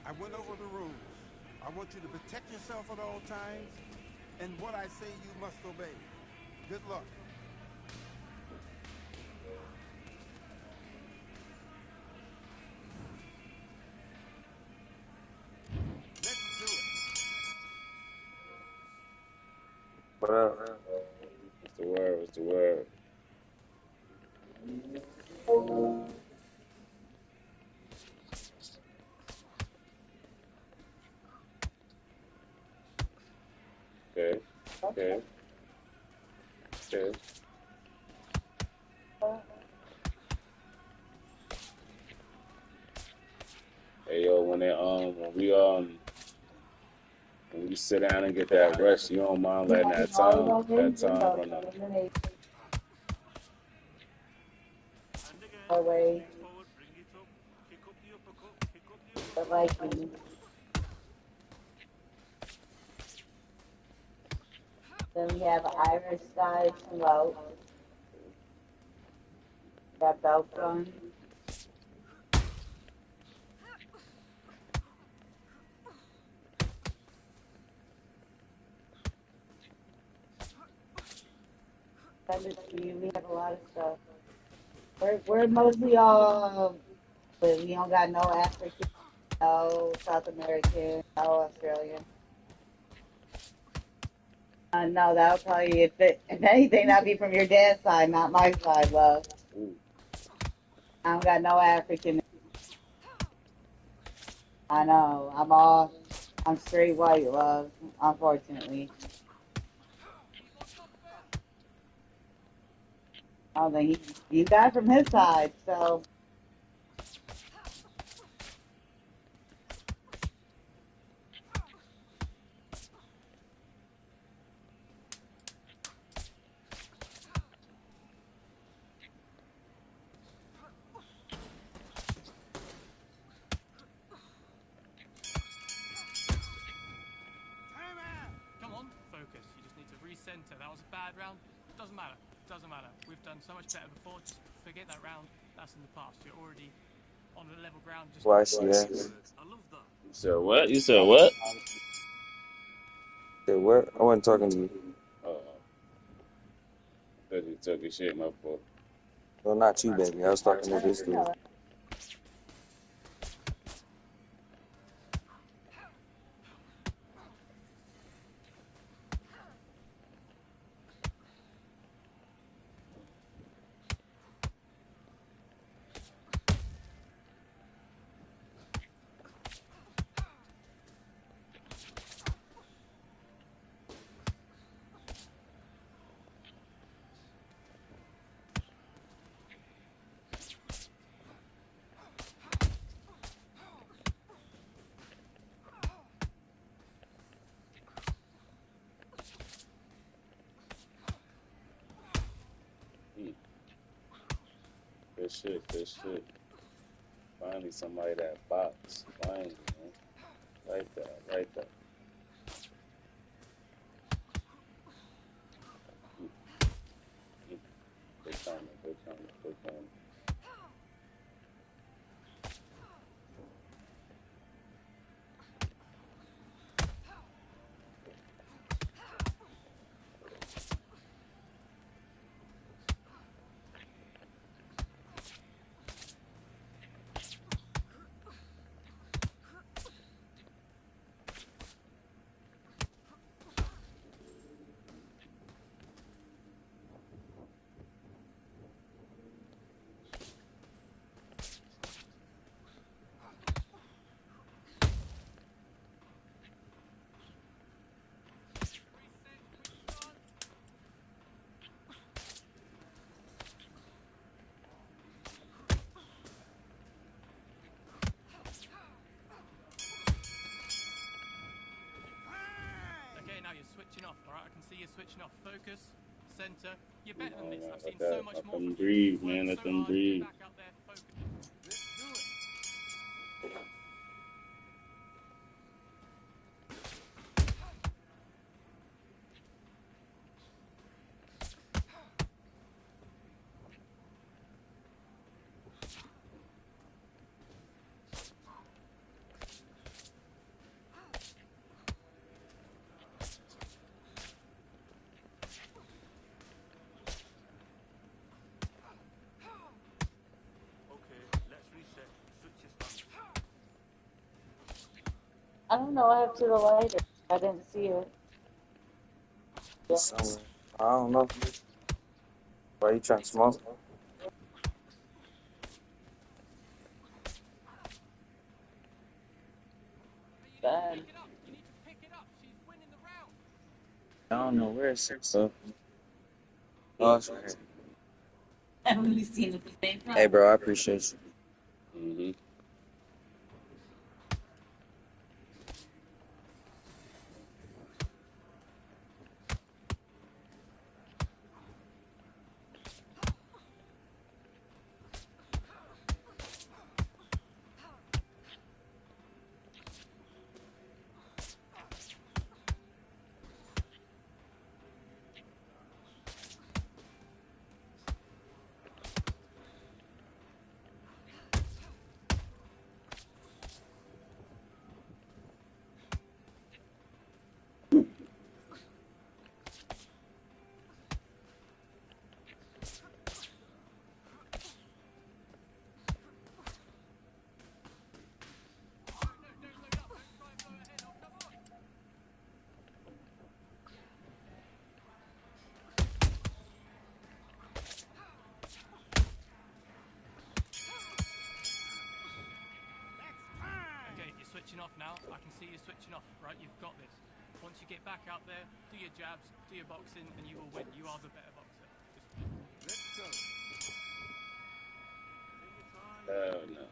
I went over the rules. I want you to protect yourself at all times, and what I say you must obey. Good luck. Let's do it. What up? What's the word? What's the word? Okay, okay, okay. Hey yo, when we sit down and get that rest, you don't mind letting that time run up. Away, the Vikings. Then we have Irish side float. Got belt gun. Send it to you. We have a lot of stuff. We're mostly all, but we don't got no African, no South American, no Australian. No, that'll probably if anything, that'd be from your dad's side, not my side, love. Ooh, I don't got no African. I know. I'm straight white, love. Unfortunately, I don't think you got it from his side, so. Time out. Come on, focus. You just need to recenter. That was a bad round. Doesn't matter. Doesn't matter. We've done so much better before. Just forget that round. That's in the past. You're already on a level ground. Just Why she asked? I love that. you said what? You said what? Said what? I wasn't talking to you. Oh, because you took your shit, my fault. No, not you, baby. I was talking to this dude. Mm, good shit, good shit. Finally, somebody that box. Finally, man. Like that, like that. Mm, mm. Good timing, good timing, good timing. Okay, now you're switching off. All right, I can see you're switching off. Focus, center. You're better than No, this. man, I've seen so much let more them from you. breathe, You've man. worked Let so them hard. Get breathe. back out there. Focus. Let's do it. I don't know. I have to the lighter. I didn't see it. It's somewhere. I don't know. Why you trying to smoke? Bad. Pick it up. You need to pick it up. She's winning the round. I don't know where it's at. Oh, it's right here. Haven't really seen it at the same time. Hey, bro, I appreciate you. Mm-hmm. Okay, you're switching off now. I can see you switching off, right? You've got this. Once you get back out there, do your jabs, do your boxing, and you will win. You are the better boxer. Let's go. Hell no.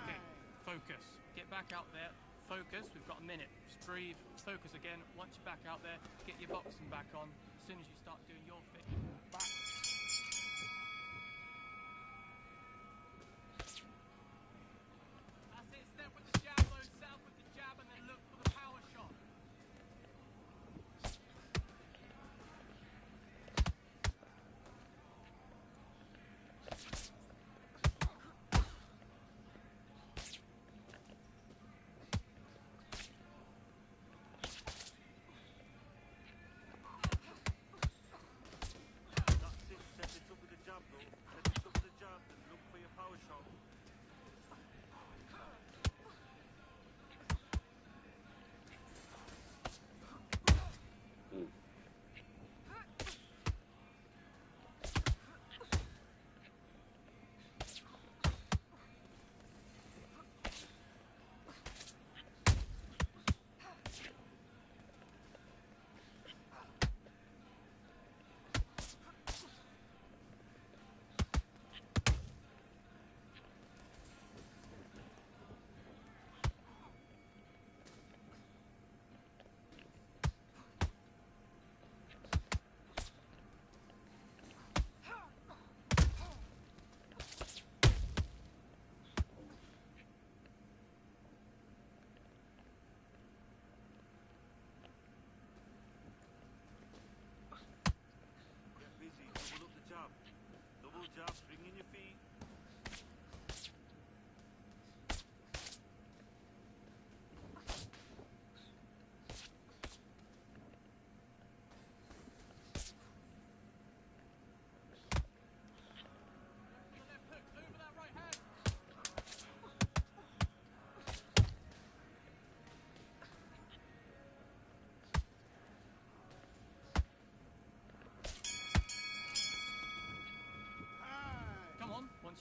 Okay, focus. Get back out there. Focus. We've got a minute. Just breathe. Focus again. Once you're back out there, get your boxing back on. As soon as you start doing your thing. That's it. Step with the jab, low south with the jab, and then look for the power shot.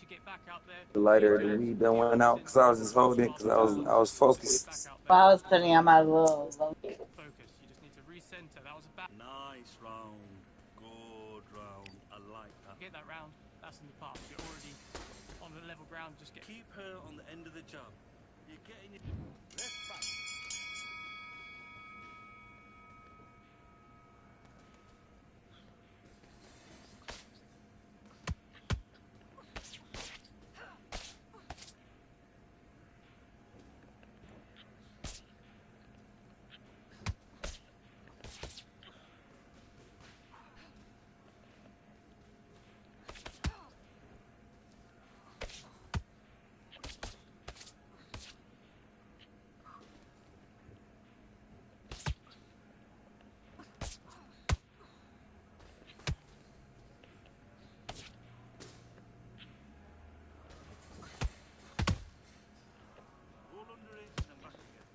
get back out there. The lighter and the weed that went out because I was just holding because I was focused. Back out Well, there. I was putting on my little Focus. You just need to recenter. That was a bad. Nice round. Good round. I like that. Get that round. That's in the past. You're already on the level ground. Just get. Keep her on the end of the job. You're getting your... Let's fight. Roll under it and then back again.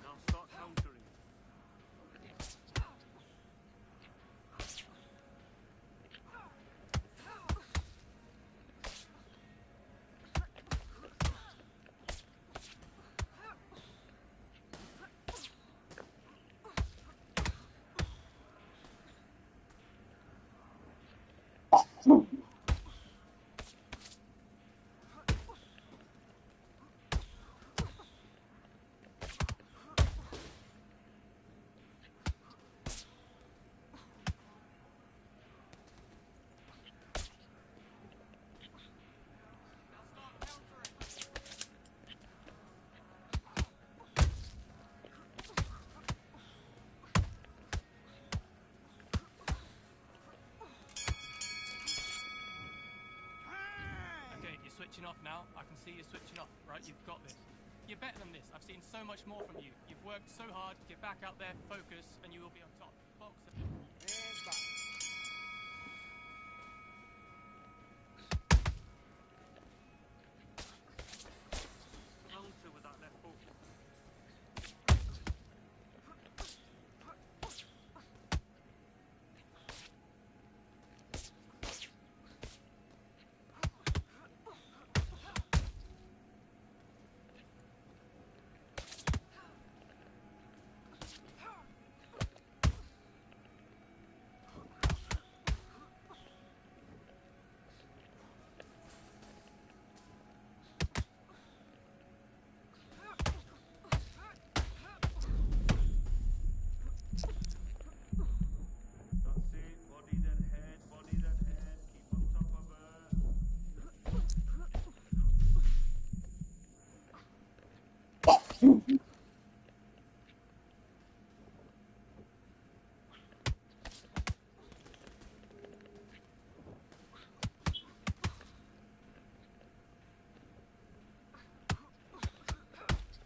Now start countering. Okay, you're switching off now. I can see you're switching off, right? You've got this. You're better than this. I've seen so much more from you. You've worked so hard. Get back out there, focus, and you will be on top. Boxer. And fight. Counter with that left hook. That's it. Body then head. Body then head. Keep on top of her.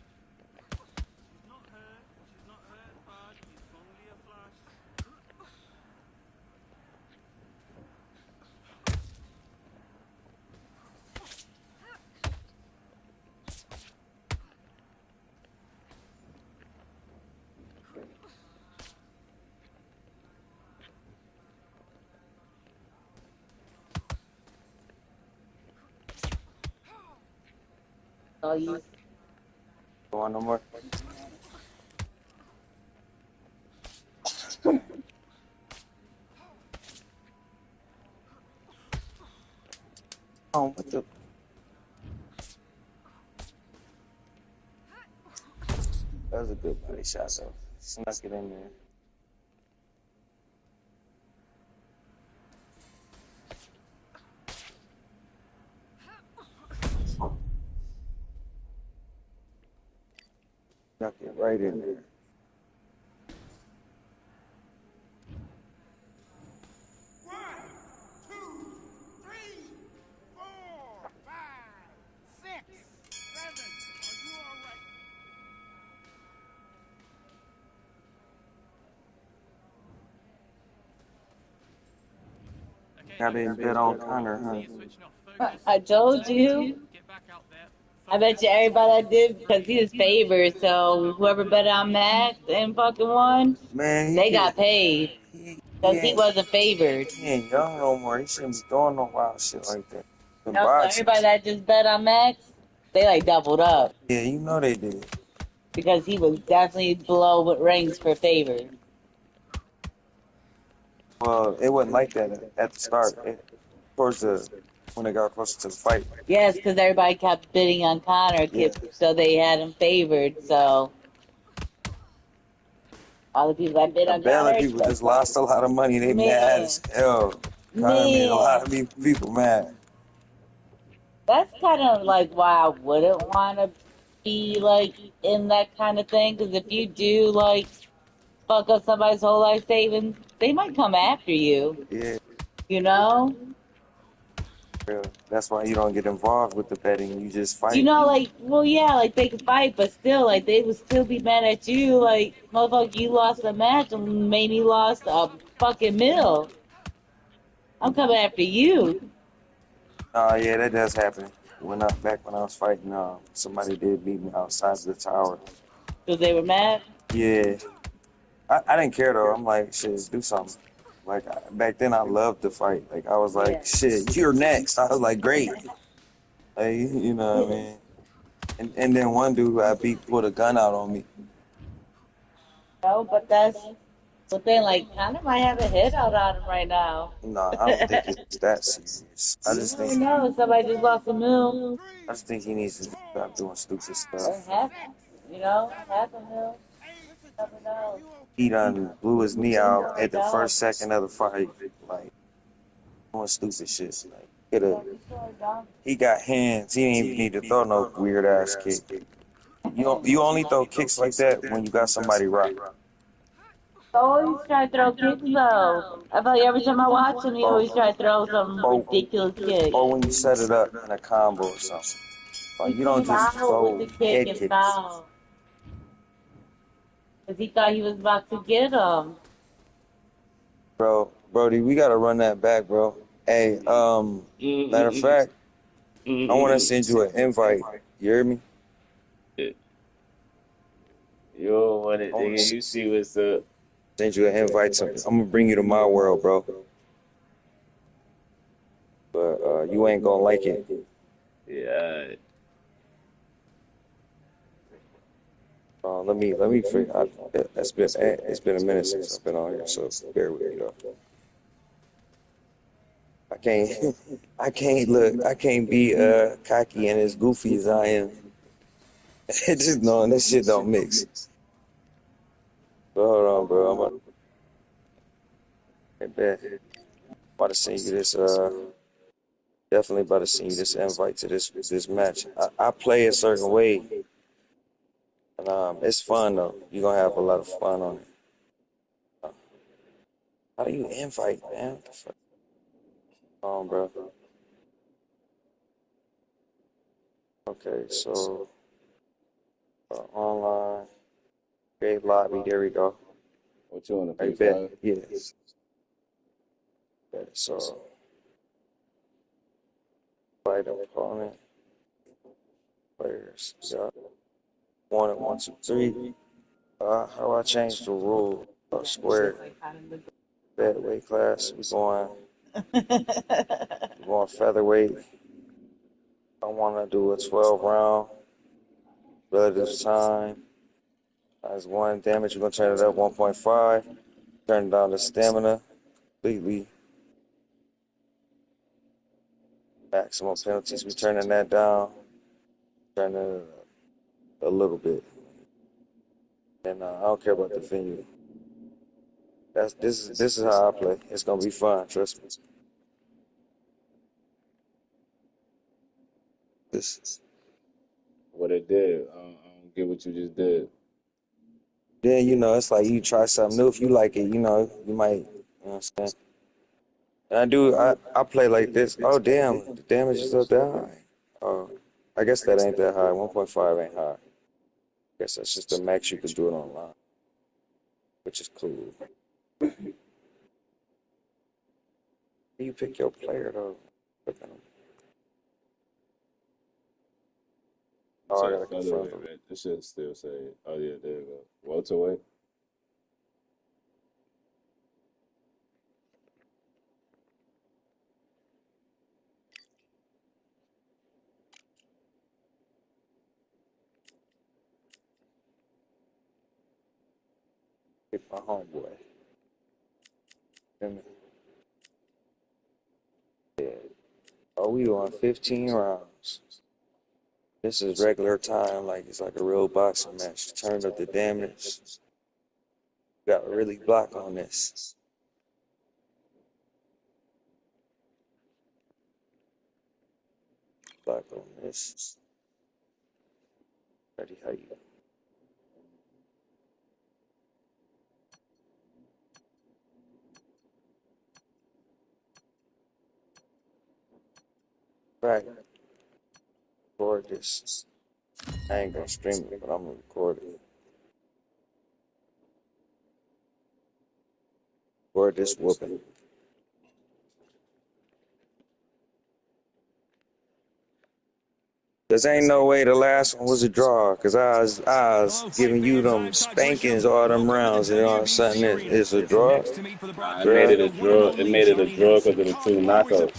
She's not hurt. She's not hurt bad. It's only a flash. so you Don't want no more. Oh, what the? That was a good body shot, though. Snuck it in there. Snuck it right in there. One, two, three, four, five, 6, 7. Are you all right? Got okay, in I bet can on see you Connor, huh? switching off. Focus. I told Next time, you. get back out there. I bet you Focus. everybody that did because he was favored. So whoever bet on Max and fucking won, Man, they got paid he because he wasn't favored. he ain't young no more. He shouldn't be doing no wild shit like that. In No, so boxing. everybody that just bet on Max, they like doubled up Yeah, you know they did. because he was definitely below what ranks for favored. Well, it wasn't like that at the start. Towards the when it got closer to the fight. Yes, because everybody kept bidding on Connor, Yeah. so they had him favored. So all the people that bid A on bell of Connor, people just lost a lot of money. They mad man, as hell. Connor made a lot man. of people mad. That's kind of like why I wouldn't want to be like in that kind of thing. Because if you do like fuck up somebody's whole life savings, they might come after you. Yeah, You know? real. That's why you don't get involved with the betting. You just You fight. know, like, well, yeah, like they could fight, but still, like they would still be mad at you. Like, motherfucker, you lost a match and made me lost a fucking meal. I'm coming after you. Oh yeah, that does happen. Back when I was fighting, somebody did beat me outside the tower. Because they were mad. Yeah, I didn't care though. I'm like, shit, do something. Like back then, I loved the fight. Like I was Yeah. like, shit, you're next. I was like, great. Like you know what I mean. And then one dude who I beat pulled a gun out on me. No, but that's the thing. Like, Connor might have a hit out on him right now. No, I don't think it's that serious. You never know. Somebody just lost a meal. I just think he needs to stop doing stupid It stuff. happens. You know, it happens, Hill. You never know. He done blew his knee out No at the doubt. first second of the fight, like doing stupid shit. Like Yeah, you sure don't. he got hands. He didn't even need to throw no weird ass kick. You only throw kicks like that when you got somebody rocked. Always try to throw kicks though. I feel like every time I watch him, he always try to throw some Or ridiculous kick. or when you set it up in a combo or something. He Like you don't came just out with throw the kick head and kicks. foul. Because he thought he was about to get him. Bro, Brody, we gotta run that back, bro. Hey, matter of fact, I wanna send you an invite. You hear me? You don't want it, I wanna nigga. You see what's up. send you an invite to I'm gonna bring you to my world, bro. But you ain't gonna like it. Yeah. Let me figure out. It's been a minute since I've been on here, so bear with me though. I can't I can't be cocky and as goofy as I am. Just knowing that shit don't mix. But hold on, bro. About to send you this definitely about to send you this invite to this match. I play a certain way, and it's fun though. You're gonna have a lot of fun on it. How do you invite, man? What the fuck? Bro. Okay, so online, create lobby. There we go. What you want to I pay bet. 5? Yes. Okay, so fight opponent, players. Yeah. 1, 2, 3. How do I change the rule? Square. Bet weight class. We're going featherweight. I want to do a 12 round relative time. That's 1 damage. We're going to turn it up 1.5. Turn down the stamina completely. Maximum penalties. We're turning that down. Turning it a little bit. And I don't care about the venue. This is how I play. It's gonna be fun. Trust me. This. What it did. I don't get what you just did. Then it's like you try something new. If you like it, you might. You know what I'm saying? And I play like this. Oh damn, the damage is up that high. Oh, I guess that ain't that high. 1.5 ain't high. I guess that's just the max you could do it online, which is cool. You pick your player though. Look at him. Oh, I Say gotta confirm featherweight, him. man. This should still say, oh yeah, there you go. Welterweight. Pick my homeboy. Feel me? Yeah. Oh, we on 15 rounds. This is regular time, like it's like a real boxing match. Turn up the damage. Got to really block on this. Block on this. Ready, how you? Right. Record this. I ain't gonna stream it, but I'm gonna record it. Record this whooping. Cause ain't no way the last one was a draw. Cause I was giving you them spankings all them rounds, and all of a sudden it's a draw. Nah, it made Bruh. it a draw. It made it a draw because of the two knockouts.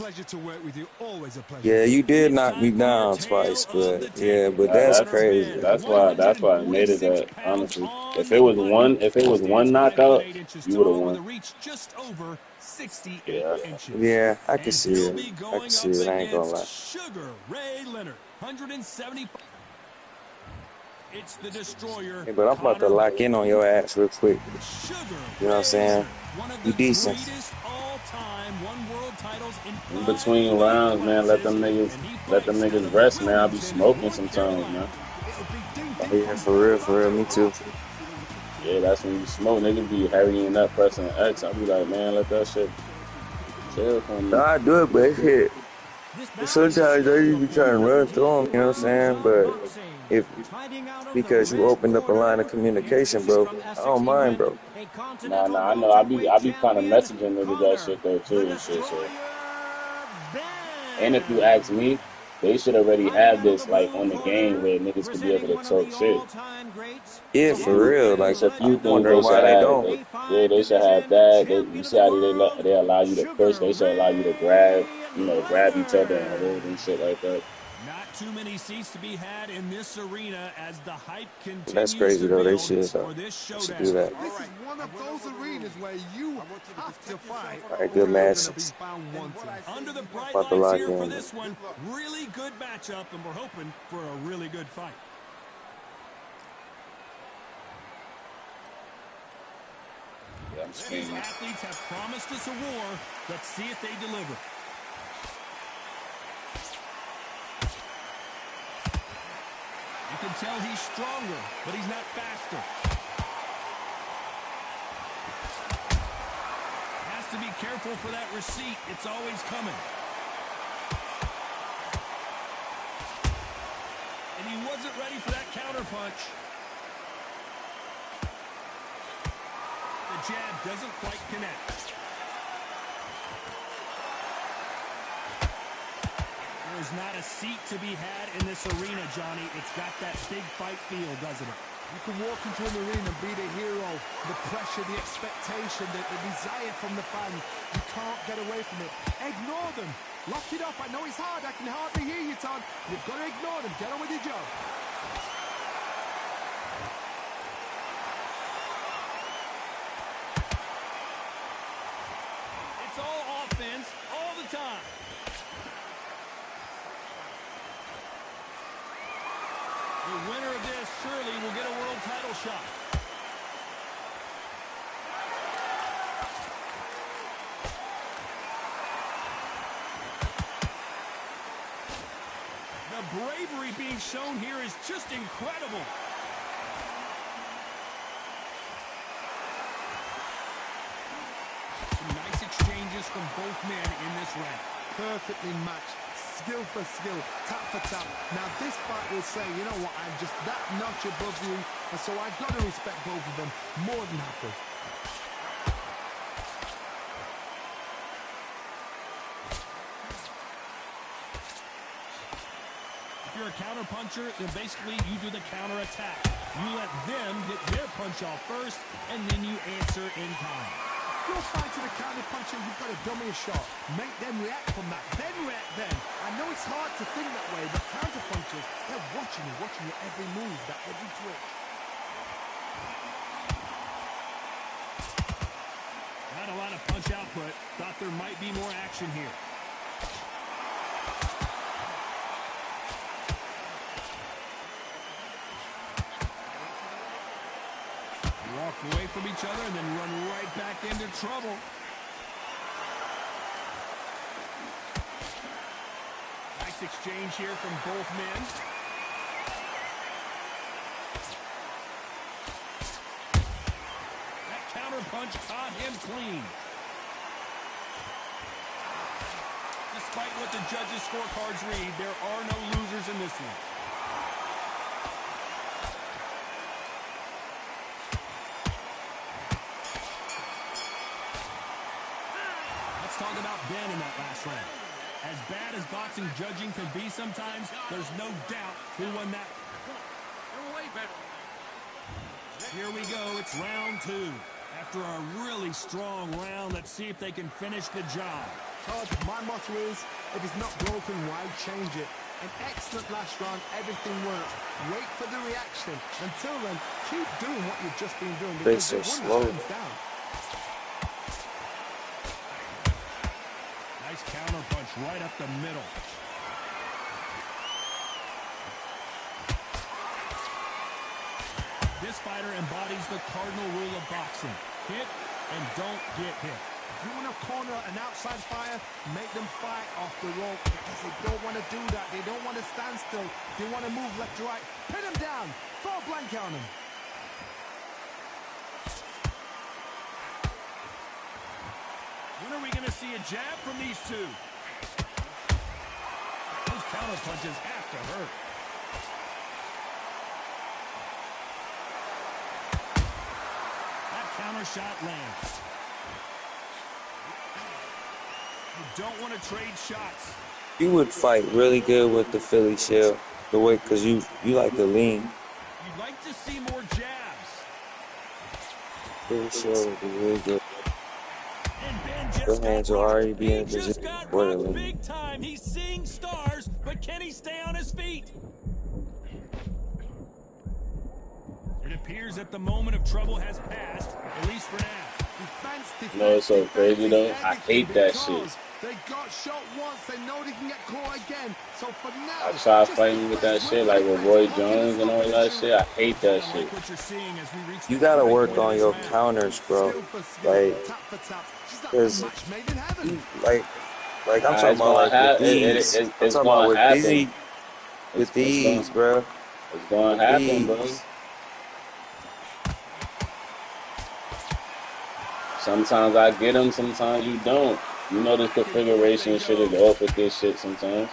Yeah, you did knock me down twice, but yeah, but that's crazy. That's why it made it that. Honestly, if it was one knockout, you would have won. Yeah. Yeah, I can see it. I can see it. I ain't gonna lie. Sugar Ray Leonard, 175. It's the destroyer. Hey, but I'm about to lock in on your ass real quick. Sugar You know what I'm saying? You decent. In between rounds, man, let them niggas rest, man. I'll be smoking sometimes, man. Oh, yeah, for real, me too. Yeah, that's when you smoke. Niggas be hurrying up, pressing X. I'll be like, man, let that shit chill for me. No, I do it, but shit. Sometimes I just be trying to run through them, you know what I'm saying? But because you opened up a line of communication, bro, I don't mind, bro. Nah, I know. I be kind of messaging niggas that shit though too and shit. So, and if you ask me, they should already have this like on the game where niggas could be able to talk shit. Yeah, for real. Like, There's a few I'm things they wondering why should they have. don't. They should have that. You see how they allow you to push. They should allow you to grab each other and hold and shit like that. Not too many seats to be had in this arena as the hype continues That's crazy, to though. They build should, though. for this They should showdown. do that. This is one of those arenas where you have to fight. All right, good matches. Under the bright About to lights lock here for in. this one, really good matchup, and we're hoping for a really good fight. Yeah, I'm These screaming. athletes have promised us a war. Let's see if they deliver. You can tell he's stronger, but he's not faster. Has to be careful for that receipt. It's always coming. And he wasn't ready for that counterpunch. The jab doesn't quite connect. There's not a seat to be had in this arena, Johnny. It's got that big fight feel, doesn't it? You can walk into an arena and be the hero, the pressure, the expectation, the desire from the fans. You can't get away from it. Ignore them. Lock it up. I know it's hard. I can hardly hear you, Todd. You've got to ignore them. Get on with your job. It's all offense all the time. The winner of this surely will get a world title shot. The bravery being shown here is just incredible. Some nice exchanges from both men in this round. Perfectly matched. Skill for skill, tap for tap. Now this fight will say, you know what, I'm just that notch above you, and so I've got to respect both of them. More than happy. you're a counter puncher, then basically you do the counter attack. You let them get their punch off first, and then you answer in time. If you're fighting a counter puncher, you've got to dummy a shot. Make them react from that, then react then. I know it's hard to think that way, but counter punchers, they're watching you every move, that every twitch. Not a lot of punch output. Thought there might be more action here. Walk away from each other and then run right back into trouble. Nice exchange here from both men. That counter punch caught him clean. Despite what the judges' scorecards read, there are no losers in this one. Talk about Ben in that last round. As bad as boxing judging can be sometimes, there's no doubt who won that. You're way better. Here we go. It's round 2. After a really strong round, let's see if they can finish the job. Todd, my motto is, if it's not broken, why change it? An excellent last round, everything worked. Wait for the reaction. Until then, keep doing what you've just been doing. They Because so the slow. one that down. Nice counter punch right up the middle. This fighter embodies the cardinal rule of boxing. Hit and don't get hit. If you want to corner an outside fire, make them fight off the rope because they don't want to do that. They don't want to stand still. They want to move left to right. Pin them down. Throw a blanket on them. When are we going to see a jab from these two? Those counter punches have to hurt. That counter shot lands. You don't want to trade shots. You would fight really good with the Philly shell, the way, cause you like to lean. You'd like to see more jabs. Philly shell would be really good. And Ben just Your hands will already be in He just position got for the rocked lean. big time. He's seeing stars, but can he stay on his feet? It appears that the moment of trouble has passed, at least for now. Defense, You know what's so crazy though? I hate that shit. They got shot once, they know they can get caught again. So for now, I try fighting with that shit, like with Roy Jones and all that shit. I hate that I shit. like what you're seeing as we reach You the gotta halfway work point of on this your match. counters, bro. skill for skill, Like, tap for tap. She's like a cause match made in heaven. like I'm Nah, talking it's about gonna like with happen. these. I'm It's talking about gonna with happen. these, with these, bro. It's gonna With happen, bro. these. Sometimes I get them, sometimes you don't. You know this configuration shit is off with this shit sometimes.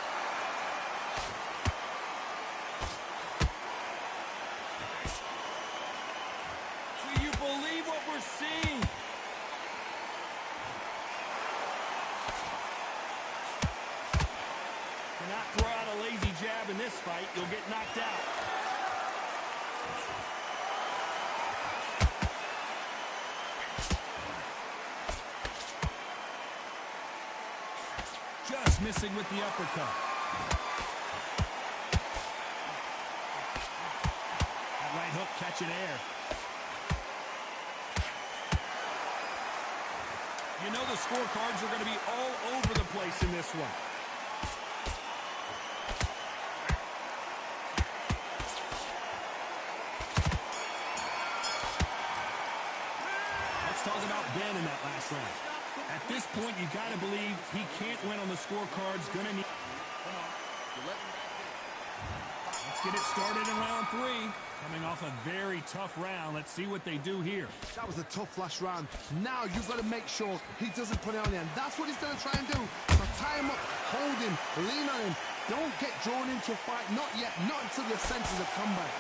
Do you believe what we're seeing? Cannot throw out a lazy jab in this fight. You'll get knocked out. Just missing with the uppercut. That right hook catching air. You know the scorecards are going to be all over the place in this one. Let's talk about Ben in that last round. At this point, you got to believe he can't win on the scorecards. Gonna need. Let's get it started in round 3. Coming off a very tough round. Let's see what they do here. That was a tough last round. Now you've got to make sure he doesn't put it on the end. That's what he's going to try and do. So tie him up, hold him, lean on him. Don't get drawn into a fight. Not yet. Not until your senses have come back.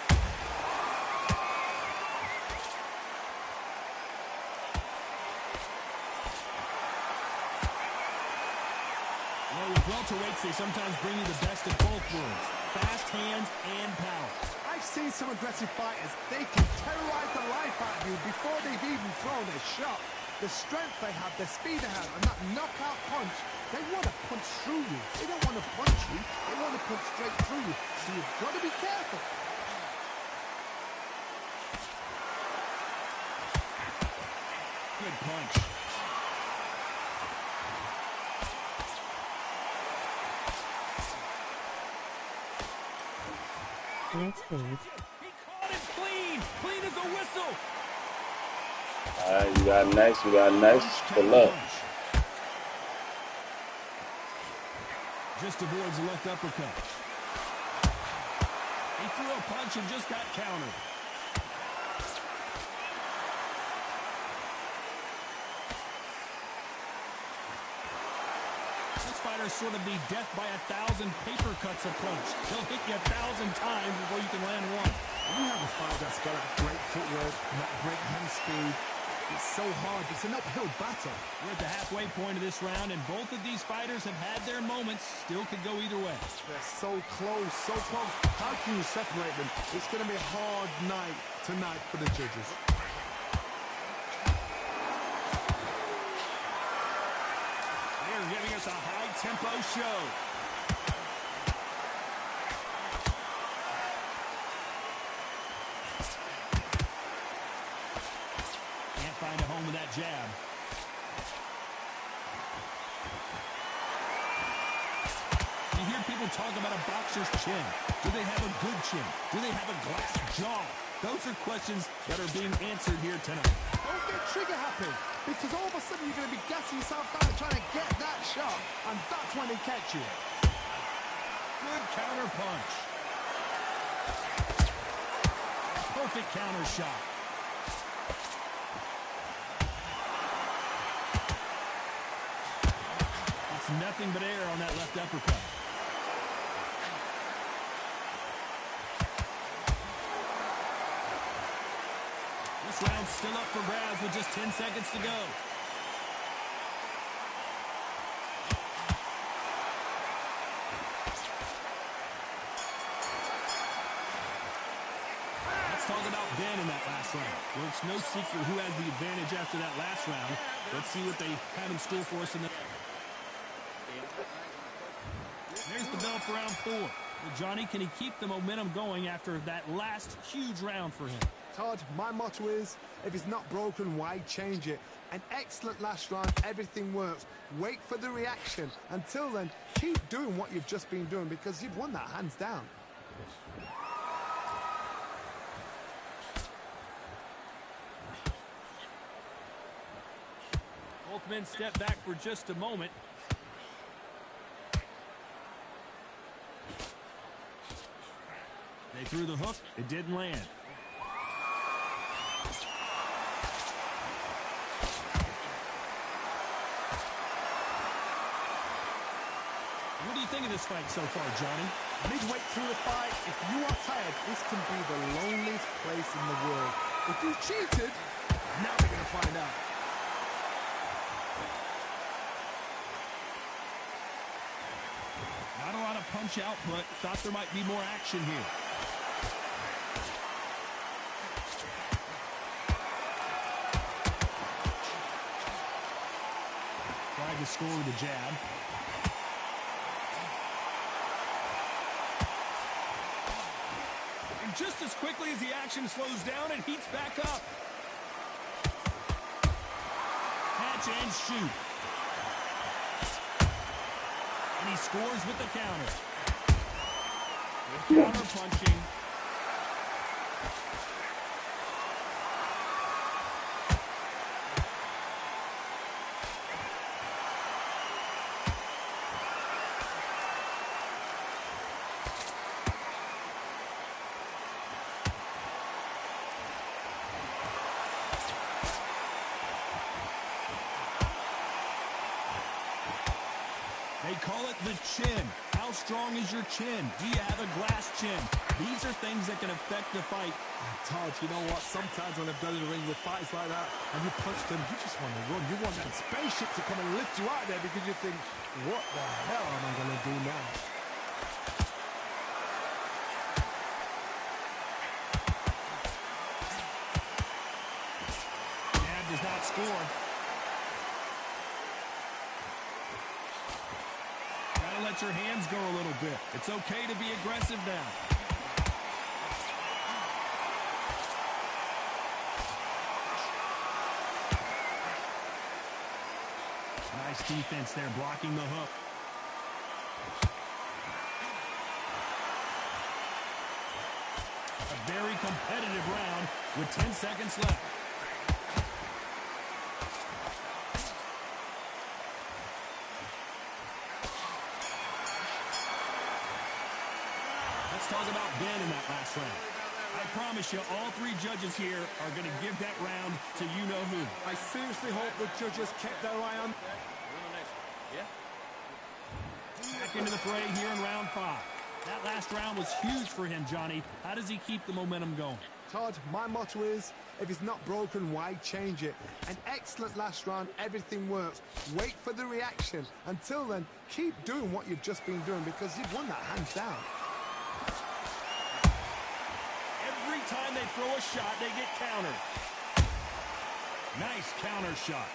Well, with welterweights, they sometimes bring you the best of both worlds. Fast hands and power. I've seen some aggressive fighters. They can terrorize the life out of you before they've even thrown a shot. The strength they have, the speed they have, and that knockout punch, they want to punch through you. They don't want to punch you. They want to punch straight through you. So you've got to be careful. Good punch. Let's fade. He caught it clean. Clean as a whistle. All right, you got next. You got next. Good luck. Just avoids the left uppercut. He threw a punch and just got countered. This fighter's sort of the death by 1,000 paper cuts approach. He'll hit you 1,000 times before you can land one. When you have a fighter that's got that great footwork and that great hand speed, it's so hard. It's an uphill battle. We're at the halfway point of this round, and both of these fighters have had their moments. Still could go either way. They're so close, so close. How can you separate them? It's going to be a hard night tonight for the judges. They're giving us a high-tempo show. Can't find a home with that jab. You hear people talk about a boxer's chin. Do they have a good chin? Do they have a glass jaw? Those are questions that are being answered here tonight. Don't get trigger happy, because all of a sudden you're going to be gassing yourself down and trying to get that shot, and that's when they catch you. Good counter punch. Perfect counter shot. It's nothing but air on that left uppercut. This round's still up for grabs with just 10 seconds to go. Let's talk about Ben in that last round. Well, it's no secret who has the advantage after that last round. Let's see what they have in store for us in the... There's the bell for round 4. Well, Johnny, can he keep the momentum going after that last huge round for him? Todd, my motto is, if it's not broken, why change it? An excellent last round, everything works. Wait for the reaction. Until then, keep doing what you've just been doing, because you've won that hands down. Both men step back for just a moment. They threw the hook. It didn't land. What do you think of this fight so far, Johnny? Midway through the fight, if you are tired, this can be the loneliest place in the world. If you cheated, now they're going to find out. Not a lot of punch output. Thought there might be more action here. Tried to score with a jab. And just as quickly as the action slows down, it heats back up. Catch and shoot. And he scores with the counter. Good counter punching. They call it the chin. How strong is your chin? Do you have a glass chin? These are things that can affect the fight. Todd, you know what? Sometimes when I've done in the ring with fights like that, and you punch them, you just want to run. You want that spaceship to come and lift you out there because you think, what the hell am I going to do now? Jab does not score. Gotta let your hands go a little bit. It's okay to be aggressive now. Nice defense there, blocking the hook. A very competitive round with 10 seconds left. Let's talk about Ben in that last round. I promise you, all three judges here are going to give that round to you-know-who. I seriously hope the judges kept their eye on. Back into the fray here in round 5. That last round was huge for him, Johnny. How does he keep the momentum going? Todd, my motto is, if it's not broken, why change it? An excellent last round, everything works. Wait for the reaction. Until then, keep doing what you've just been doing because you've won that hands down. Every time they throw a shot, they get countered. Nice counter shot.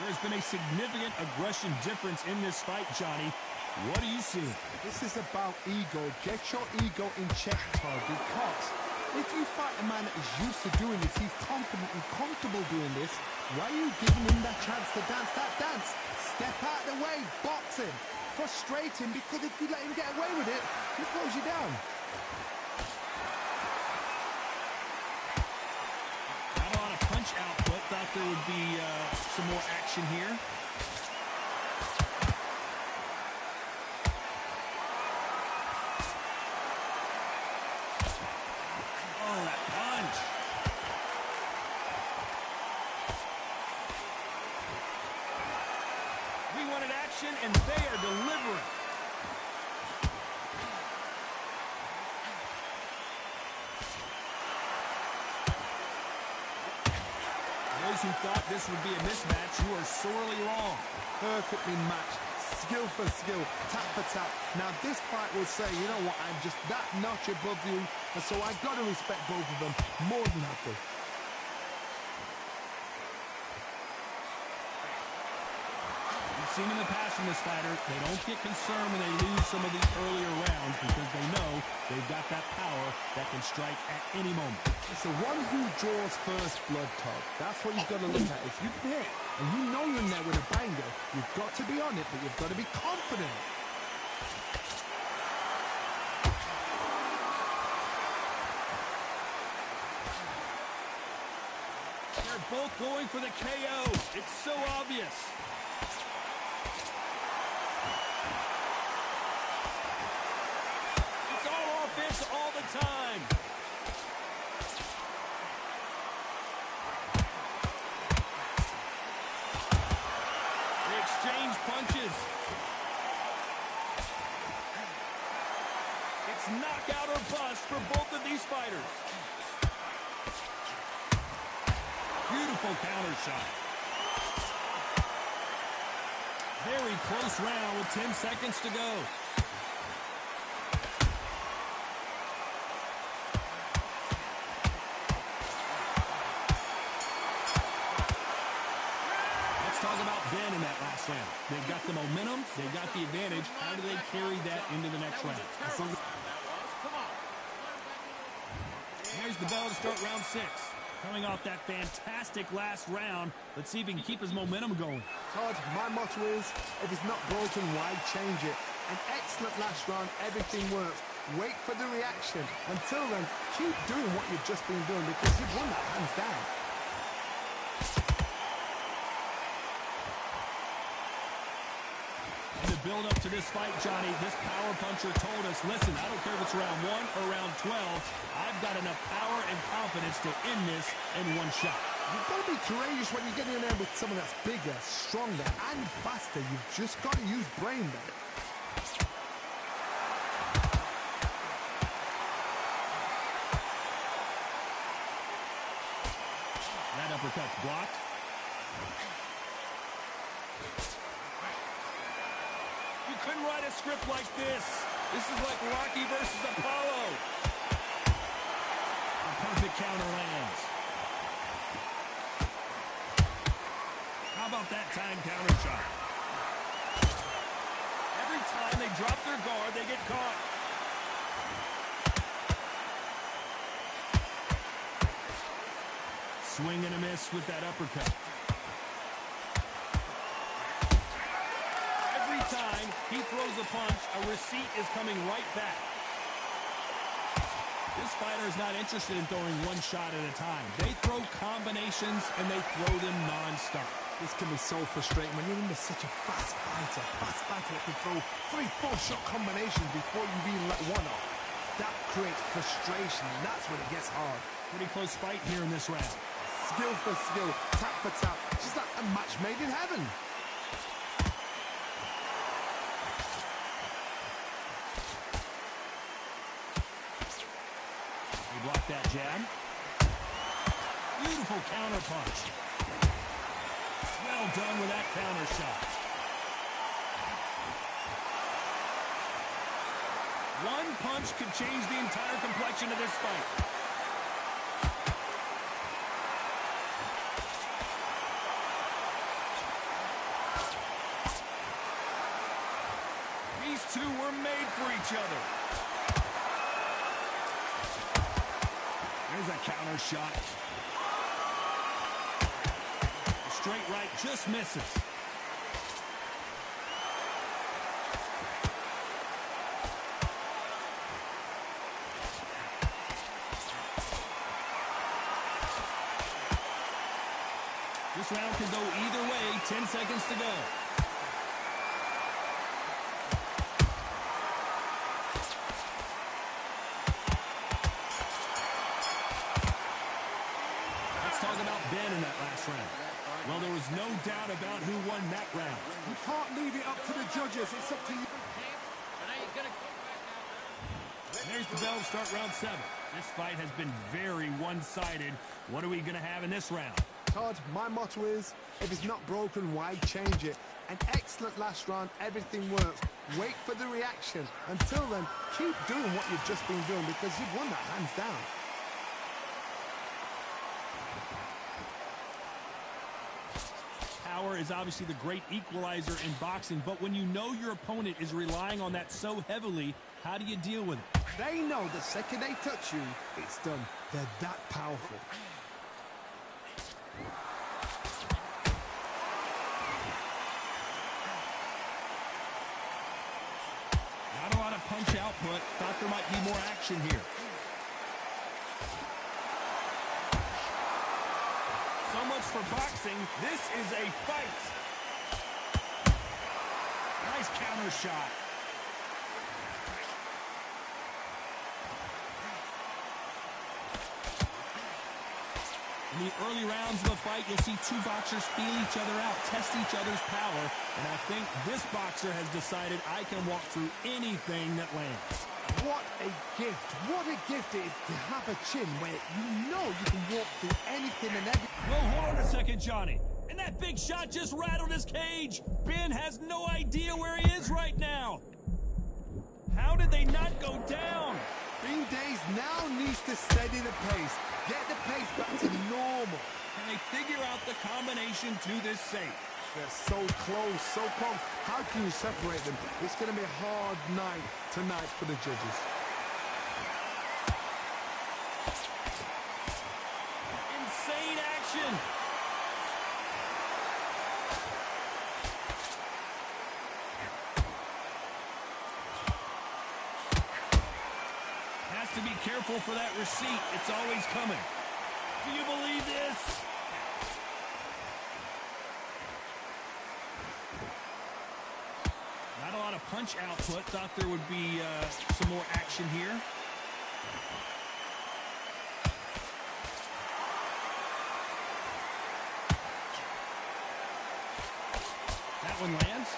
There's been a significant aggression difference in this fight, Johnny. What do you see? This is about ego. Get your ego in check, Todd, because if you fight a man that is used to doing this, he's confident and comfortable doing this, why are you giving him that chance to dance that dance? Step out of the way, box him, frustrate him, because if you let him get away with it, he throws you down. Not a lot of punch output. Thought there would be some more action here. Oh, that punch. We wanted action, and they are delivering. Those who thought this would be a mismatch, you are sorely wrong. Perfectly matched, skill for skill, tap for tap. Now this fight will say, you know what, I'm just that notch above you, and so I've got to respect both of them more than happy. We've seen in the past from this fighter, they don't get concerned when they lose some of these earlier rounds because they know they've got that power that can strike at any moment. It's the one who draws first blood, Todd. That's what you've got to look at. If you hit and you know you're in there with a banger, you've got to be on it, but you've got to be confident. They're both going for the KO. It's so obvious. It's all offense all the time. They exchange punches. It's knockout or bust for both of these fighters. Beautiful counter shot. Very close round with 10 seconds to go. Let's talk about Ben in that last round. They've got the momentum, they've got the advantage. How do they carry that into the next round? Here's the bell to start round 6. Coming off that fantastic last round, let's see if he can keep his momentum going. Todd, my motto is, if it's not broken, why change it? An excellent last round, everything works. Wait for the reaction. Until then, keep doing what you've just been doing because you've won that hands down. And the build up to this fight, Johnny. This power puncher told us, listen, I don't care if it's round 1 or round 12. I've got enough power and confidence to end this in one shot. You've got to be courageous when you're getting in there with someone that's bigger, stronger, and faster. You've just got to use brain there. That uppercut's blocked. You couldn't write a script like this. This is like Rocky versus Apollo. A perfect counter lands. How about that time counter shot? Every time they drop their guard, they get caught. Swing and a miss with that uppercut. Every time he throws a punch, a receipt is coming right back. This fighter is not interested in throwing one shot at a time. They throw combinations, and they throw them non-stop. This can be so frustrating when you're in such a fast fighter that can throw 3-4 shot combinations before you've even let one off. That creates frustration, and that's when it gets hard. Pretty close fight here in this round. Skill for skill, tap for tap, just like a match made in heaven. He blocked that jab. Beautiful counter punch. Well done with that counter shot. One punch could change the entire complexion of this fight. These two were made for each other. There's a counter shot. A straight right just misses. This round could go either way. 10 seconds to go. Ben in that last round. Well, there was no doubt about who won that round. You can't leave it up to the judges. It's up to you. And there's the bell to start round 7. This fight has been very one-sided. What are we going to have in this round? Todd, my motto is, if it's not broken, why change it? An excellent last round. Everything works. Wait for the reaction. Until then, keep doing what you've just been doing because you've won that hands down. Power is obviously the great equalizer in boxing, but when you know your opponent is relying on that so heavily, how do you deal with it? They know the second they touch you, it's done. They're that powerful. Not a lot of punch output. Thought there might be more action here. So much for boxing. This is a fight. Nice counter shot. In the early rounds of the fight, you'll see two boxers feel each other out, test each other's power, and I think this boxer has decided I can walk through anything that lands. What a gift. What a gift it is to have a chin where you know you can walk through anything and everything. Well, hold on a second, Johnny. And that big shot just rattled his cage. Ben has no idea where he is right now. How did they not go down? Bean Days now needs to steady the pace. Get the pace back to normal. Can they figure out the combination to this safe? They're so close, so close. How can you separate them? It's going to be a hard night tonight for the judges. Insane action. Has to be careful for that receipt. It's always coming. Do you believe this? Not a punch output. Thought there would be some more action here. That one lands.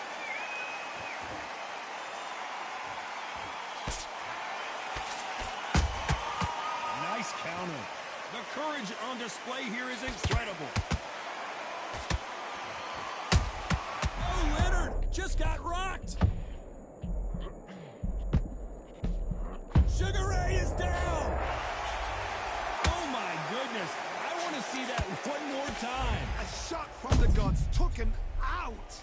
Nice counter. The courage on display here is incredible. Oh, Leonard just got rocked. Sugar Ray is down. Oh, my goodness. I want to see that one more time. A shot from the gods took him out.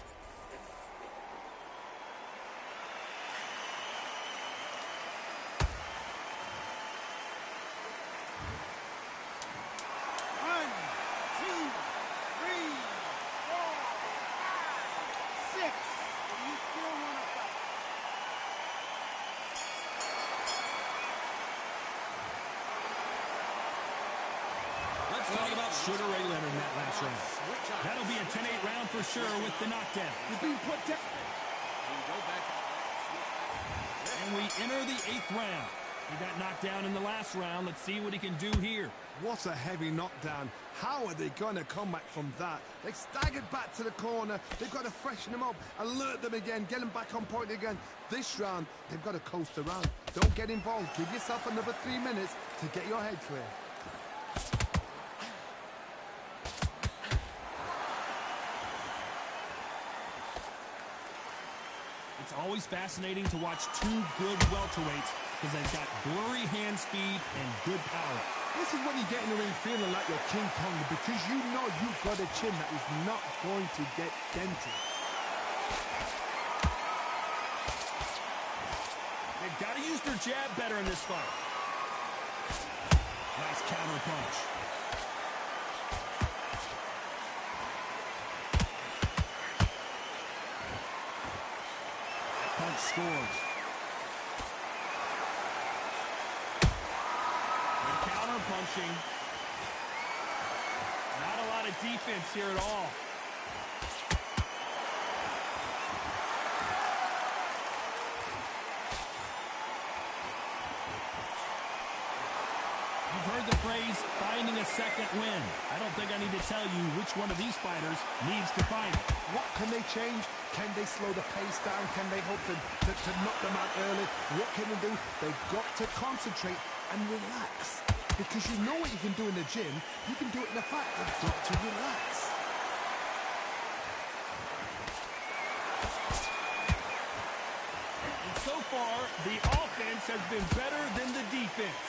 Talk about Sugar Ray Leonard in that last round. That'll be a 10-8 round for sure with the knockdown. He's being put down. And we enter the 8th round. He got knocked down in the last round. Let's see what he can do here. What a heavy knockdown. How are they going to come back from that? They staggered back to the corner. They've got to freshen them up, alert them again, get them back on point again. This round, they've got to coast around. Don't get involved. Give yourself another 3 minutes to get your head clear. It's always fascinating to watch two good welterweights because they've got blurry hand speed and good power. This is when you get in the ring feeling like you're King Kong because you know you've got a chin that is not going to get dented. They've got to use their jab better in this fight. Nice counter punch. Punch scores. Good counter punching. Not a lot of defense here at all. You've heard the phrase, finding a second win. I don't think I need to tell you which one of these fighters needs to find it. What can they change? Can they slow the pace down? Can they hope to knock them out early? What can they do? They've got to concentrate and relax. Because you know what you can do in the gym, you can do it in the fight. They've got to relax. And so far, the offense has been better than the defense.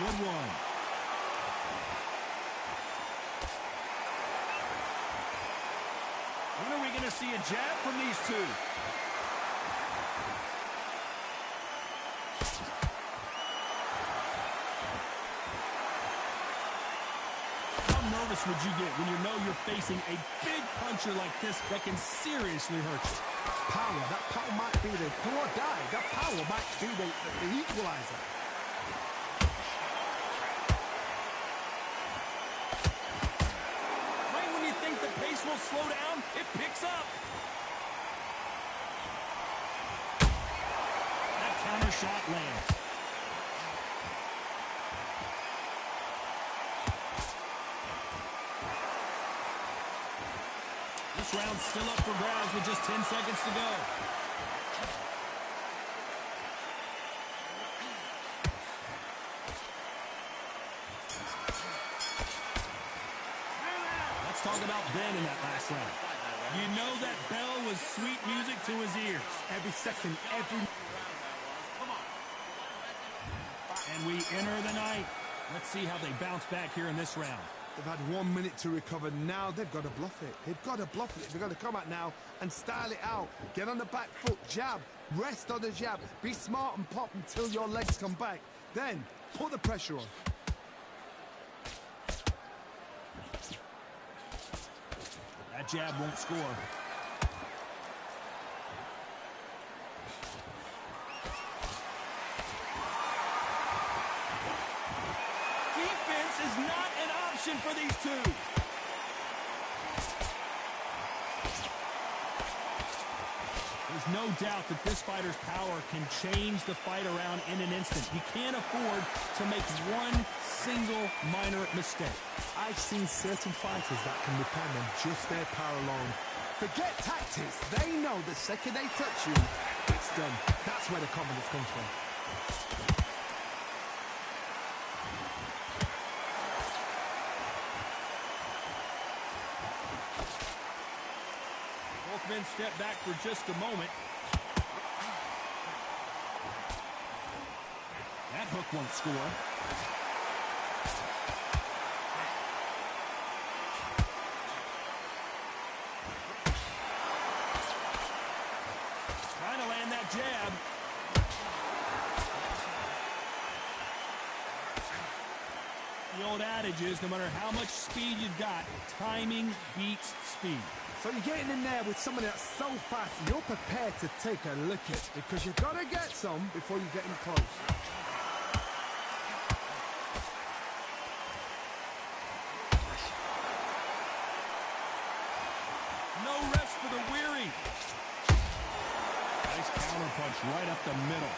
Good one. When are we going to see a jab from these two? How nervous would you get when you know you're facing a big puncher like this that can seriously hurt you? Power. That power might be the do or die. That power might be the equalizer. Will slow down, it picks up. That counter shot lands. This round's still up for grabs with just 10 seconds to go. Talk about Ben in that last round. You know that bell was sweet music to his ears. Every second, every... And we enter the ninth. Let's see how they bounce back here in this round. They've had 1 minute to recover. Now they've got to bluff it. They've got to bluff it. They've got to come out now and style it out. Get on the back foot, jab, rest on the jab. Be smart and pop until your legs come back. Then, put the pressure on. That jab won't score. for these two. There's no doubt that this fighter's power can change the fight around in an instant. He can't afford to make one single minor mistake. I've seen certain fighters that can depend on just their power alone. Forget tactics. They know the second they touch you, it's done. That's where the confidence comes from. Both men step back for just a moment. That hook won't score. Trying to land that jab. The old adage is no matter how much speed you've got, timing beats speed. So you're getting in there with someone that's so fast, you're prepared to take a lick at it because you've got to get some before you get in close. No rest for the weary. Nice counter punch right up the middle.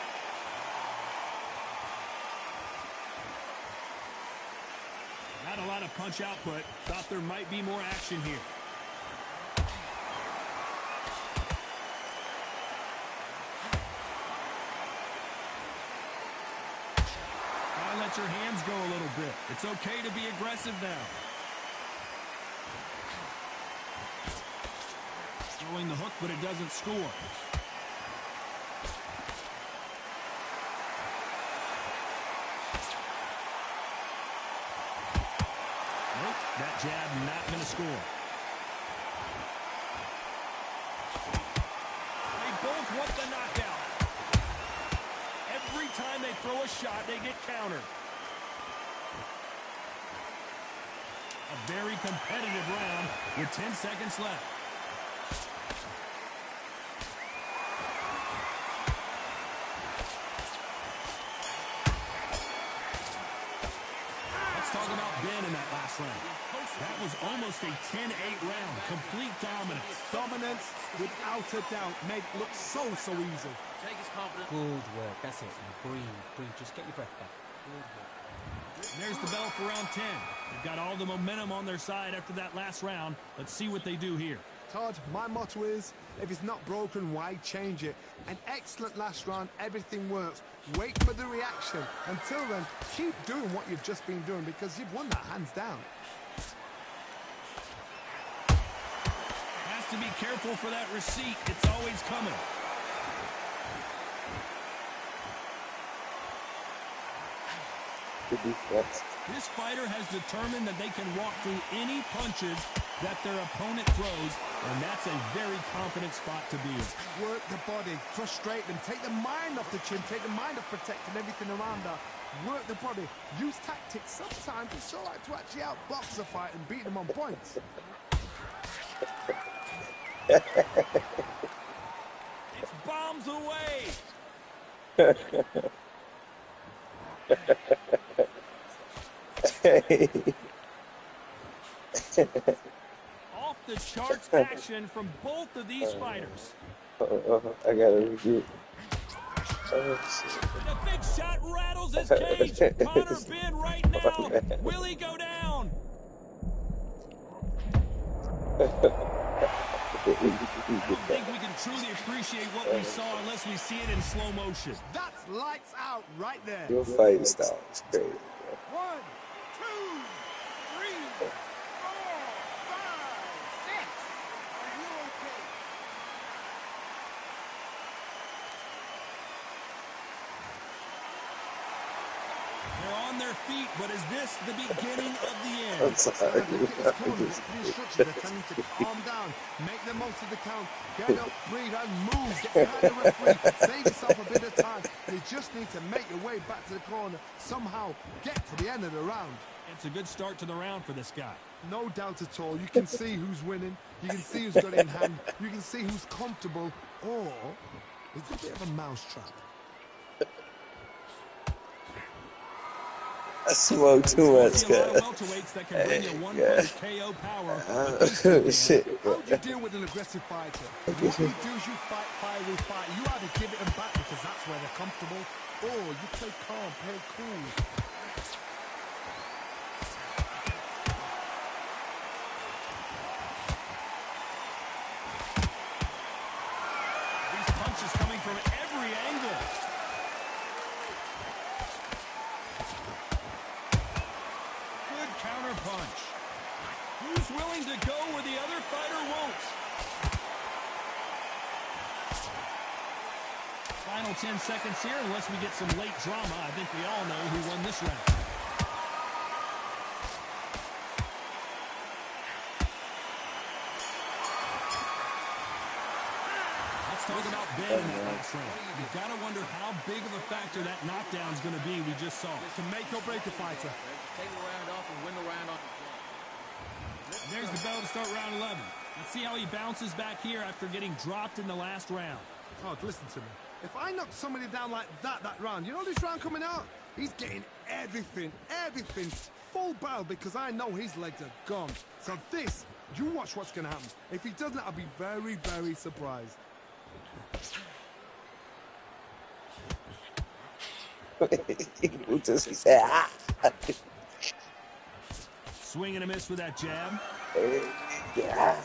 Not a lot of punch output. Thought there might be more action here. Let your hands go a little bit. It's okay to be aggressive now. Throwing the hook, but it doesn't score. Nope, that jab not going to score. They both want the knockout. Every time they throw a shot, they get countered. A very competitive round with 10 seconds left. Let's talk about Ben in that last round. That was almost a 10-8 round. Complete dominance. Dominance, without a doubt, made it look so easy. Take his confidence. Good work. That's it. Breathe. Just get your breath back. Good work. There's the bell for round 10. They've got all the momentum on their side after that last round. Let's see what they do here. Todd, my motto is, if it's not broken, why change it? An excellent last round, everything works. Wait for the reaction. Until then, keep doing what you've just been doing because you've won that hands down. Has to be careful for that receipt. It's always coming. This fighter has determined that they can walk through any punches that their opponent throws, and that's a very confident spot to be in. Work the body, frustrate them, take the mind off the chin, take the mind off protecting everything around her. Work the body, use tactics. Sometimes it's all right to actually outbox a fight and beat them on points. It's bombs away. Off the charts action from both of these fighters. I gotta review. The big shot rattles his cage. Conor Ben right now. Will he go down? I don't think we can truly appreciate what we saw unless we see it in slow motion. That's lights out right there. Your fight style is crazy. 1, 2, 3, 4, 5, 6. Are you okay? They're on their feet, but is this the beginning of the I'm end? sorry. The instructions are telling you to calm down, make the most of the count, get up, breathe, and move. Get behind the referee, save yourself a bit of time. You just need to make your way back to the corner, somehow get to the end of the round. It's a good start to the round for this guy. No doubt at all. You can see who's winning, you can see who's got it in hand, you can see who's comfortable, or it's a bit of a mousetrap. I smoke too Still much, see a lot of cuz. welterweights that can bring you Hey, one-punch God. KO power, but these two can hang. Shit. How do you deal with an aggressive fighter? What you do is you fight fire with fire. You either give it them back because that's where they're comfortable, or you play calm, play cool. These punches coming from every angle. Good counter punch. Who's willing to go where the other fighter won't? Final 10 seconds here, unless we get some late drama. I think we all know who won this round. Let's talk about Ben in that last round. You gotta wonder how big of a factor that knockdown's gonna be we just saw. To make or break a fighter. Take the round off and win the round on the And there's the bell to start round 11. Let's see how he bounces back here after getting dropped in the last round. Oh, listen to me. If I knock somebody down like that round, you know this round coming out? He's getting everything, full barrel because I know his legs are gone. So this, you watch what's going to happen. If he doesn't, I'll be very, very surprised. Swing and a miss with that jab. Yeah.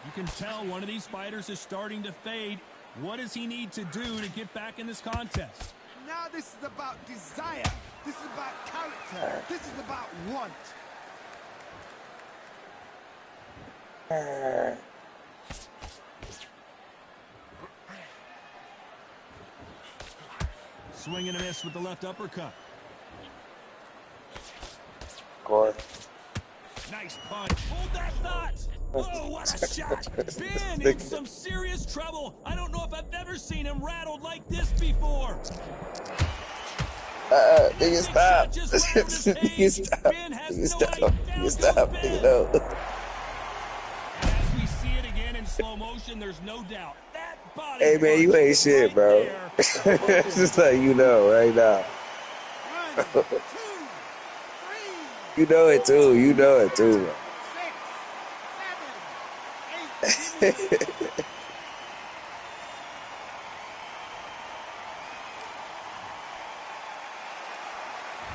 You can tell one of these fighters is starting to fade. What does he need to do to get back in this contest? Now this is about desire. This is about character. This is about want. Swing and a miss with the left uppercut. Core. Nice punch. Hold that thought. Oh, what a shot. Ben in some serious trouble. I don't know if I've ever seen him rattled like this before. Nigga, stop. Nigga, stop. Nigga, stop. Nigga, stop. Nigga, no. As we see it again in slow motion, there's no doubt. That body Hey, man, you ain't shit, right bro. there. Just like you know right now. 1, 2, 3. You know it too. You know it too, bro. 6, 7, 8.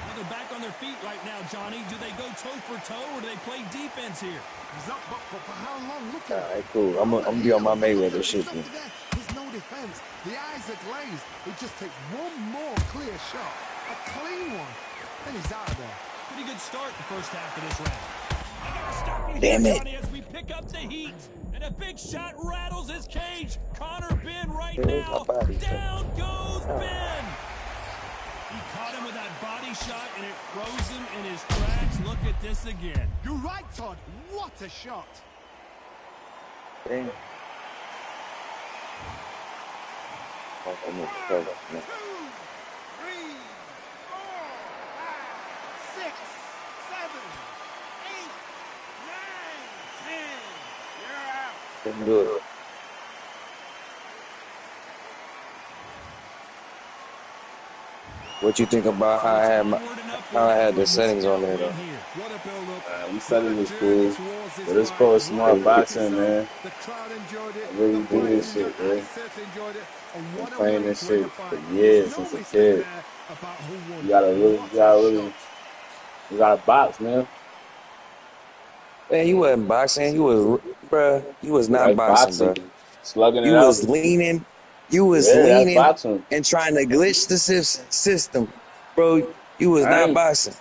Well, they're back on their feet right now, Johnny. Do they go toe for toe or do they play defense here? He's up, but for how long? Look at All right, cool. I'm gonna be on my Mayweather shit then. There's no defense. The eyes are glazed. It just takes one more clear shot. A clean one. Then he's out of there. Pretty good start the first half of this round. I gotta stop you Damn here, it. Johnny, as we pick up the heat. And a big shot rattles his cage. Conor Ben right There's now. my body. Down goes Ben. He caught him with that body shot, and it froze him in his tracks. Look at this again. You're right, Todd. What a shot. Damn. Oh, I need to cover, 2, man. 3, 4, 5, 6, 7, 8, 9, 10. You're out. Didn't do it. What you think about how I had the settings on there though? What a build-up. You said it was cool. But it's called smart boxing, man. The crowd enjoyed it. I really do this shit, man. I certainly enjoyed it. And Been what a playing way this to win shit a for fight. years, There's no since a mistake kid. there about who won. You gotta really, What a you gotta box, man. Man, you wasn't boxing. You was, bruh. You was not Like boxing, boxing, bruh. slugging it You out. was leaning. You was Yeah, that's leaning boxing. and trying to glitch the system, bro. You was I not ain't, boxing,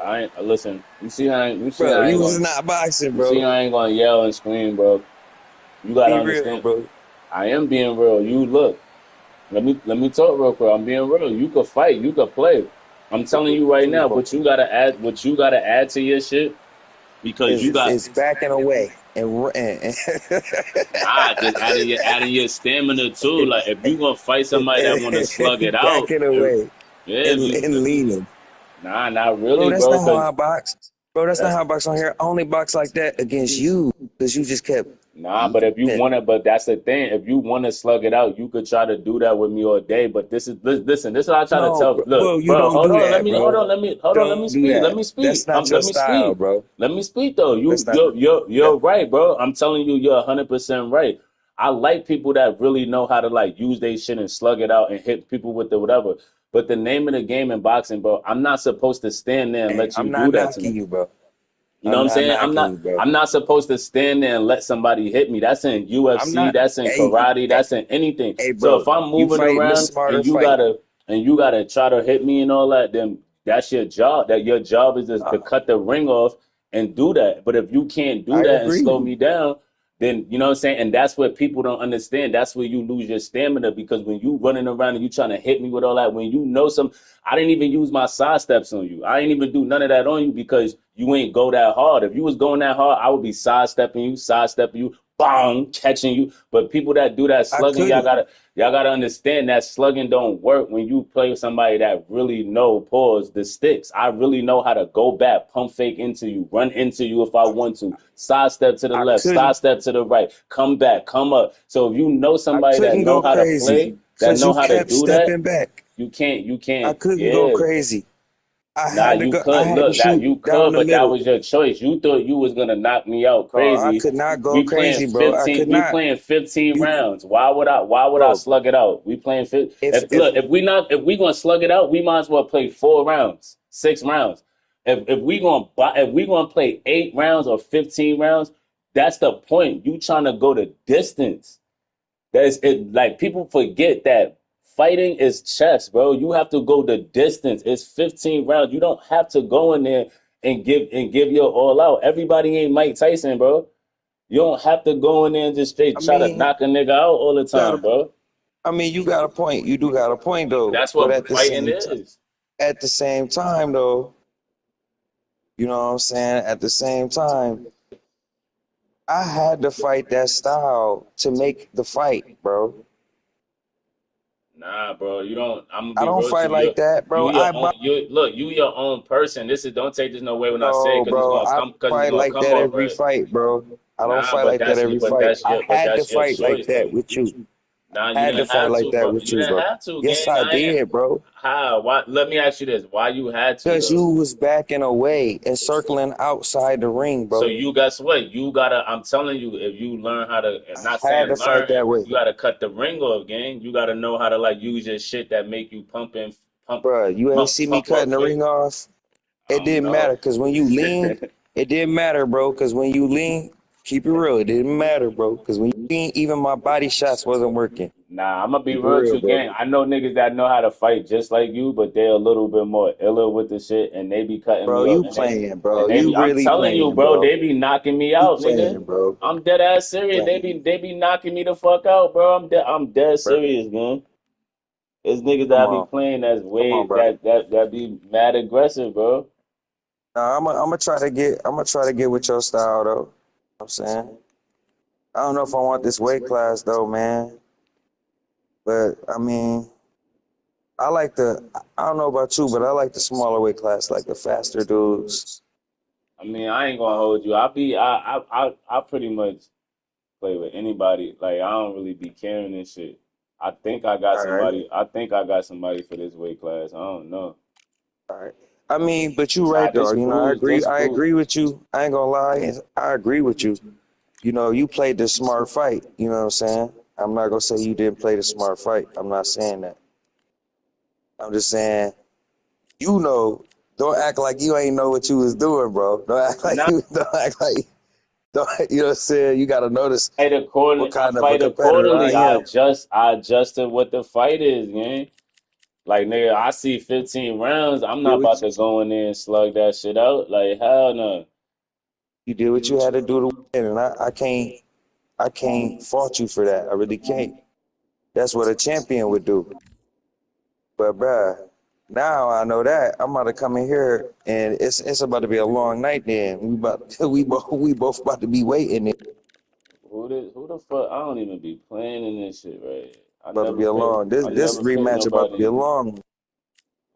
I ain't, listen, you see how I bro. You ain't was gonna, not boxing, you see bro. I ain't gonna yell and scream, bro. You gotta Be real, understand, bro. I am being real. You look, let me talk real quick. I'm being real. You could fight, you could play. I'm telling you right now, but you gotta add what you gotta add to your shit because you got It's backing away and just adding your stamina too. Like if you gonna fight somebody that wanna slug it out, backing away yeah, and leaning. nah, not Bro, really, that's bro. not how Cause I box. Bro, that's not that's how I box on here. I only box like that against you because you just kept Nah, but if you Yeah. wanna, but that's the thing. If you wanna slug it out, you could try to do that with me all day. But listen. This is what I try to No, tell. bro. Look, Bro, you bro, don't hold do on. that, bro. Let me Don't do speak. Let that. me speak. That's not your Let me style, speak. bro. Let me speak though. That's not. You're right, bro. I'm telling you, you're 100% right. I like people that really know how to like use their shit and slug it out and hit people with the whatever. But the name of the game in boxing, bro, I'm not supposed to stand there and Hey, let you I'm do not that to me. knocking you, bro. You know I'm what I'm not saying? knocking you, bro. I'm not supposed to stand there and let somebody hit me. That's in I'm UFC, not. that's in Hey, karate, hey, that's in anything. hey, So bro. if I'm You moving fighting the around smarter fight. and you gotta try to hit me and all that, then that's your job. That your job is to Uh, cut the ring off and do that. But if you can't do I that and slow agree. me down, then you know what I'm saying? And that's what people don't understand. That's where you lose your stamina because when you running around and you trying to hit me with all that, when you know I didn't even use my side steps on you. I ain't even do none of that on you because you ain't go that hard. If you was going that hard, I would be sidestepping you, bang, catching you. But people that do that I slugging, couldn't. y'all gotta understand that slugging don't work when you play with somebody that really know pause the sticks. I really know how to go back, pump fake into you, run into you if I want to, sidestep to the I left, couldn't. sidestep to the right, come back, come up. So if you know I somebody that couldn't know go how to crazy play, that because know you how to kept do that, stepping back. you I can't, couldn't go yeah. crazy. I Nah, had to you go. I could had to look that shoot you down could, the but that middle. was your choice. You thought you was gonna knock me out No, I crazy. could not go crazy, bro. I could not. We playing 15 You, rounds. Why would I bro. slug it out? We playing If if if look, if we gonna slug it out, we might as well play 4 rounds, 6 rounds. If we gonna play 8 rounds or 15 rounds, that's the point. You trying to go the distance. That's it. Like people forget that fighting is chess, bro. You have to go the distance. It's 15 rounds. You don't have to go in there and give your all out. Everybody ain't Mike Tyson, bro. You don't have to go in there and just straight I try to mean, knock a nigga out all the got a. time, bro. I mean, you got a point. You do got a point though. That's But what fighting is. at the same time though, you know what I'm saying? At the same time, I had to fight that style to make the fight, bro. Nah, bro. You don't. I'm gonna I be don't real to fight you. like that, bro. You your own. You look. You your own person. This is. Don't take this no way when I say it No, because bro. I it's fight gonna like come that off every right. fight, bro. I don't Nah, fight like that every fight. I had to that's your fight like choice that though. with you. Nah, I you had to didn't fight have like to, that bro. with You you, didn't bro. have to, Yes, gang. I I ain't. did, bro. How? Why? Let me ask you this: why you had to Because though? you was backing away and circling outside the ring, So bro. you guess what? You gotta. I'm telling you, if you learn how to, and not I had saying to fight learn, that way. you gotta cut the ring off, gang. You gotta know how to like use your shit that make you Bro, you ain't see me pump up cutting the fake. ring off. I It don't didn't know. matter because when you lean, it didn't matter, bro. Because when you lean, keep it real. It didn't matter, bro. Because when you lean, even my body shots wasn't working. Nah, I'm gonna be Keep it real with real, you, bro. gang. I know niggas that know how to fight just like you, but they're a little bit more iller with the shit, and they be cutting Bro, me up, you playing, bro. and they You be. I'm really telling you, playing, bro, bro. they be knocking me You out, nigga. playing, bro. I'm dead ass serious. Playing, They be knocking me the fuck out, bro. I'm dead bro. serious, man. It's niggas Come that be on. playing that's Come on, way bro. that be mad aggressive, bro. Nah, I'm gonna try to get with your style though. You know what I'm saying? I don't know if I want this weight class though, man. But I mean, I don't know about you, but I like the smaller weight class, like the faster dudes. I mean, I ain't gonna hold you. I pretty much play with anybody. Like I don't really be caring and shit. All right. I think I got somebody for this weight class. I don't know. All right. I mean, but you Nah, right though. You know, this I cool. agree with you. I ain't gonna lie. I agree with you. You know, you played the smart fight. You know what I'm saying? I'm not gonna say you didn't play the smart fight. I'm not saying that. I'm just saying, you know, don't act like you ain't know what you was doing, bro. Don't act like Nah, don't act like, don't, you know what I'm saying? You gotta notice what I kind of a fight competitor I accordingly. am. I adjusted what the fight is, man. Like nigga, I see 15 rounds. I'm Did not about what to go in there and slug that shit out. Like hell no. you did what you had to do to win, and I can't fault you for that. I really can't. That's what a champion would do. But bruh, now I know that I'm about to come in here and it's about to be a long night. Then we both about to be waiting. It's Who the fuck? I don't even be playing in this shit, right? about to be a long. This I this never played rematch about to be nobody. a long.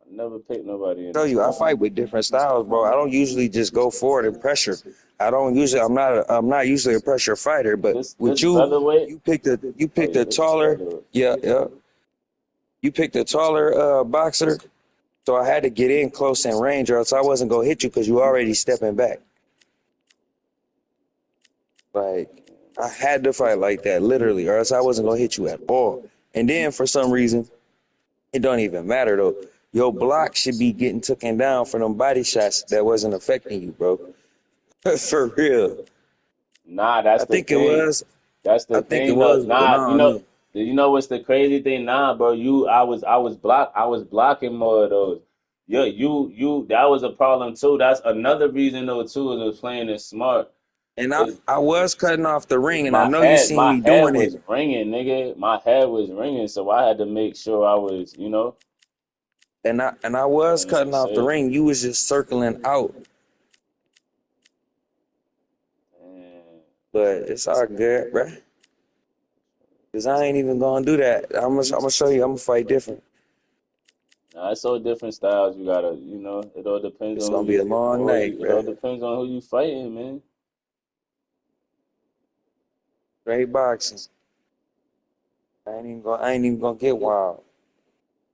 Never picked nobody in Tell the you, I top. fight with different styles, bro. I don't usually just go forward and pressure. I'm not usually a pressure fighter, but This with you, featherweight. you Oh picked yeah, a this is taller, featherweight. yeah. You picked a taller boxer, so I had to get in close in range, or else I wasn't gonna hit you because you already stepping back. Like I had to fight like that, literally, or else I wasn't gonna hit you at all. And then for some reason, it don't even matter though. Your block should be getting taken down for them body shots that wasn't affecting you, bro. For real. Nah, that's I the think it thing. was. That's I the think it thing though. was, but Nah, no, no. you know what's the crazy thing? Nah, bro, I was blocking more of those. Yeah, that was a problem too. That's another reason though too is was playing it smart. And Is I was cutting off the ring, and I know you seen my me head doing it. was ringing, nigga. My head was ringing, so I had to make sure I was, And I was playing cutting it off the safe. ring. You was just circling out. And But it's all good, bro. Cause I ain't even gonna do that. I'm gonna show you. I'm gonna fight different. nah, it's all different styles. You gotta, it all depends It's on who gonna be a long night, it all bro. depends on who you fighting, man. Straight boxing. I ain't even gonna get wild.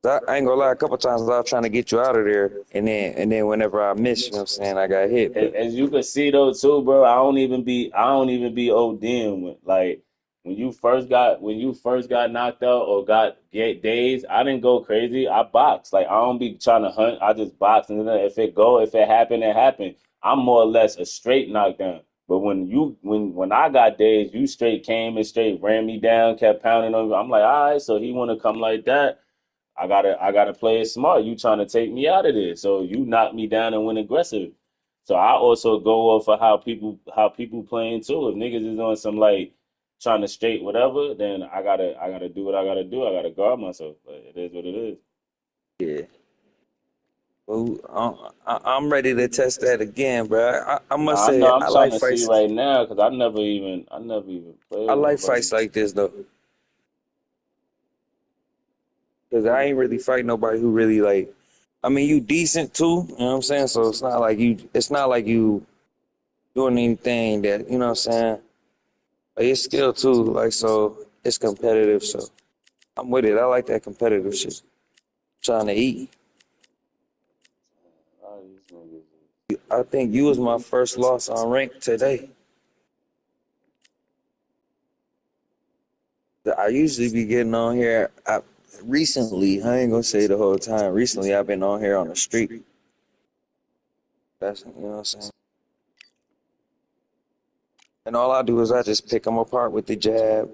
I ain't gonna lie. A couple times I was trying to get you out of there, and then whenever I missed, you know what I'm saying, I got hit. But As you can see though too, bro, I don't even be ODing with like when you first got knocked out or got dazed. I didn't go crazy. I boxed. Like I don't be trying to hunt. I just box, and then if it happened, it happened. I'm more or less a straight knockdown. But when I got dazed, you straight came and straight ran me down, kept pounding on me. I'm like, all right, so he want to come like that. I gotta play it smart. You trying to take me out of there, so you knock me down and went aggressive. So I also go off of how people playing too. If niggas is on some like trying to straight whatever, then I gotta do what I gotta do. I gotta guard myself. But it is what it is. yeah, well, I'm ready to test that again, bro. I must Nah, I say know I'm trying to see right now because I never even played I with like nobody. fights like this though, because I ain't really fight nobody who really like. I mean, you decent too, you know what I'm saying? So it's not like you doing anything that, you know what I'm saying? Like it's skill too, like so it's competitive, so I'm with it. I like that competitive shit. Trying to eat. All these niggas. I think you was my first loss on rank today. I usually be getting on here. Recently, I ain't gonna say the whole time. Recently, I've been on here on the street. That's, you know what I'm saying? And all I do is I just pick them apart with the jab.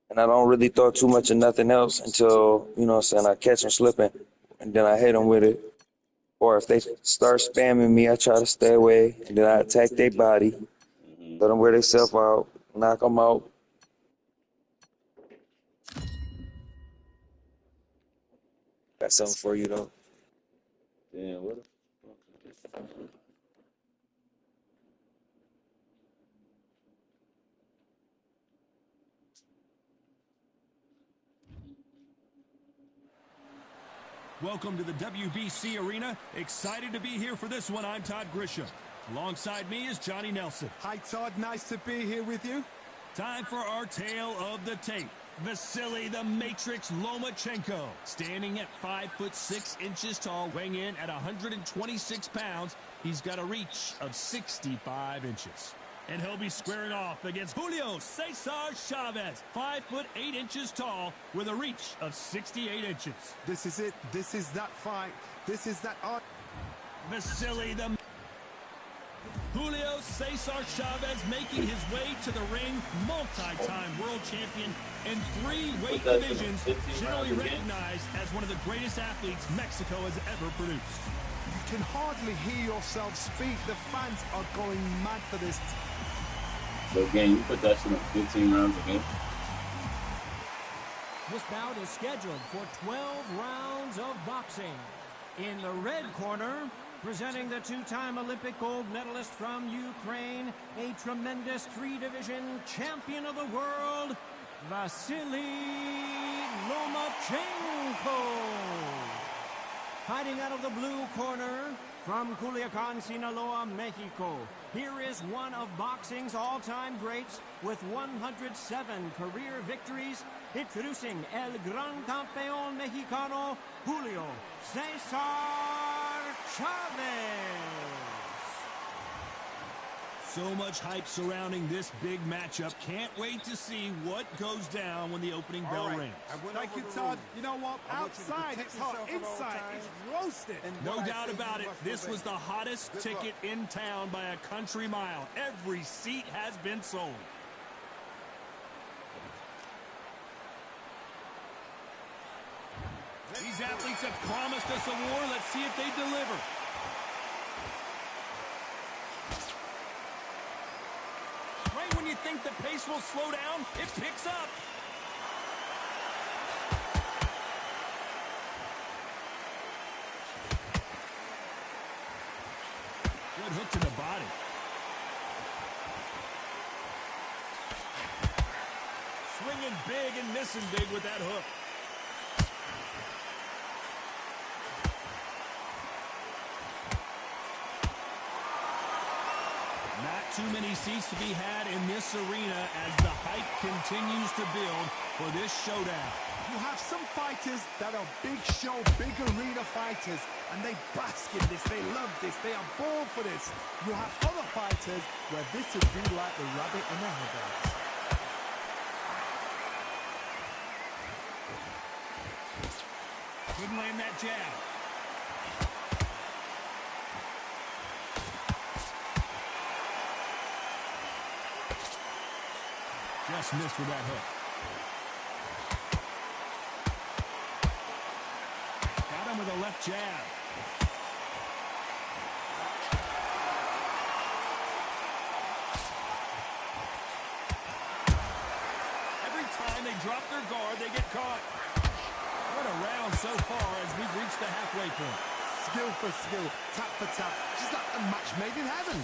And I don't really throw too much of nothing else until, you know what I'm saying, I catch them slipping. And then I hit them with it. Or if they start spamming me, I try to stay away. And then I attack their body. Let them wear themselves out. Knock them out. Got something for you, though. Damn, what? Welcome to the WBC Arena. Excited to be here for this one. I'm Todd Grisham. Alongside me is Johnny Nelson. Hi, Todd. Nice to be here with you. Time for our tale of the tape. Vasily the Matrix Lomachenko, standing at 5'6" tall, weighing in at 126 pounds. He's got a reach of 65 inches. And he'll be squaring off against Julio Cesar Chavez, 5'8" tall, with a reach of 68 inches. This is it. This is that fight. This is that art. Vasily the Julio Cesar Chavez making his way to the ring, multi-time world champion in 3 weight divisions, generally recognized as one of the greatest athletes Mexico has ever produced. You can hardly hear yourself speak. The fans are going mad for this. But again, you put that shit in 15 rounds again. This bout is scheduled for 12 rounds of boxing. In the red corner, presenting the 2-time Olympic gold medalist from Ukraine, a tremendous 3-division champion of the world, Vasily Lomachenko. Fighting out of the blue corner from Culiacan, Sinaloa, Mexico. Here is one of boxing's all-time greats with 107 career victories. Introducing El Gran Campeón Mexicano, Julio Cesar Chavez. So much hype surrounding this big matchup. Can't wait to see what goes down when the opening bell rings. Thank you, Todd. You know what? Outside it's hot, inside it's roasted. No doubt about it, this was the hottest ticket in town by a country mile. Every seat has been sold. These athletes have promised us a war. Let's see if they deliver. Right when you think the pace will slow down, it picks up. Good hook to the body. Swinging big and missing big with that hook. Not too many seats to be had in this arena as the hype continues to build for this showdown. You have some fighters that are big show, big arena fighters, and they bask in this, they love this, they are born for this. You have other fighters where this would be like the rabbit in the headlights. Couldn't land that jab. Just missed with that hook. Got him with a left jab. Every time they drop their guard, they get caught. What a round so far as we've reached the halfway point. Skill for skill, tap for tap, just like a match made in heaven.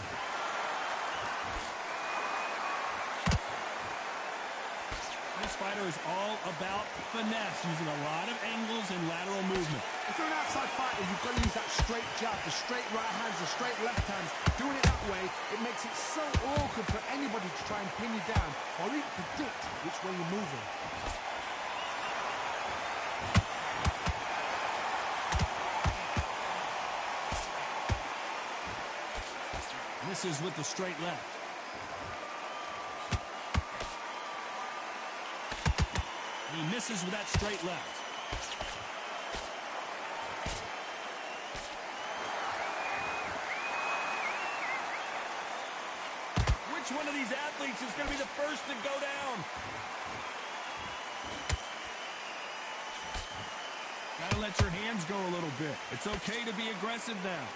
This fighter is all about finesse, using a lot of angles and lateral movement. If you're an outside fighter, you've got to use that straight jab, the straight right hands, the straight left hands. Doing it that way, it makes it so awkward for anybody to try and pin you down or even predict which way you're moving. Misses with the straight left. He misses with that straight left. Which one of these athletes is going to be the first to go down? Gotta let your hands go a little bit. It's okay to be aggressive now.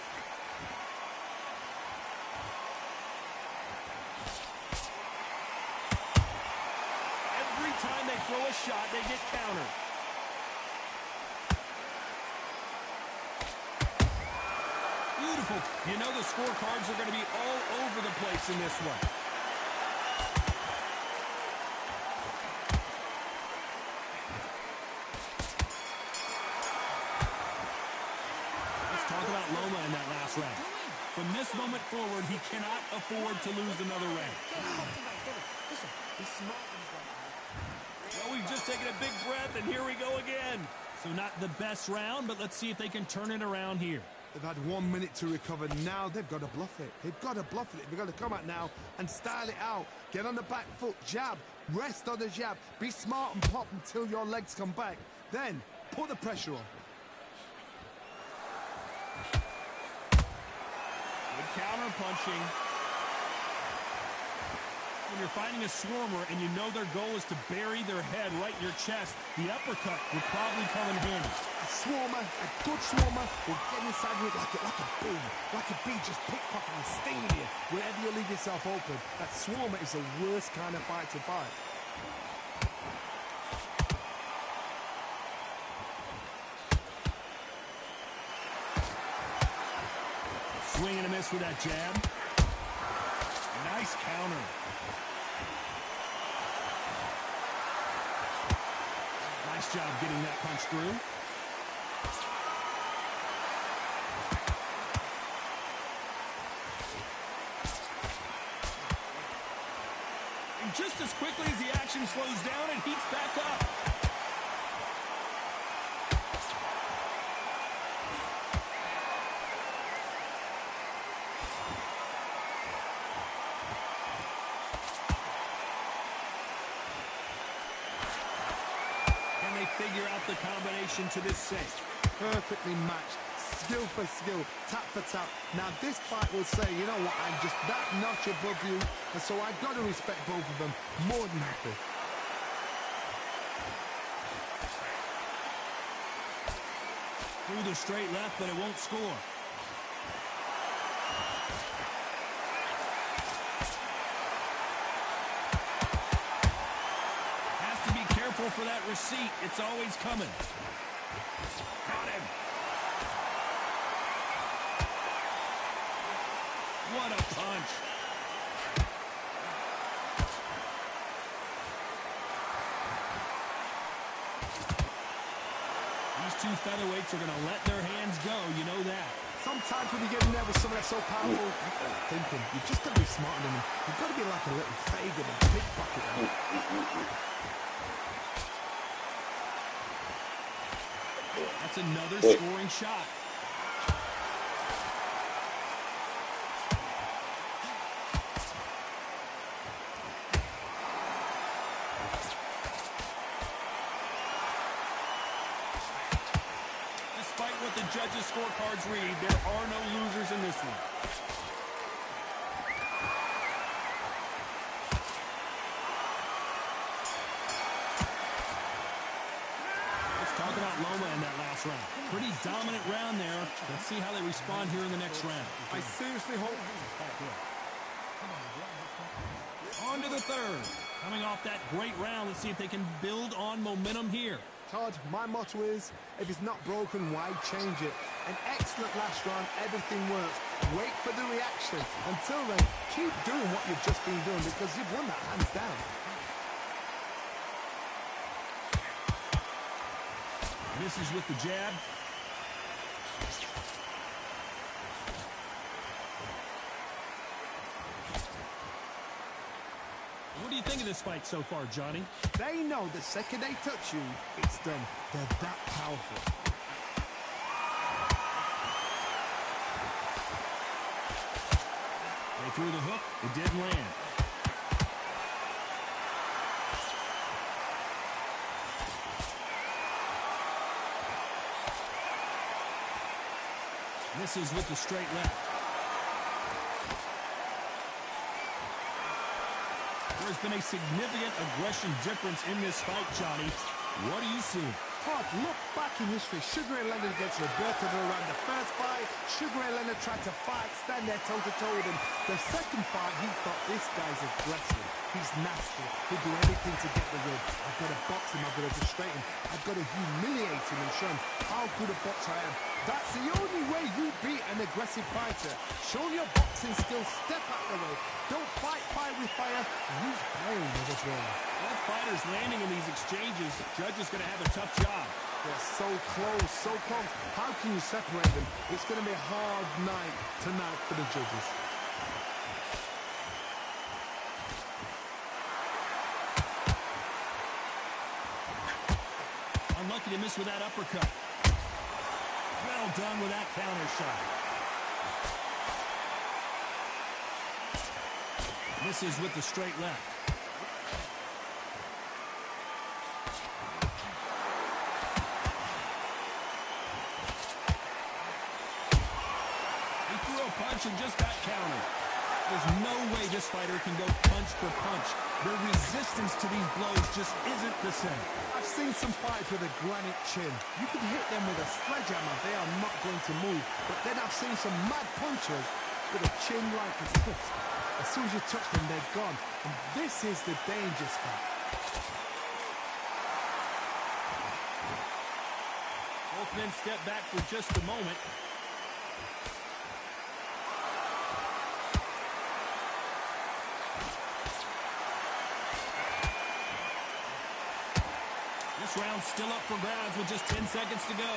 Time they throw a shot, they get countered. Beautiful. You know the scorecards are going to be all over the place in this one. Let's talk about Loma in that last round. From this moment forward, he cannot afford to lose another round. Listen, he's smart. Well, we've just taken a big breath, and here we go again. So not the best round, but let's see if they can turn it around here. They've had 1 minute to recover. Now they've got to bluff it. They've got to bluff it. They've got to come out now and style it out. Get on the back foot, jab, rest on the jab. Be smart and pop until your legs come back. Then put the pressure on. Good counter punching. When you're fighting a swarmer and you know their goal is to bury their head right in your chest, the uppercut will probably come in handy. A swarmer, a good swarmer, will get inside you like a bee, just pickpocketing and stinging you wherever you leave yourself open. That swarmer is the worst kind of fight to fight. Swing and a miss with that jab. Nice counter. Nice job getting that punch through. quickly as the action slows down and heats back up. Can they figure out the combination to this set? Perfectly matched. Skill for skill, tap for tap. Now this fight will say, you know what, I'm just that notch above you, and so I've got to respect both of them more than happy. Through the straight left, but it won't score. Has to be careful for that receipt. It's always coming. Got him. What a punch. These two featherweights are going to let their hands go, you know that. Sometimes when you get in there with someone that's so powerful, you've got to thinking, you've just got to be smarter than him. You've got to be like a little Fagan and pickpocket. That's another scoring shot. Despite what the judges' scorecards read, there are no losers in this one. Let's talk about Loma in that last round. Pretty dominant round there. Let's see how they respond here in the next round. I seriously hope... On to the third. Coming off that great round, let's see if they can build on momentum here. Todd, my motto is, if it's not broken, why change it? An excellent last round, everything works. Wait for the reaction. Until then, keep doing what you've just been doing because you've won that hands down. Misses with the jab. What do you think of this fight so far, Johnny? They know the second they touch you, it's done. They're that powerful. They threw the hook. It didn't land. Misses with the straight left. There's been a significant aggression difference in this fight, Johnny. What do you see? Todd, look back in history. Sugar Ray Leonard against Roberto Duran. The first fight, Sugar Ray Leonard tried to fight, stand there toe-to-toe with him. The second fight, he thought, this guy's aggressive. He's nasty. He'll do anything to get the win. I've got to box him. I've got to frustrate him. I've got to humiliate him and show him how good a boxer I am. That's the only way you beat an aggressive fighter. Show your boxing skills. Step out the way. Don't fight fire with fire. Use brain as a draw. Both fighters landing in these exchanges. Judge is going to have a tough job. They're so close, so close. How can you separate them? It's going to be a hard night tonight for the judges. Unlucky to miss with that uppercut. Well done with that counter shot. Misses with the straight left. He threw a punch and just got countered. There's no way this fighter can go punch for punch. The resistance to these blows just isn't the same. I've seen some fights with a granite chin. You can hit them with a sledgehammer, they are not going to move. But then I've seen some mad punchers with a chin like this. As soon as you touch them, they're gone. And this is the danger spot. Both men step back for just a moment. This round's still up for grabs with just 10 seconds to go.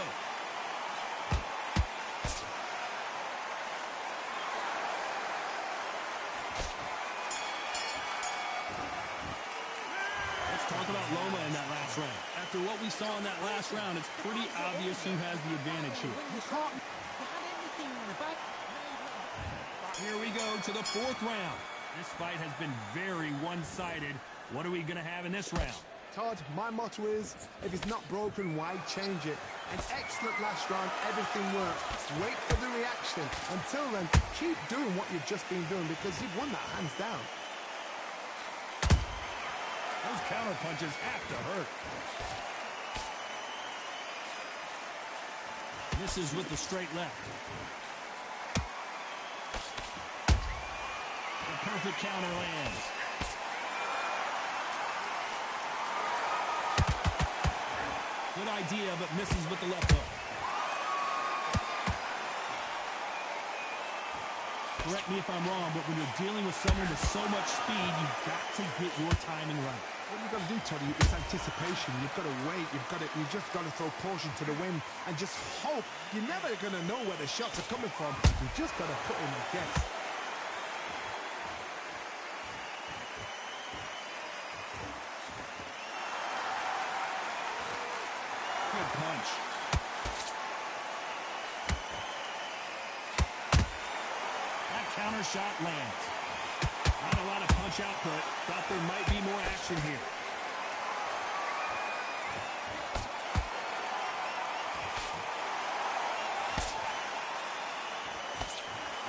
saw in that last round, it's pretty obvious who has the advantage here. Here we go to the fourth round. This fight has been very one-sided. What are we going to have in this round? Todd, my motto is, if it's not broken, why change it? An excellent last round, everything worked. Wait for the reaction. Until then, keep doing what you've just been doing because you've won that hands down. Those counter punches have to hurt. Misses with the straight left. The perfect counter lands. Good idea, but misses with the left hook. Correct me if I'm wrong, but when you're dealing with someone with so much speed, you've got to get your timing right. What you've got to do, Toddy, is anticipation. You've got to wait. You just got to throw caution to the wind and just hope. You're never going to know where the shots are coming from. You just got to put in a guess. Good punch. That counter shot lands. Not a lot of punch output. Thought there might be more action here.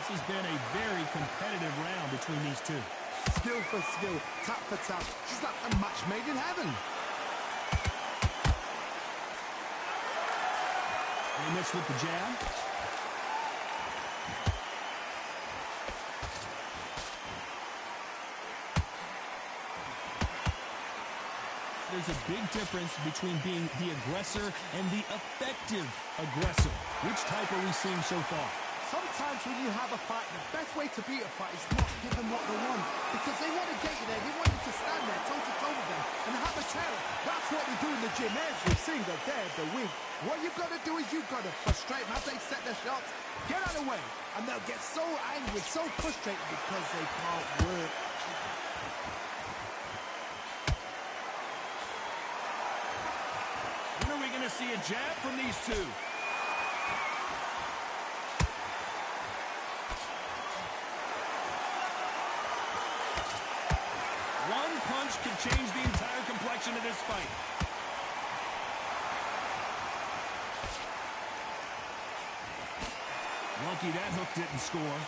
This has been a very competitive round between these two. Skill for skill, tap for tap. Just like a match made in heaven. They missed with the jab. There's a big difference between being the aggressor and the effective aggressor. Which type are we seeing so far? Sometimes when you have a fight, the best way to beat a fight is not give them what they want. Because they want to get you there. They want you to stand there toe-to-toe with them and have a terror. That's what they do in the gym every single day of the week. What you've got to do is you've got to frustrate them as they set their shots. Get out of the way. And they'll get so angry, so frustrated because they can't work. When are we going to see a jab from these two? One punch could change the entire complexion of this fight. Lucky that hook didn't score.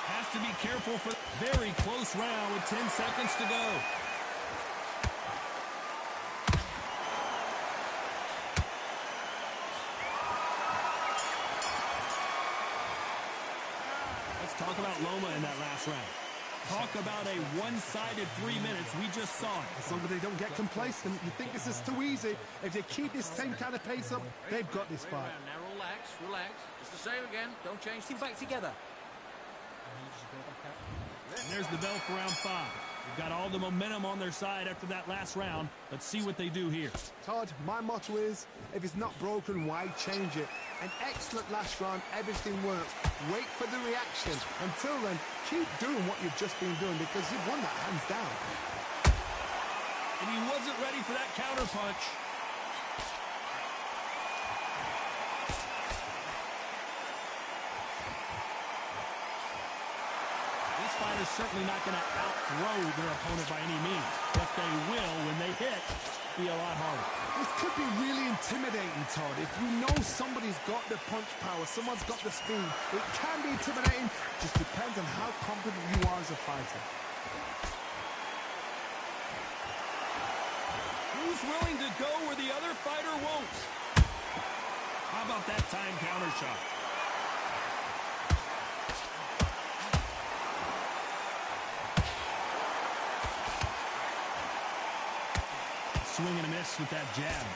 Has to be careful for very close round with 10 seconds to go. Let's talk about Loma in that last round. Talk about a one-sided 3 minutes. We just saw it. As long as they don't get complacent, you think this is too easy. If they keep this same kind of pace up, they've got this fight. Now relax, relax. It's the same again. Don't change. Team back together. And there's the bell for round 5. They've got all the momentum on their side after that last round. Let's see what they do here. Todd, my motto is, if it's not broken, why change it? An excellent last round, everything worked. Wait for the reaction. Until then, keep doing what you've just been doing because you've won that hands down. And he wasn't ready for that counter punch. This fight is certainly not going to outthrow their opponent by any means, but they will, when they hit, be a lot harder. This could be really intimidating, Todd. If you know somebody's got the punch power, someone's got the speed, it can be intimidating. Just depends on how confident you are as a fighter. Who's willing to go where the other fighter won't? How about that time counter shot? Swing and a miss with that jab.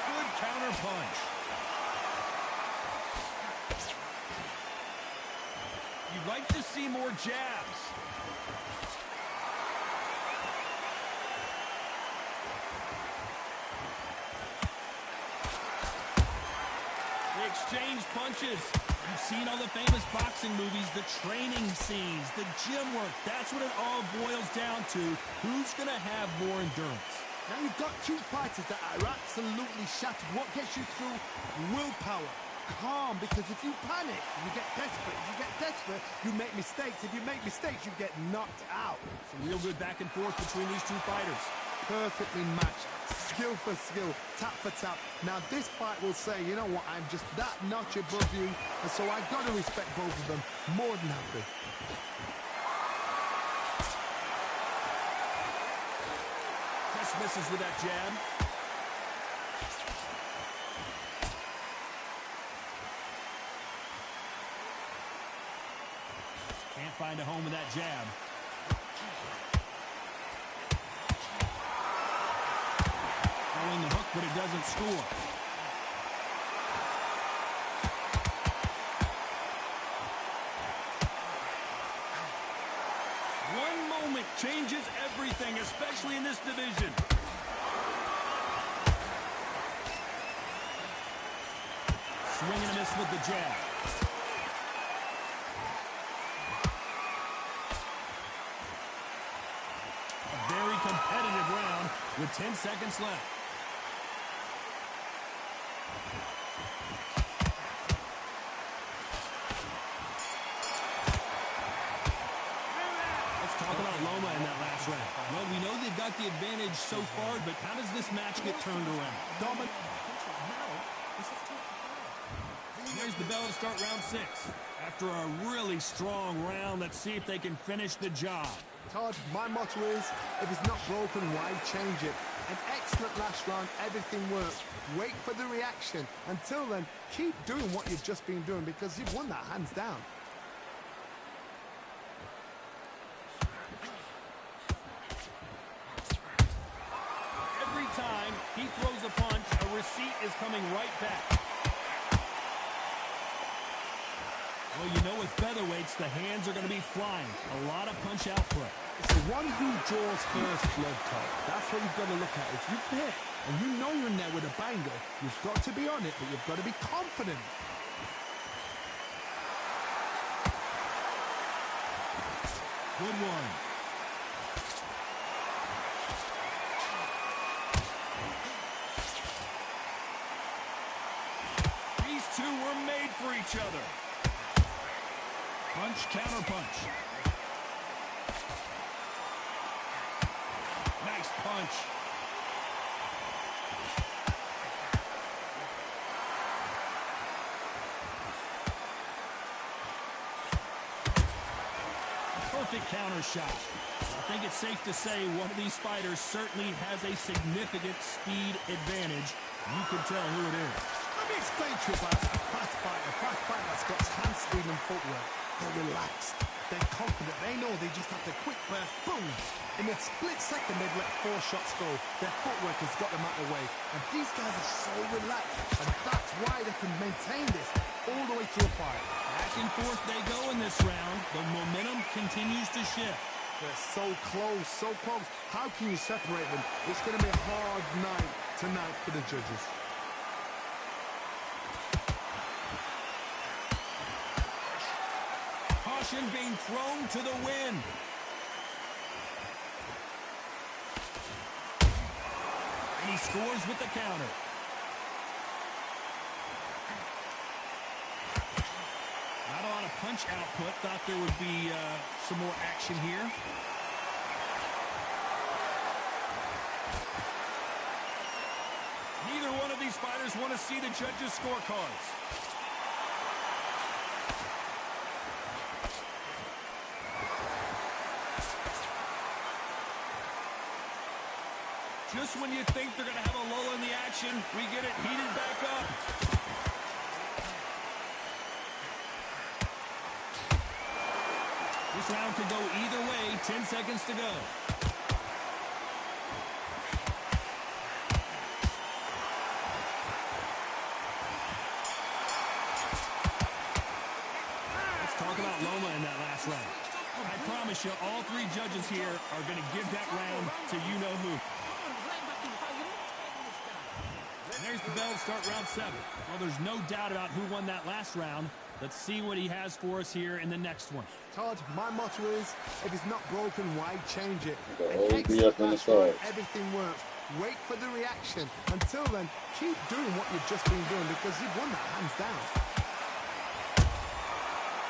Good counter punch. You'd like to see more jabs. They exchange punches. You've seen all the famous boxing movies, the training scenes, the gym work. That's what it all boils down to. Who's going to have more endurance? Now you've got two fighters that are absolutely shattered. What gets you through? Willpower. Calm, because if you panic, you get desperate. If you get desperate, you make mistakes. If you make mistakes, you get knocked out. Some real good back and forth between these two fighters. Perfectly matched. Skill for skill, tap for tap. Now this fight will say, you know what, I'm just that notch above you, and so I've got to respect both of them more than happy. Just misses with that jab. Can't find a home with that jab. Throwing the hook, but it doesn't score. One moment changes everything, especially in this division. Swing and a miss with the jab. A very competitive round with 10 seconds left. Loma in that last round. Well, we know they've got the advantage so far, but how does this match get turned around? There's the bell to start round 6. After a really strong round, let's see if they can finish the job. Todd, my motto is, if it's not broken, why change it? An excellent last round, everything worked. Wait for the reaction. Until then, keep doing what you've just been doing, because you've won that hands down. Time he throws a punch, a receipt is coming right back. Well, you know with featherweights, the hands are going to be flying. A lot of punch output. It's the one who draws first blood, Todd. That's what you've got to look at. If you hit and you know you're in there with a banger, you've got to be on it, but you've got to be confident. Good one. Two were made for each other. Punch, counter punch. Nice punch. Perfect counter shot. I think it's safe to say one of these fighters certainly has a significant speed advantage. You can tell who it is. Let me explain to you about a fast fighter that's got hand speed and footwork. They're relaxed. They're confident. They know they just have to quick burst, boom. In a split second, they've let 4 shots go. Their footwork has got them out of the way. And these guys are so relaxed. And that's why they can maintain this all the way through a fight. Back and forth they go in this round. The momentum continues to shift. They're so close, so close. How can you separate them? It's going to be a hard night tonight for the judges. Caution being thrown to the wind. And he scores with the counter. Not a lot of punch output. Thought there would be some more action here. Neither one of these fighters want to see the judges' scorecards. Just when you think they're going to have a lull in the action, we get it heated back up. This round could go either way. 10 seconds to go. Let's talk about Loma in that last round. I promise you, all 3 judges here are going to give that round to you-know-who. There's the bell to start round 7. Well, there's no doubt about who won that last round. Let's see what he has for us here in the next one. Todd, my motto is, if it's not broken, why change it? Always An be up excellent in the last run, cards. everything works. Wait for the reaction. Until then, keep doing what you've just been doing because you've won that hands down.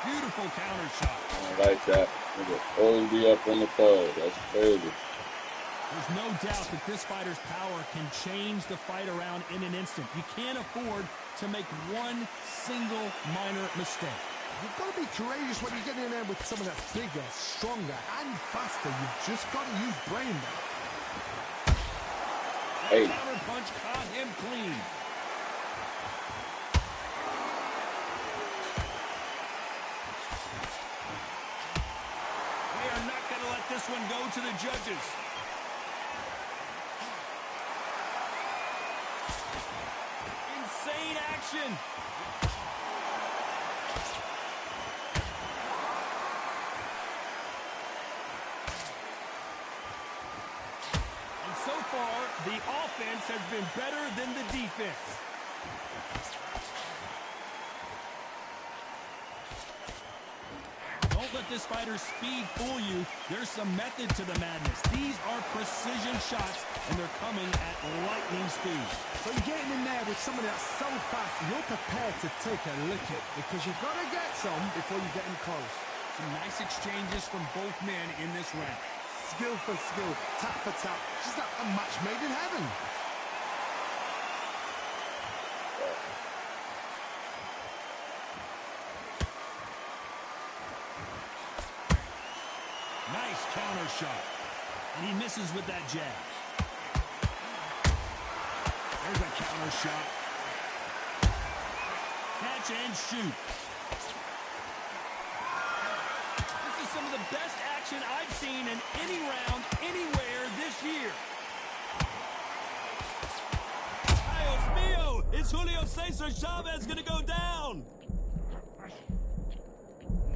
Beautiful counter shot. I like that. Nigga, always be up on the card. That's crazy. There's no doubt that this fighter's power can change the fight around in an instant. You can't afford to make one single minor mistake. You've got to be courageous when you get in there with someone that's bigger, stronger, and faster. You've just got to use brain there. Hey. That counter punch caught him clean. We are not going to let this one go to the judges. Insane action. And so far, the offense has been better than the defense. Don't let this fighter's speed fool you. There's some method to the madness. These are precision shots, and they're coming at lightning speed. So you're getting in there with someone that's so fast, you're prepared to take a licking because you've got to get some before you get in close. Some nice exchanges from both men in this round. Skill for skill, tap for tap. Just like a match made in heaven. Nice counter shot. And he misses with that jab. There's a counter shot. Catch and shoot. This is some of the best action I've seen in any round, anywhere this year. Dios mío! Is Julio Cesar Chavez going to go down?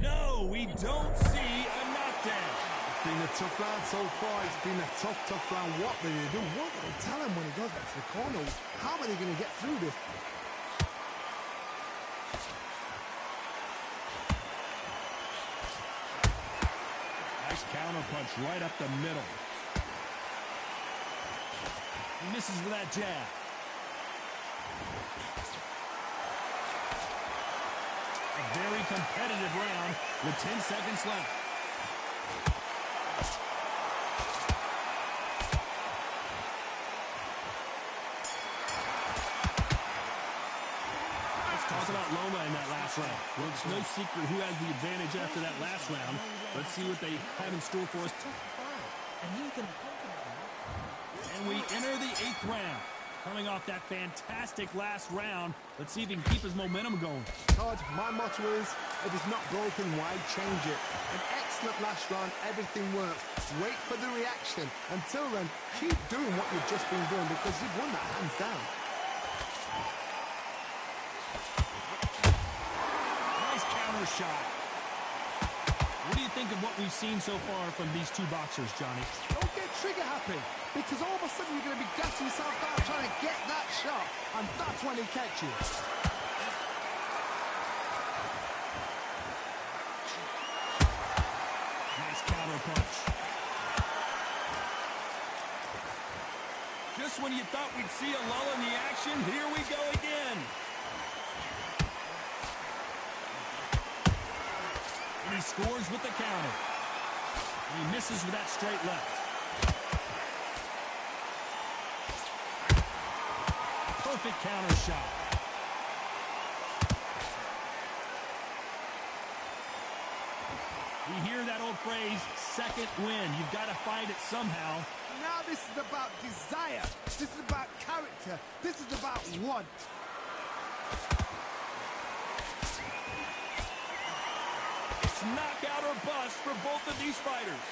No, we don't see a knockdown. It's been a tough round so far. It's been a tough round. What will they do? What will they tell him when he goes back to the corner? How are they going to get through this? Nice counter punch right up the middle. He misses with that jab. A very competitive round with 10 seconds left. Let's talk about Loma in that last round. Well, it's no secret who has the advantage after that last round. Let's see what they have in store for us. And we enter the 8th round. Coming off that fantastic last round, let's see if he can keep his momentum going. Todd, my motto is, if it's not broken, why change it? An excellent last round, everything works. Wait for the reaction. Until then, keep doing what you've just been doing because you've won that hands down. Nice counter shot. What do you think of what we've seen so far from these two boxers, Johnny? Don't get trigger happy, because all of a sudden you're going to be gassing yourself out trying to get that shot, and that's when he catches you. Nice counter punch. Just when you thought we'd see a lull in the action, here we go again. And he scores with the counter. And he misses with that straight left. Perfect counter shot. We hear that old phrase, second win. You've got to find it somehow. Now this is about desire. This is about character. This is about want. It's knockout or bust for both of these fighters.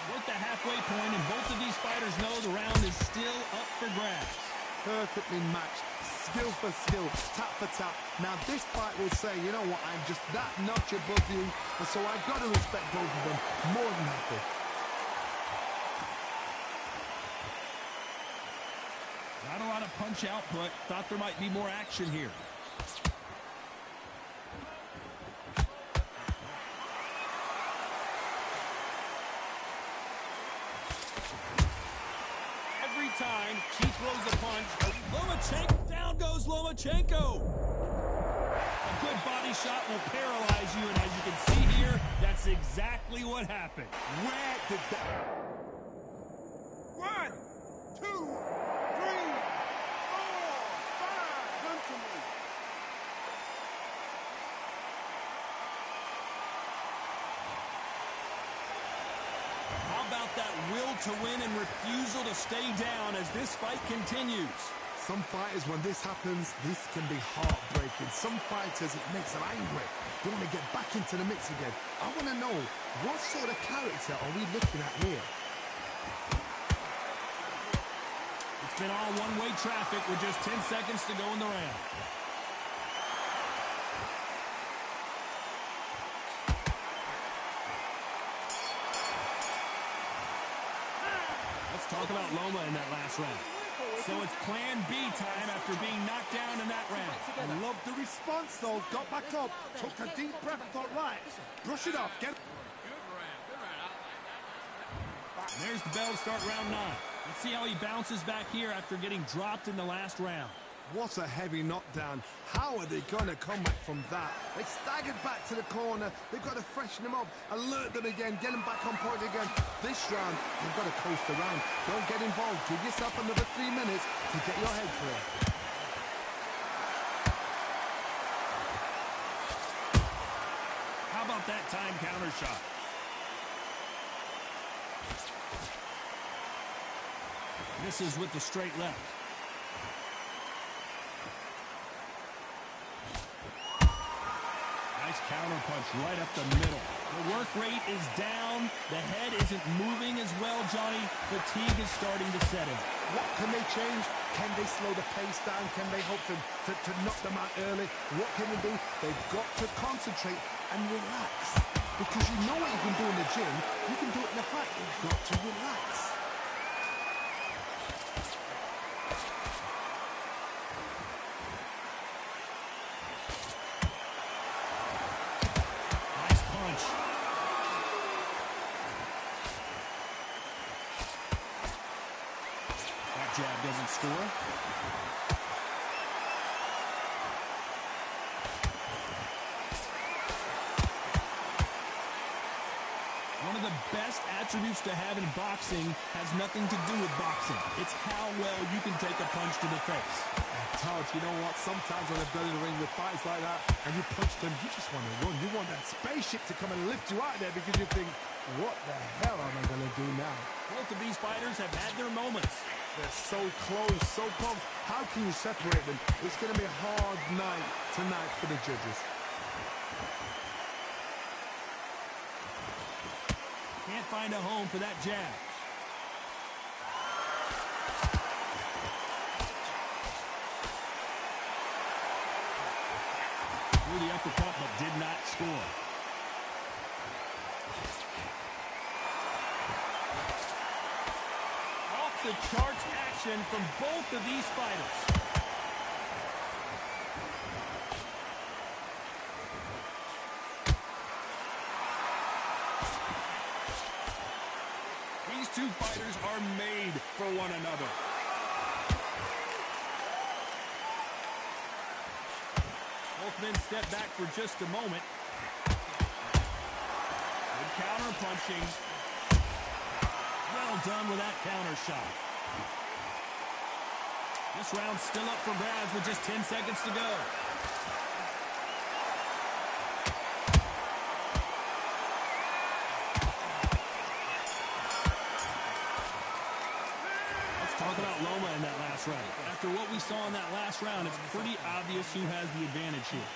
We're at the halfway point, and both of these fighters know the round is still up for grabs. Perfectly matched. Skill for skill, tap for tap. Now this fight will say, you know what, I'm just that notch above you, and so I've got to respect both of them more than happy. punch output. Thought there might be more action here. Every time he throws a punch, Lomachenko, down goes Lomachenko. A good body shot will paralyze you, and as you can see here, that's exactly what happened. Where did that... 1, 2, 3, 4, 5. Run to me. How about that will to win and refusal to stay down as this fight continues? Some fighters, when this happens, this can be heartbreaking. Some fighters, it makes them angry. They want to get back into the mix again. I want to know, what sort of character are we looking at here? It's been all one-way traffic with just 10 seconds to go in the round. Let's talk about Loma in that last round. So it's plan B time after being knocked down in that round. I love the response, though. Got back up, took a deep breath, thought, right, brush it off, get... And there's the bell to start round 9. Let's see how he bounces back here after getting dropped in the last round. What a heavy knockdown. How are they going to come back from that? They staggered back to the corner. They've got to freshen them up, alert them again, get them back on point again. This round, they've got to coast around. Don't get involved. Give yourself another 3 minutes to get your head clear. How about that time counter shot? Misses with the straight left. Nice counter punch right up the middle. The work rate is down. The head isn't moving as well, Johnny. Fatigue is starting to set in. What can they change? Can they slow the pace down? Can they hope to knock them out early? What can they do? They've got to concentrate and relax. Because you know what you can do in the gym. You can do it in the fight. You've got to relax. Jab doesn't score. One of the best attributes to have in boxing has nothing to do with boxing. It's how well you can take a punch to the face. Todd, you know what? Sometimes when I've been in the ring with fights like that and you punch them, you just want to run. You want that spaceship to come and lift you out there because you think, what the hell am I going to do now? Both of these fighters have had their moments. They're so close, so pumped. How can you separate them? It's going to be a hard night tonight for the judges. Can't find a home for that jab. Threw the uppercut, but did not score. Off the charts action from both of these fighters. These two fighters are made for one another. Both men step back for just a moment. Good counter punching. Well done with that counter shot. This round's still up for grabs with just 10 seconds to go. Talk about Loma in that last round. After what we saw in that last round, it's pretty obvious who has the advantage here.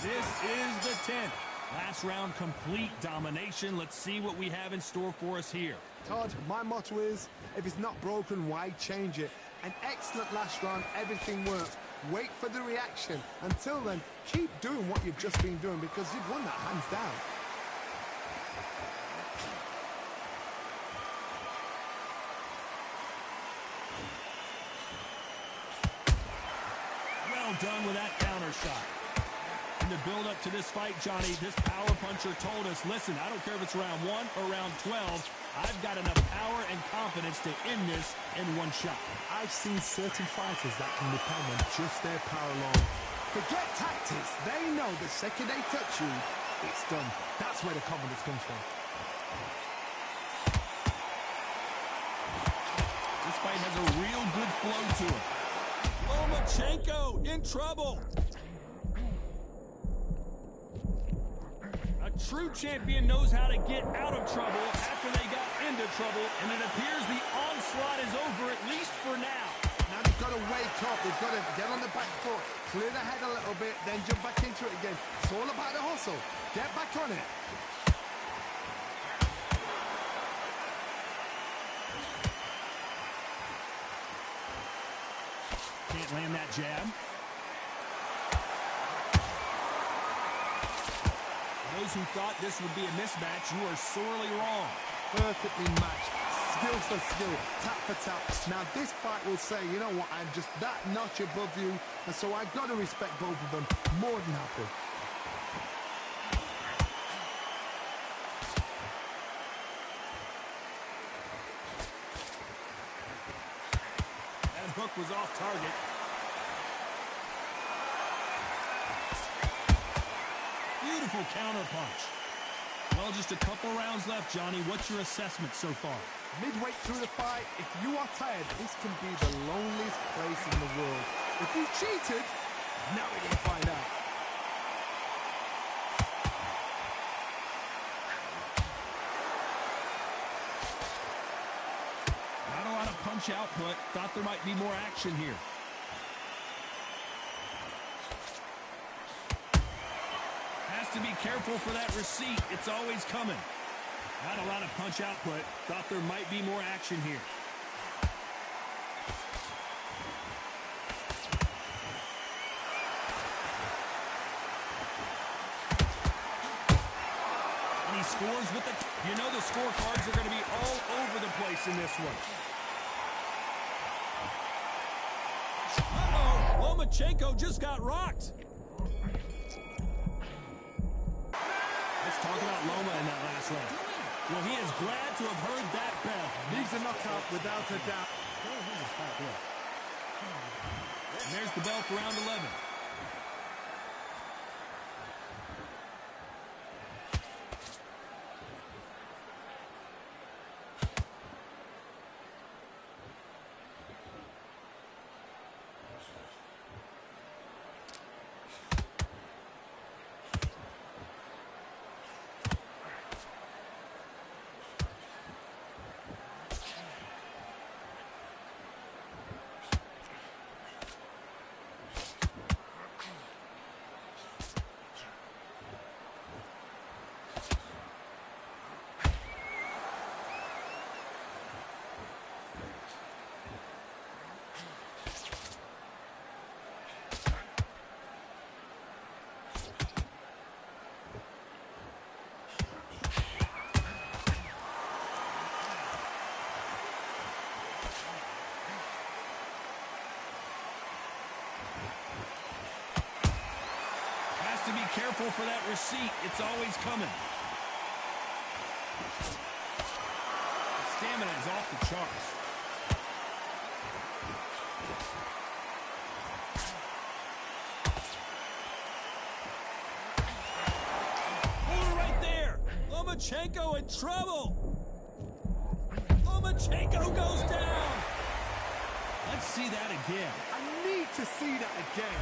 This is the 10th. Last round, complete domination. Let's see what we have in store for us here. Todd, my motto is, if it's not broken, why change it? An excellent last round, everything works. Wait for the reaction. Until then, keep doing what you've just been doing because you've won that hands down. done with that counter shot. In the build-up to this fight, Johnny, this power puncher told us, listen, I don't care if it's round 1 or round 12, I've got enough power and confidence to end this in one shot. I've seen certain fighters that can depend on just their power alone. Forget tactics. They know the second they touch you, it's done. That's where the confidence comes from. This fight has a real good flow to it. Lomachenko in trouble. A true champion knows how to get out of trouble after they got into trouble, and it appears the onslaught is over, at least for now. Now they've got to wake up. They've got to get on the back foot, clear the head a little bit, then jump back into it again. It's all about the hustle. Get back on it. Can't land that jab. Those who thought this would be a mismatch, you are sorely wrong. Perfectly matched. Skill for skill, tap for tap. Now this fight will say, you know what, I'm just that notch above you, and so I've got to respect both of them. More than happy. That hook was off target. Beautiful counter punch. Well, just a couple rounds left, Johnny. What's your assessment so far? Midway through the fight, if you are tired, this can be the loneliest place in the world. If you cheated, now we're going to find out. Not a lot of punch output. Thought there might be more action here. Has to be careful for that receipt. It's always coming. Not a lot of punch output. Thought there might be more action here. And he scores with the... You know the scorecards are going to be all over the place in this one. Uh-oh. Lomachenko just got rocked. Let's talk about Loma in that last round. Well, he is glad to have heard that bell. Needs a knockout without a doubt. And there's the bell for round 11. To be careful for that receipt. It's always coming. Stamina is off the charts. Oh, right there. Lomachenko in trouble. Lomachenko goes down. Let's see that again. I need to see that again.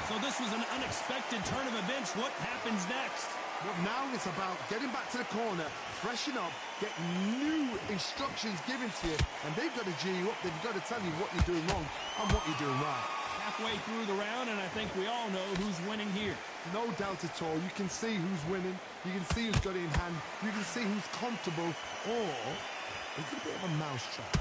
So this was an unexpected turn of events. What happens next? Well, now it's about getting back to the corner, freshen up, get new instructions given to you, and they've got to G you up. They've got to tell you what you're doing wrong and what you're doing right. Halfway through the round, and I think we all know who's winning here. No doubt at all. You can see who's winning. You can see who's got it in hand. You can see who's comfortable. Or it's a bit of a mousetrap.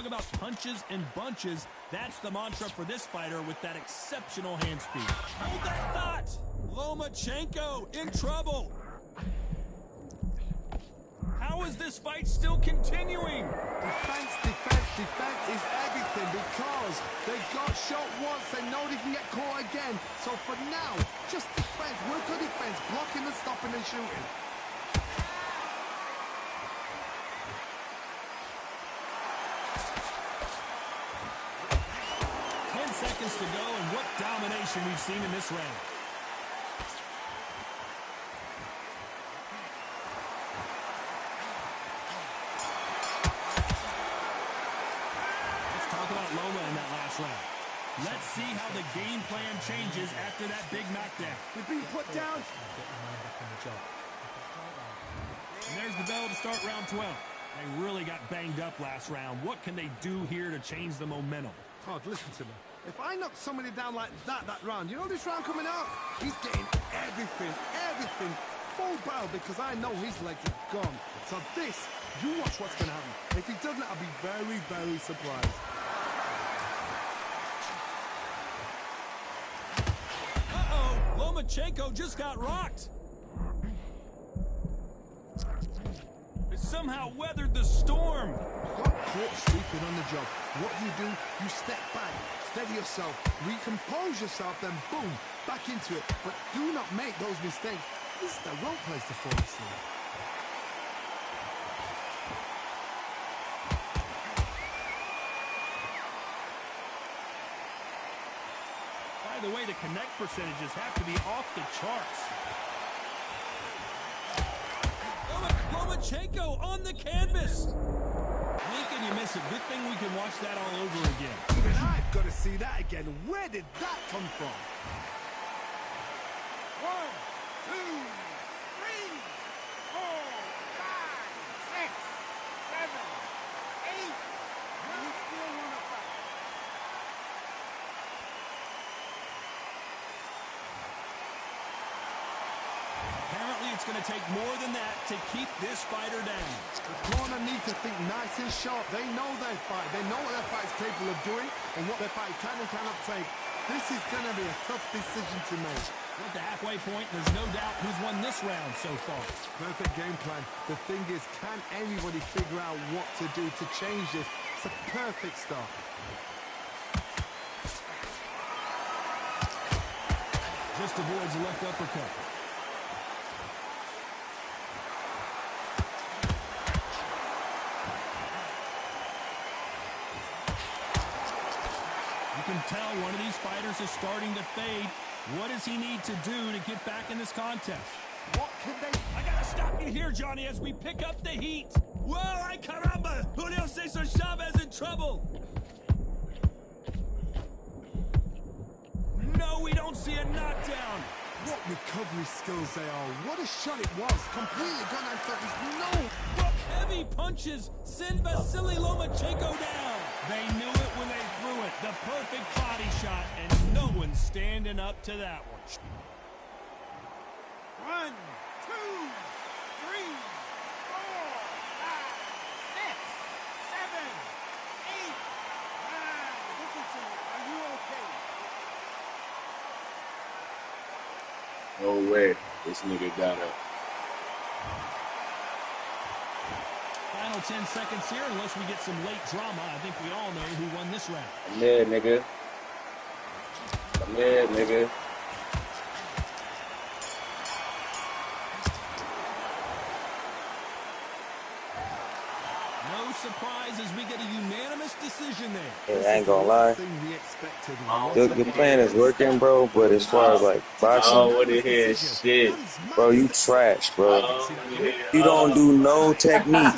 talk about punches and bunches, that's the mantra for this fighter with that exceptional hand speed. Hold that thought! Lomachenko in trouble. How is this fight still continuing? Defense, defense, defense is everything because they got shot once. They know they can get caught again. So for now, just defense. Work on defense. Blocking and stopping and shooting. Seconds to go, and what domination we've seen in this round. Let's talk about Loma in that last round. Let's see how the game plan changes after that big knockdown. We've been put down. And there's the bell to start round 12. They really got banged up last round. What can they do here to change the momentum? Todd, listen to me. If I knock somebody down like that round, you know this round coming out? He's getting everything, full barrel because I know his legs are gone. So this, you watch what's going to happen. If he doesn't, I'll be very, very surprised. Uh-oh, Lomachenko just got rocked. It somehow weathered the storm. Got caught sleeping on the job. What do? You step back, steady yourself, recompose yourself, then boom, back into it. But do not make those mistakes. This is the wrong place to fall asleep. By the way, the connect percentages have to be off the charts. Lomachenko on the canvas. Can you miss it? Good thing we can watch that all over again. Even I've got to see that again. Where did that come from? 1, 2, 3, 4, 5, 6, 7, 8. You still want to fight? Apparently, it's going to take more than that to keep this fighter down. The corner need to think nice and sharp. They know their fight. They know what their fight's capable of doing and what their fight can and cannot take. This is going to be a tough decision to make. At the halfway point, there's no doubt who's won this round so far. Perfect game plan. The thing is, can anybody figure out what to do to change this? It's a perfect start. Just avoids a left uppercut. You can tell one of these fighters is starting to fade. What does he need to do to get back in this contest? What can they... I gotta stop you here, Johnny, as we pick up the heat. Whoa, ay caramba! Julio Cesar Chavez in trouble. No, we don't see a knockdown. What recovery skills they are. What a shot it was. Completely gone and thought no. What heavy punches send Vasily Lomachenko down. They knew it when they threw it. The perfect body shot, and no one's standing up to that one. 1, 2, 3, 4, 5, 6, 7, 8, 9. Listen to me. Are you okay? No way. This nigga got up. Final 10 seconds here, unless we get some late drama. I think we all know who won this round. Come here, nigga. Come here, nigga. No surprise as we get a unanimous decision there. Yeah, I ain't gonna lie. Your plan is working, bro, but as far as like boxing, I don't want to hear shit. bro, you trash, bro. You don't do no technique.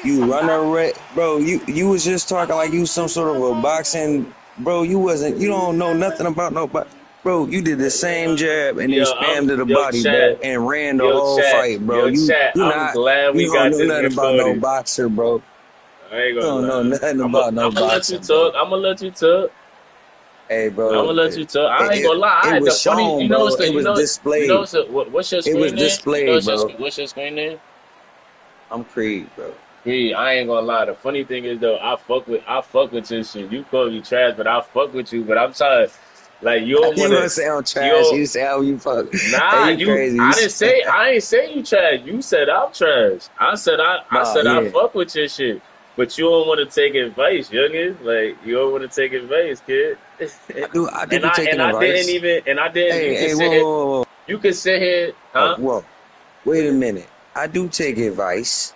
You run a red, bro. You was just talking like you some sort of a boxing, bro. You don't know nothing about no boxing. Bro, you did the same jab and then spammed to the body, bro, and ran the whole fight, bro. You don't know nothing about no boxer, bro. I ain't gonna don't know nothing about no boxing. I'm gonna let you talk. Hey, bro. I'm gonna let you talk. I ain't gonna lie. It was shown, bro. It was displayed. What's your screen It was displayed, bro. What's your screen name? I'm Creed, bro. Hey, I ain't gonna lie. The funny thing is though, I fuck with your shit. You call me trash, but I fuck with you. But I'm trying, like you don't You wanna, gonna say I'm trash? you You say how you fuck? Hey, nah. you crazy? I didn't say, I ain't say you trash. You said I'm trash. I Nah, said I yeah. fuck with your shit. But you don't want to take advice, youngin. Like you don't want to take advice, kid. I do be taking advice. And I didn't. You can Hey, sit here. whoa. You can sit here, huh? Whoa. Wait a minute. I do take advice.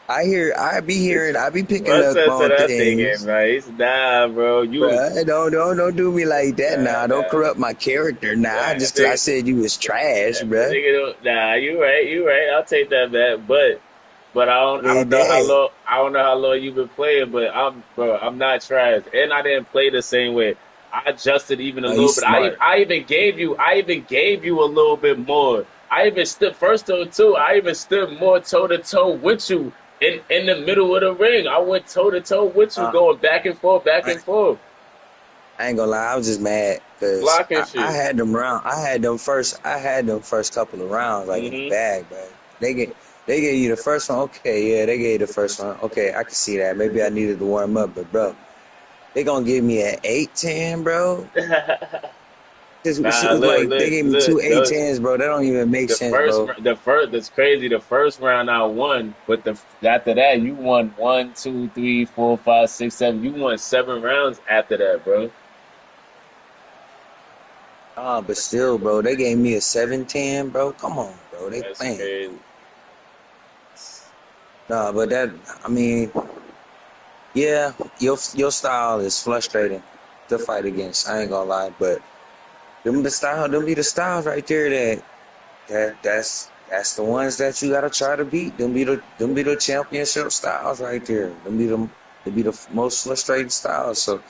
I be picking What's up up to on that thing, things. advice? Nah, bro. Bruh, don't do me like that Nah, now. Don't nah, corrupt my character now. nah. Just 'cause I said you was trash, bruh. Nah, you right, you right. I'll take that back, but I Hey, don't know how dang. long you've been playing, but I'm not trash, and I didn't play the same way. I adjusted even a No, you little bit. smart. I even gave you a little bit more. I even stood first though too. I even stood more toe to toe with you in the middle of the ring. I went toe to toe with you, going back and forth, back I, and forth, I ain't gonna lie. I was just mad because blocking I shit. had them round. I had them first couple of rounds like in the bag, but they gave you the first one. Okay, yeah, they gave you the first one. Okay, I can see that. Maybe I needed to warm up, but bro, they gonna give me an 8-10, bro. Nah, Like they gave me two look. Those 8-10s, bro. That don't even make sense, bro. that's crazy. The first round I won, but after that you won 1, 2, 3, 4, 5, 6, 7. You won 7 rounds after that, bro. But still, bro, they gave me a 7-10, bro. Come on, bro. They That's playing. crazy. Nah, but I mean, yeah, your style is frustrating to fight against. I ain't gonna lie, but them be the styles right there that's the ones that you gotta try to beat. Them be the championship styles right there. Them be the most frustrating styles. So,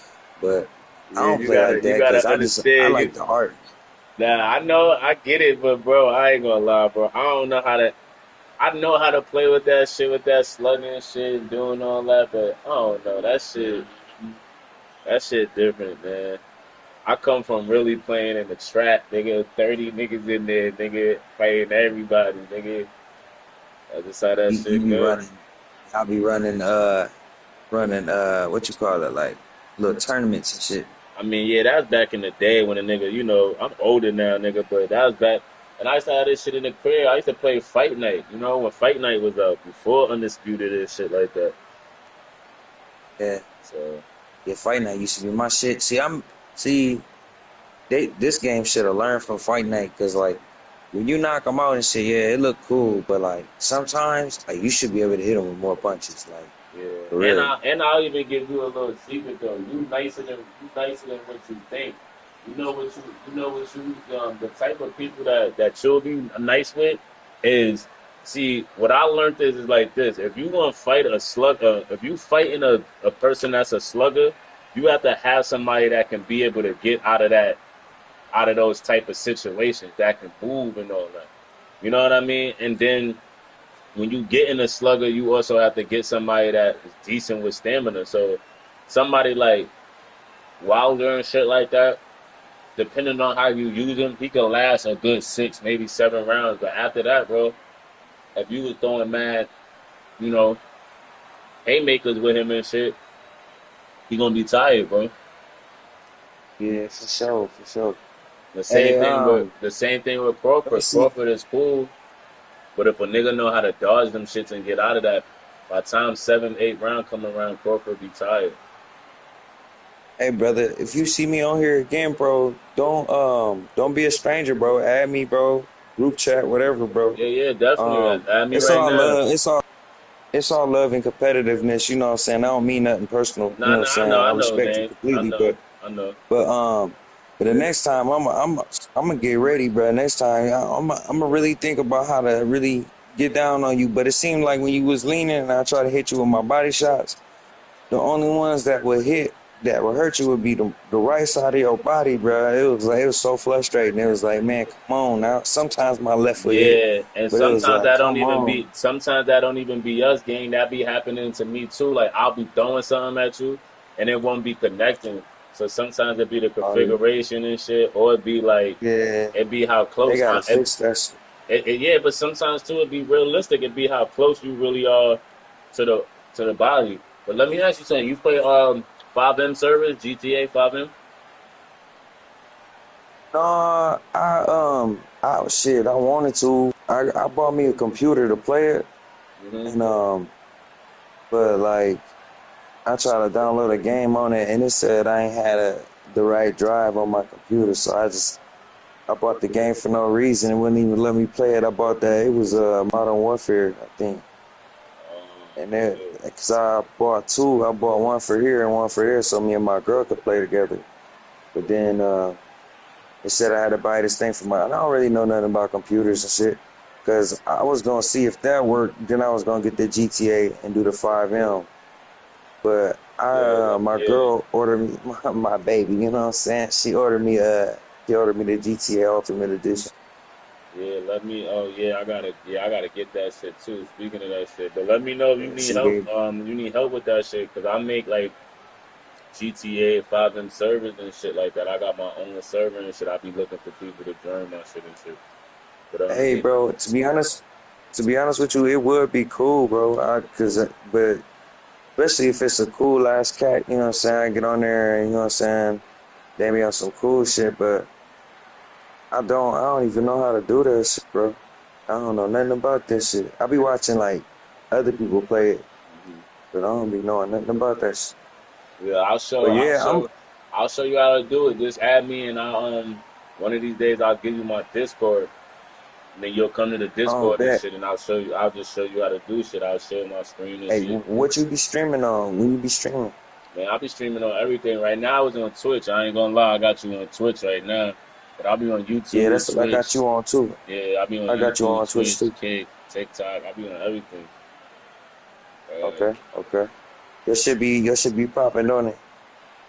but I Yeah, don't play like you that because gotta I understand. like the art. Nah, I know, I get it, but bro, I ain't gonna lie, bro. I don't know how to. I know how to play with that shit, with that slugging shit, doing all that, but I don't know. That shit different, man. I come from really playing in the trap, nigga. 30 niggas in there, nigga, fighting everybody, nigga. That's just how that You shit be go. running. I'll be running what you call it, like little tournaments and shit. I mean, yeah, that was back in the day when a nigga, I'm older now, nigga, but that was back. And I used to have this shit in the crib. I used to play Fight Night, when Fight Night was up, before Undisputed and shit like that. Yeah. So, Yeah, Fight Night used to be my shit. This game should have learned from Fight Night because like when you knock them out and shit, yeah, it look cool, but like sometimes like you should be able to hit them with more punches, like for yeah. real. I'll even give you a little secret though. You nicer than what you think. The type of people that you'll be nice with is, see, what I learned is like this. If you want to fight a slugger, if you fighting a person that's a slugger, you have to have somebody that can be able to get out of those type of situations, that can move and all that. You know what I mean? And then when you get in a slugger, you also have to get somebody that is decent with stamina. So somebody like Wilder and shit like that, depending on how you use him, he can last a good 6, maybe 7 rounds. But after that, bro, if you was throwing mad, you know, haymakers with him and shit, he gonna be tired, bro. Yeah, for sure, for sure. The same Hey, thing with let me Crawford. see. Crawford is cool, but if a nigga know how to dodge them shits and get out of that, by the time 7, 8 round come around, Crawford be tired. Hey, brother, if you see me on here again, bro, don't be a stranger, bro. Add me, bro. Group chat, whatever, bro. Yeah, definitely. Add me It's right all now. love. It's all love and competitiveness. You know what I'm saying? I don't mean nothing personal. You know what I'm I saying? know, I I know, respect you man. completely, but I know. but but the next time I'm gonna get ready, bro. Next time I'm gonna really think about how to really get down on you. But it seemed like when you was leaning and I try to hit you with my body shots, the only ones that would hurt you would be the right side of your body, bro. It was so frustrating. It was like, man, come on now. Sometimes my left would hit, Yeah, and but it was like, come on. sometimes that don't even be us, gang. That be happening to me too. Like I'll be throwing something at you and it won't be connecting. So sometimes it be the Oh configuration and shit, or it be like yeah, it be how they close gotta fix that shit. Yeah, but sometimes too, it be realistic. It be how close you really are to the body. But let me ask you something. You play 5M servers, GTA 5M? No, shit, I wanted to. I bought me a computer to play it, and but like I tried to download a game on it, and it said I ain't had the right drive on my computer, so I bought the game for no reason. It wouldn't even let me play it. I bought that. It was Modern Warfare, I think. And then, cause I bought two. I bought one for here and one for here, so me and my girl could play together. But then it said I had to buy this thing for my. I don't really know nothing about computers and shit. Cause I was gonna see if that worked. Then I was gonna get the GTA and do the 5M. But my girl ordered me my baby. You know what I'm saying? She ordered me the GTA Ultimate Edition. Yeah, let me. Oh yeah, I gotta get that shit too. Speaking of that shit, but let me know if you need help. You need help with that shit, cause I make like GTA 5M servers and shit like that. I got my own server and shit. I be looking for people to join my shit and shit. But hey, bro, to be honest with you, it would be cool, bro. But especially if it's a cool ass cat, you know what I'm saying? I get on there, you know what I'm saying? They be on some cool shit, but I don't even know how to do that shit, bro. I don't know nothing about this shit. I be watching like other people play it, but I don't be knowing nothing about that shit. Yeah, I'll show you how to do it. Just add me, and one of these days I'll give you my Discord, and then you'll come to the Discord and shit, and I'll just show you how to do shit. I'll share my screen and shit. Hey, what you be streaming on? When you be streaming? Man, I'll be streaming on everything. Right now, I was on Twitch. I ain't gonna lie, I got you on Twitch right now. But I'll be on YouTube. Yeah, that's Twitch. what I got you on too. Yeah, I'll be on YouTube, you on Twitch too. Kick, TikTok. I'll be on everything. Okay. Your shit be popping, don't it?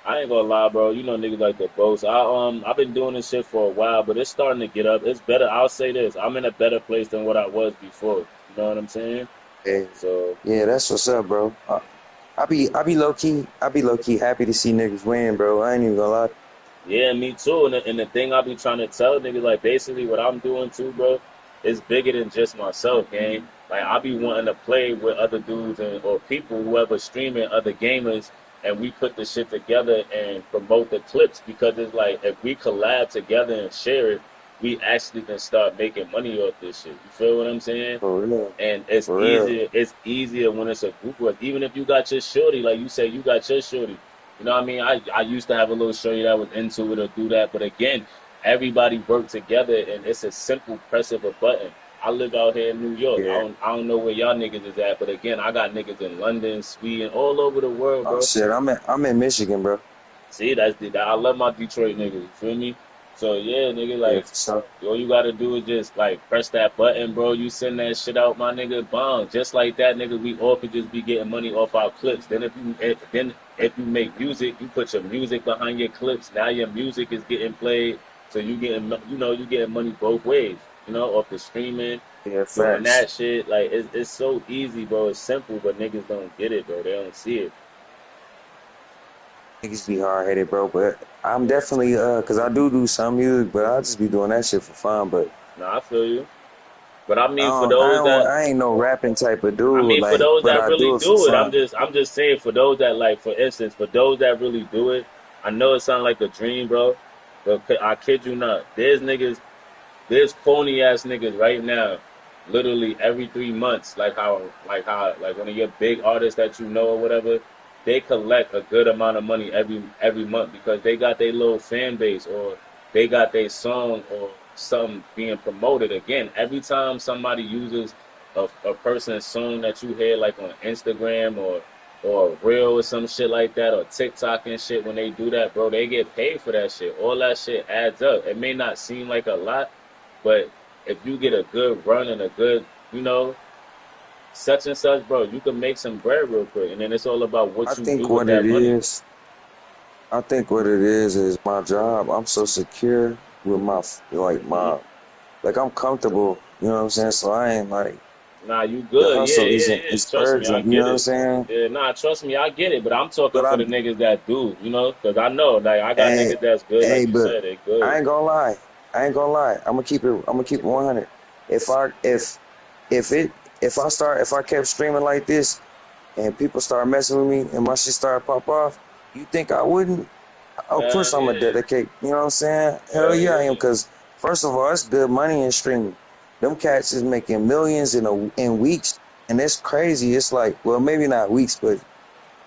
I ain't gonna lie, bro. You know niggas like the boast. I've been doing this shit for a while, but it's starting to get up. It's better. I'll say this. I'm in a better place than what I was before. You know what I'm saying? Yeah. So yeah, that's what's up, bro. I be low key happy to see niggas win, bro. I ain't even gonna lie. Yeah, me too. And the thing I be trying to tell niggas, like basically what I'm doing too, bro, is bigger than just myself, gang. Like I be wanting to play with other dudes or people, whoever streaming, other gamers, and we put the shit together and promote the clips, because it's like if we collab together and share it, we actually can start making money off this shit. You feel what I'm saying? For real. And it's easier. It's easier when it's a group of, even if you got your shorty, like you say, you got your shorty. You know what I mean? I used to have a little shorty that was into it or do that, but again, everybody worked together, and it's a simple press of a button. I live out here in New York. Yeah. I don't know where y'all niggas is at, but again, I got niggas in London, Sweden, all over the world, bro. Oh shit, I'm in Michigan, bro. See, I love my Detroit niggas. You feel me? So yeah, nigga, like all you gotta do is just like press that button, bro. You send that shit out, my nigga, bomb. Just like that, nigga, we all could just be getting money off our clips. Then if you make music, you put your music behind your clips. Now your music is getting played, so you getting money both ways. You know, off the streaming, doing that shit. Like it's so easy, bro. It's simple, but niggas don't get it, bro. They don't see it. Niggas be hard-headed, bro, but I'm definitely, cause I do some music, but I just be doing that shit for fun, but. Nah, I feel you. But I mean, for those I ain't no rapping type of dude. I mean, for those that really do it, I'm just saying, for those that, like, for instance, for those that really do it, I know it sounds like a dream, bro, but I kid you not, there's phony-ass niggas right now, literally every 3 months, like one of your big artists that you know or whatever, they collect a good amount of money every month because they got their little fan base, or they got their song or something being promoted. Again, every time somebody uses a person's song that you hear, like on Instagram or a reel or some shit like that, or TikTok and shit, when they do that, bro, they get paid for that shit. All that shit adds up. It may not seem like a lot, but if you get a good run and a good, such and such, bro, you can make some bread real quick, and then it's all about what you do with that money. I think what it is my job. I'm so secure with I'm comfortable, you know what I'm saying? So I ain't like. Nah, you good. It's trust urgent, me, I get you know it. what I'm saying? Yeah, nah, trust me, I get it, but I'm talking for the niggas that do, because I know, like, I got niggas that's good, like you said, they good. I ain't gonna lie. I'm gonna keep it 100. if I kept streaming like this and people start messing with me and my shit started pop off, you think I wouldn't? Of course I'm gonna dedicate. You know what I'm saying? Hell yeah, I am. Cause first of all, it's good money in streaming. Them cats is making millions in weeks, and it's crazy. It's like, well, maybe not weeks, but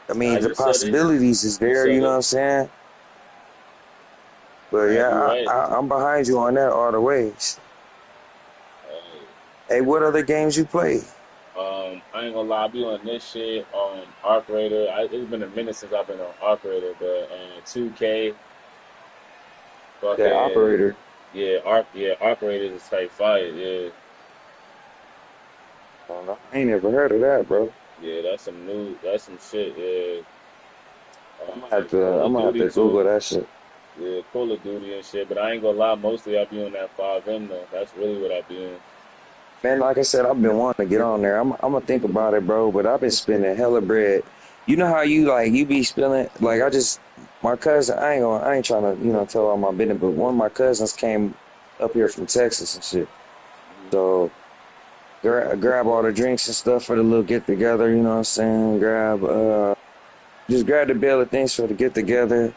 I mean the possibilities is there. You know what I'm saying? But yeah, I'm behind you on that all the ways. Hey, what other games you play? I ain't gonna lie, I be on this shit on Arc Raider. It's been a minute since I've been on Arc Raider, but 2K. That operator. Yeah, Arc Raider is type fire. Yeah. I ain't never heard of that, bro. Yeah, that's some shit. Yeah. I'm gonna have to Google that shit. Yeah, Call of Duty and shit. But I ain't gonna lie, mostly I be on that 5M though. That's really what I be on. Man, like I said, I've been wanting to get on there. I'm gonna think about it, bro. But I've been spending hella bread. You know how you be spending like my cousin. I ain't trying to tell all my business, but one of my cousins came up here from Texas and shit. So grab all the drinks and stuff for the little get together. You know what I'm saying? Just grab the bill of things for the get together.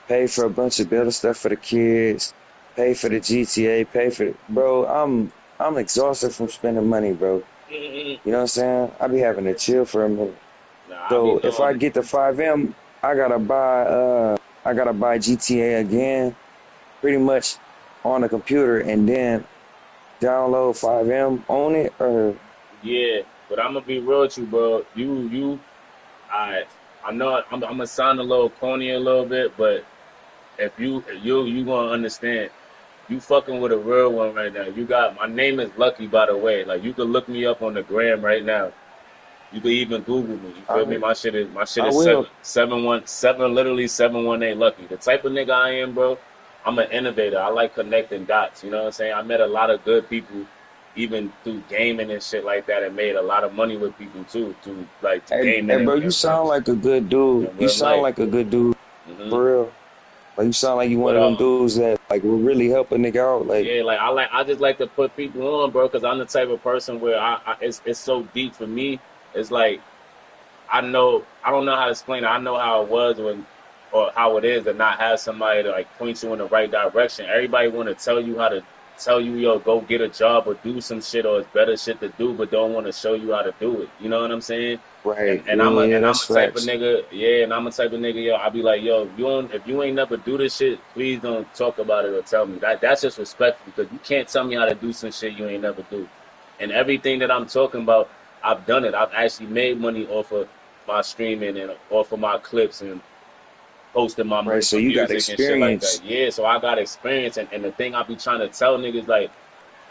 Pay for a bunch of bill of stuff for the kids. Pay for the GTA. Bro. I'm exhausted from spending money, bro. You know what I'm saying? I be having to chill for a minute. So if I get the 5M, I gotta buy GTA again, pretty much on the computer, and then download 5M on it, or yeah. But I'm gonna be real with you, bro. I know I'm gonna sound a little corny a little bit, but if you gonna understand. You fucking with a real one right now. My name is Lucky, by the way. Like, you could look me up on the gram right now. You could even Google me. You feel me? My shit is 718 Lucky. The type of nigga I am, bro, I'm an innovator. I like connecting dots. You know what I'm saying? I met a lot of good people, even through gaming and shit like that, and made a lot of money with people too, through gaming. Hey, bro, you sound like a good dude. You sound like a good dude, for real. Like, you sound like you one of them dudes that will really help a nigga out. Like, yeah, I just like to put people on, bro, because I'm the type of person where it's so deep for me. It's like I don't know how to explain it. I know how it was or how it is to not have somebody to point you in the right direction. Everybody want to tell you, yo, go get a job or do some shit, or it's better shit to do, but don't want to show you how to do it. You know what I'm saying? Right. And I'm a type of nigga, yo, I'll be like, yo, if you ain't never do this shit, please don't talk about it or tell me. That's just respectful, because you can't tell me how to do some shit you ain't never do. And everything that I'm talking about, I've done it. I've actually made money off of my streaming and off of my clips and posting my music, so you got experience. And shit like that. Yeah, so I got experience, and the thing I be trying to tell niggas, like,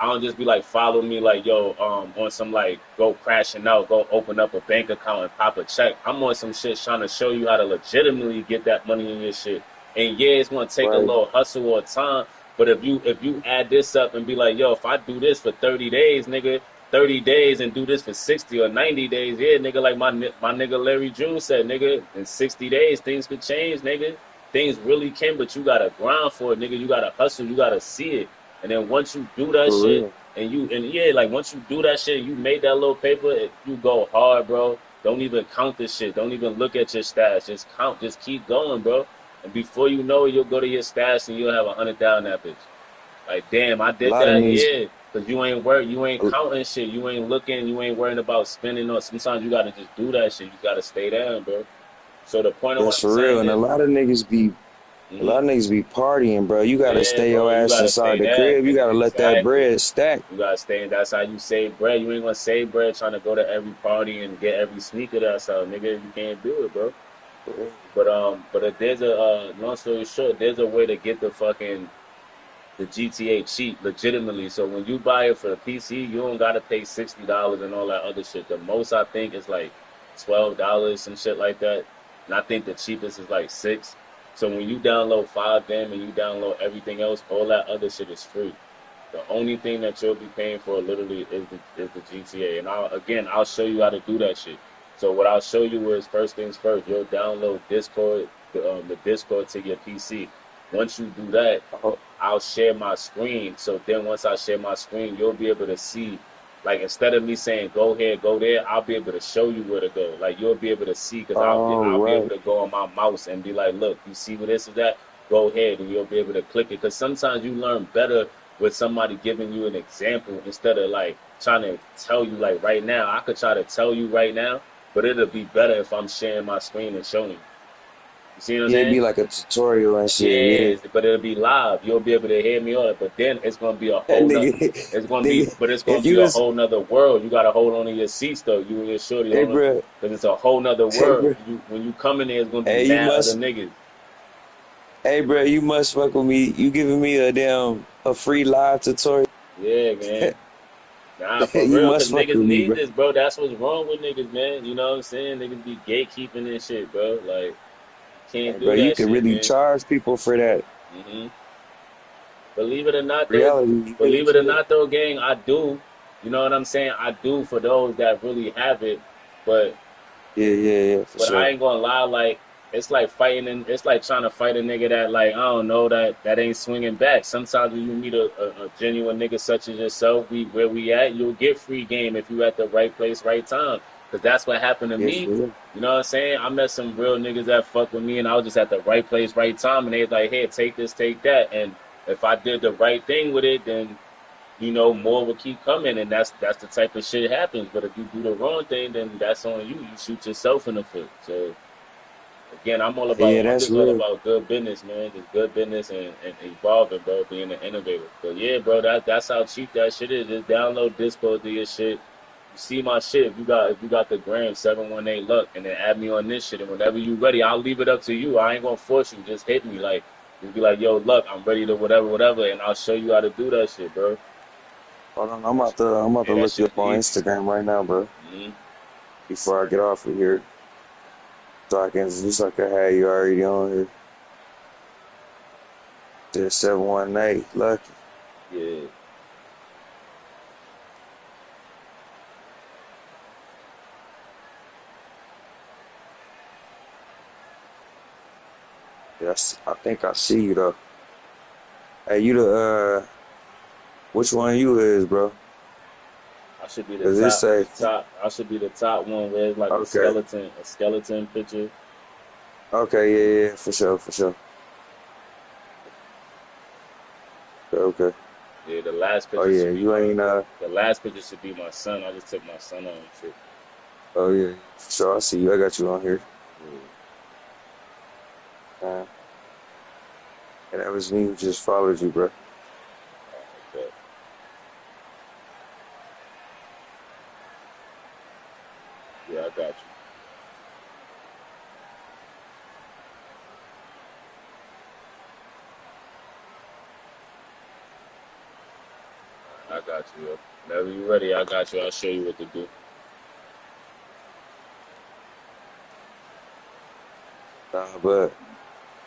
I don't just be like, follow me, like, yo, on some go crashing out, go open up a bank account and pop a check. I'm on some shit trying to show you how to legitimately get that money in your shit. And yeah, it's gonna take a little hustle or time, but if you add this up and be like, yo, if I do this for 30 days, nigga, 30 days and do this for 60 or 90 days, yeah, nigga, like my nigga Larry June said, nigga, in 60 days, things could change, nigga. Things really can, but you gotta grind for it, nigga. You gotta hustle, you gotta see it. And then once you do that shit, once you do that shit, you made that little paper, you go hard, bro. Don't even count this shit. Don't even look at your stash. Just count. Just keep going, bro. And before you know it, you'll go to your stash and you'll have 100,000 that bitch. Like, damn, I did that, yeah. Because you ain't counting shit. You ain't looking. You ain't worrying about spending. Or sometimes you got to just do that shit. You got to stay down, bro. So the point of that's for real. And a lot of niggas be partying, bro. You gotta stay your ass inside the crib. You gotta let that bread stack. You gotta stay, and that's how you save bread. You ain't gonna save bread trying to go to every party and get every sneaker that's out, nigga. You can't do it, bro. But there's a long story short, there's a way to get the GTA cheap, legitimately. So when you buy it for the PC, you don't gotta pay $60 and all that other shit. The most I think is like $12, some shit like that. And I think the cheapest is like $6. So when you download 5M and you download everything else, all that other shit is free. The only thing that you'll be paying for literally is the GTA. And I'll show you how to do that shit. So what I'll show you is, first things first, you'll download Discord, the Discord to your PC. once you do that, Oh, I'll share my screen. So then once I share my screen, you'll be able to see. Like instead of me saying go here, go there, I'll be able to show you where to go. Like you'll be able to see because oh, I'll be able right. to go on my mouse and be like, look, you see where this is at? Go ahead, and you'll be able to click it. Because sometimes you learn better with somebody giving you an example instead of like trying to tell you like right now. I could try to tell you right now, but it'll be better if I'm sharing my screen and showing you. You see what I'm Yeah, it'd saying? be like a tutorial and shit. Yeah. Yes, but it'll be live. You'll be able to hear me on it. But then it's gonna be a That whole nother. nigga, It's gonna be, nigga, but it's gonna if be you a was, whole nother world. You gotta hold on to your seats though. You and your shorty hey, hold on, bro, because it's a whole nother hey, world. bro, You when you come in there, it's gonna be hey, you mad other must, niggas. hey, bro, you must fuck with me. You giving me a free live tutorial? Yeah, man. Nah, for You real, cause must fuck niggas with me, need bro. this, bro. That's what's wrong with niggas, man. You know what I'm saying? Niggas be gatekeeping and shit, bro. Like, Hey, can't bro, do you that can shit, really man. charge people for that. hmm Believe it or not, though. Reality, you really Believe it or can. not, though, gang, I do. You know what I'm saying? I do for those that really have it, but Yeah, yeah, yeah, for but I sure. ain't gonna lie. Like it's like fighting, and it's like trying to fight a nigga that like I don't know that ain't swinging back. Sometimes when you meet a genuine nigga such as yourself, where we at, you'll get free game if you at the right place, right time. Cause that's what happened to Yeah, me. for real. You know what I'm saying? I met some real niggas that fuck with me, and I was just at the right place, right time, and they was like, "Hey, take this, take that." And if I did the right thing with it, then more will keep coming, and that's the type of shit happens. But if you do the wrong thing, then that's on you. You shoot yourself in the foot. So again, Yeah, I'm that's just all real. about good business, man. Just good business and evolving, bro. Being an innovator. But yeah, bro, that's how cheap that shit is. Just download Discord, do your shit. You see my shit. If you got the gram 718 luck, and then add me on this shit. And whenever you ready, I'll leave it up to you. I ain't gonna force you. Just hit me like. Just be like, yo, look, I'm ready to whatever, whatever, and I'll show you how to do that shit, bro. Hold on, I'm about to That look you shit up is on easy. Instagram right now, bro. hmm Before I get off of here, so I can just like I had you already on here. Just 718, lucky. Yeah. Yes, I think I see you though. Hey, you which one you is, bro? I should be the 'Cause it top, say, I should be the top one where it's like okay, a skeleton picture. okay, yeah, yeah, for sure, for sure. Okay, okay. Yeah, the last Oh picture yeah, should be you my, ain't the last picture should be my son. I just took my son on and shit. oh yeah, for sure. I see you. I got you on here. Yeah, Uh, and that was me who just followed you, bro. okay. Yeah, I got you. I got you. Yo. Whenever you ready, I got you. I'll show you what to do. But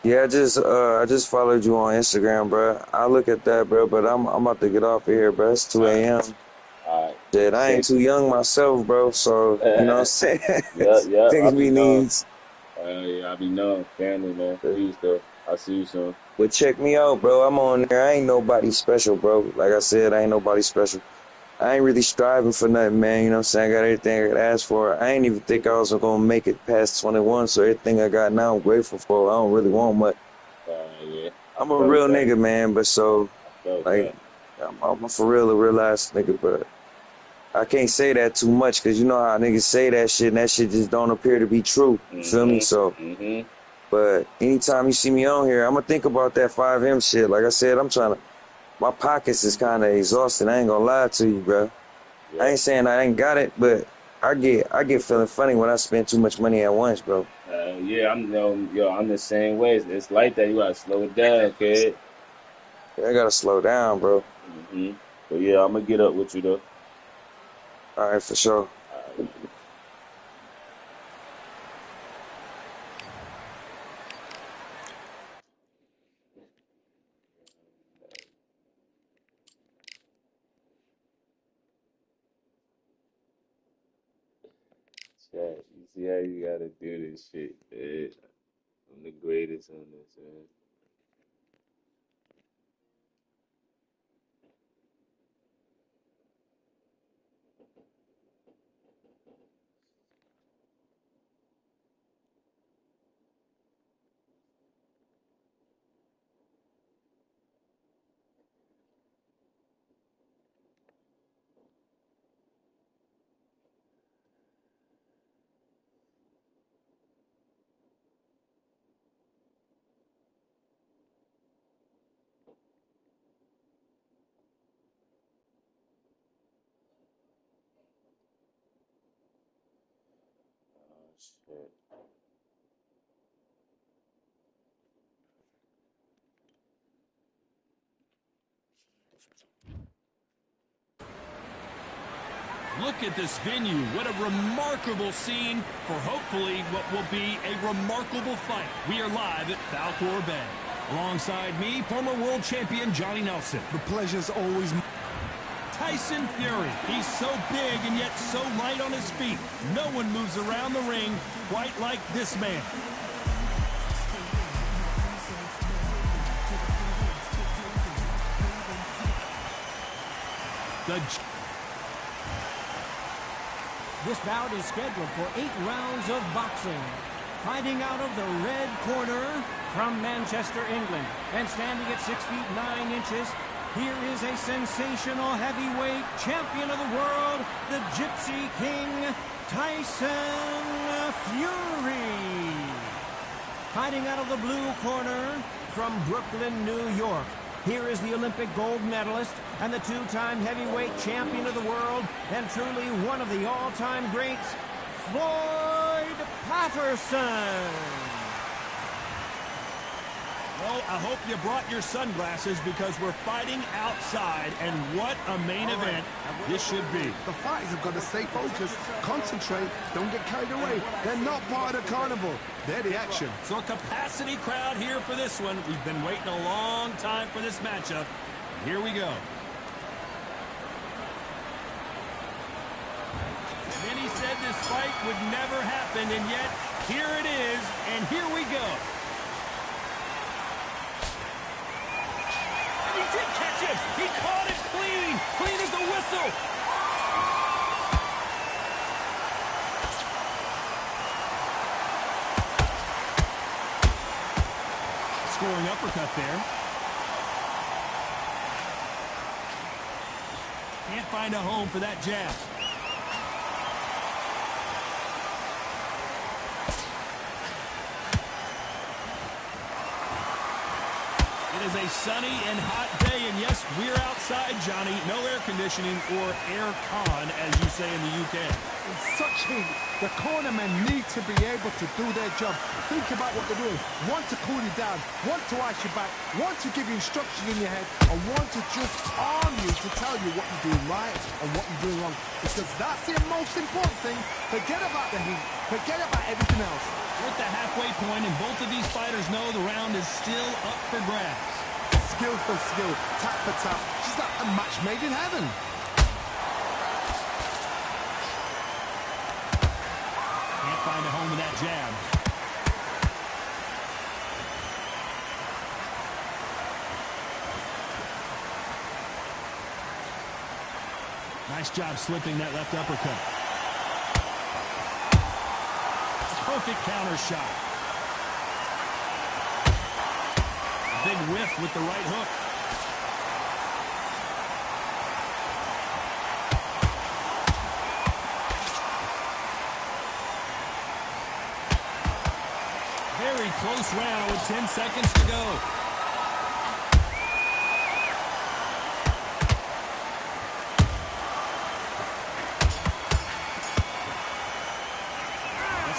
yeah, I just followed you on Instagram, bro. I look at that, bro. But I'm about to get off of here, bro. It's 2 All right, a.m. all right. Shit, I ain't Safe. too young myself, bro. So you know what I'm saying? Yep. Things I'll be be known. needs. Yeah, I'll be known. Family, man. Peace, though. I'll see you soon. But check me out, bro. I'm on there. I ain't nobody special, bro. Like I said, I ain't nobody special. I ain't really striving for nothing, man. You know what I'm saying? I got everything I could ask for. I ain't even think I was gonna make it past 21. So everything I got now, I'm grateful for. I don't really want much. Yeah, I I'm a felt real that. nigga, man. But so I felt like, that. I'm for real, a real ass nigga. But I can't say that too much because you know how niggas say that shit, and that shit just don't appear to be true. You feel me? So. Mm-hmm. But anytime you see me on here, I'm gonna think about that 5M shit. Like I said, my pockets is kind of exhausted. I ain't gonna lie to you, bro. I Yeah. ain't saying I ain't got it, but I get feeling funny when I spend too much money at once, bro. Yeah, I'm the same way. It's like that. You gotta slow it down, kid. I gotta slow down, bro. But yeah, I'm gonna get up with you though. All right, for sure. Chat, you see how you gotta do this shit, man. I'm the greatest on this, man. Shit. Look at this venue. What a remarkable scene for hopefully what will be a remarkable fight. We are live at Falkor Bay. Alongside me, former world champion Johnny Nelson. The pleasure's always... Tyson Fury. He's so big and yet so light on his feet. No one moves around the ring quite like this man. This bout is scheduled for 8 rounds of boxing. Fighting out of the red corner from Manchester, England, and standing at 6 feet 9 inches, here is a sensational heavyweight champion of the world, the Gypsy King, Tyson Fury. Fighting out of the blue corner from Brooklyn, New York, here is the Olympic gold medalist and the 2-time heavyweight champion of the world and truly one of the all-time greats, Floyd Patterson. Well, I hope you brought your sunglasses because we're fighting outside, and what a main event this should be. The fighters have got to stay focused, concentrate, don't get carried away. They're not part of the carnival. They're the action. So a capacity crowd here for this one. We've been waiting a long time for this matchup. Here we go. Many said this fight would never happen, and yet here it is, and here we go. He did catch him. He caught it clean. Clean as a whistle. Scoring uppercut there. Can't find a home for that jab. It is a sunny and hot day, and yes, we're outside, Johnny. No air conditioning or air con, as you say in the UK. In such heat, the cornermen need to be able to do their job. Think about what they're doing. One to cool you down, one to ice you back, one to give you instructions in your head, and one to just arm you to tell you what you're doing right and what you're doing wrong. Because that's the most important thing. Forget about the heat. Forget about everything else. We're at the halfway point, and both of these fighters know the round is still up for grabs. Skill for skill, tap for tap. She's like a match made in heaven. Can't find a home with that jab. Nice job slipping that left uppercut. Perfect counter shot. Big whiff with the right hook. Very close round with 10 seconds to go.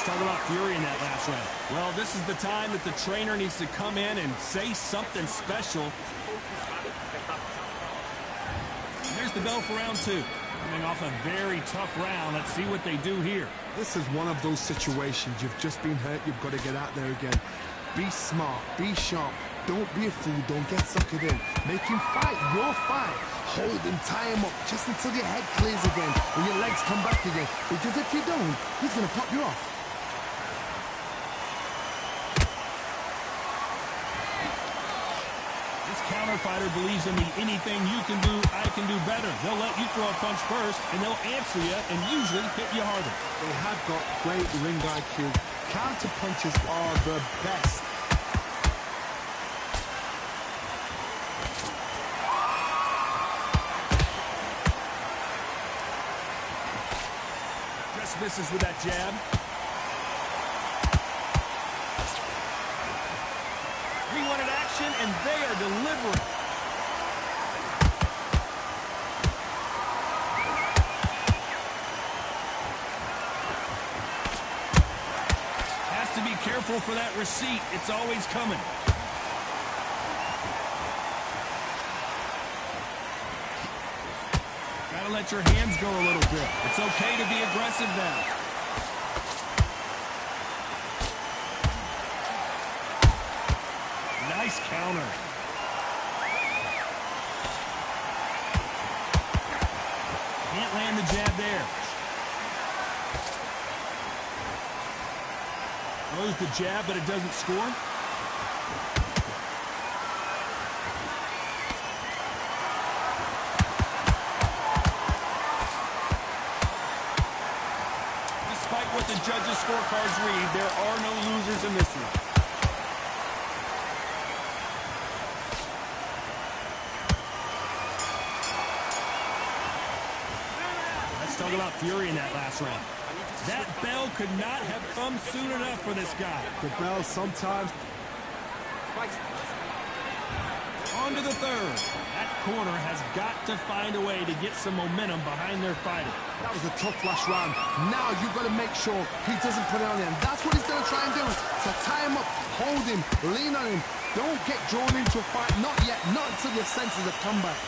Talk about Fury in that last round. Well, this is the time that the trainer needs to come in and say something special. Here's the bell for round 2. Coming off a very tough round. Let's see what they do here. This is one of those situations. You've just been hurt. You've got to get out there again. Be smart. Be sharp. Don't be a fool. Don't get suckered in. Make him fight your fight. Hold him, tie him up, just until your head clears again and your legs come back again. Because if you don't, he's going to pop you off. Counter fighter believes in the anything you can do, I can do better. They'll let you throw a punch first, and they'll answer you and usually hit you harder. They have got great ring IQ. Counter punches are the best. Just misses with that jab. We wanted action, and they are delivering. careful for that receipt. It's always coming. Gotta let your hands go a little bit. It's okay to be aggressive now. Nice counter. Can't land the jab there. Throws the jab, but it doesn't score. Despite what the judges' scorecards read, there are no losers in this one. Let's talk about fury in that last round. That bell could not have come soon enough for this guy. The bell sometimes. On to the third. That corner has got to find a way to get some momentum behind their fighter. That was a tough last round. Now you've got to make sure he doesn't put it on him. That's what he's going to try and do. So tie him up, hold him, lean on him. Don't get drawn into a fight. Not yet. Not until your senses have come back.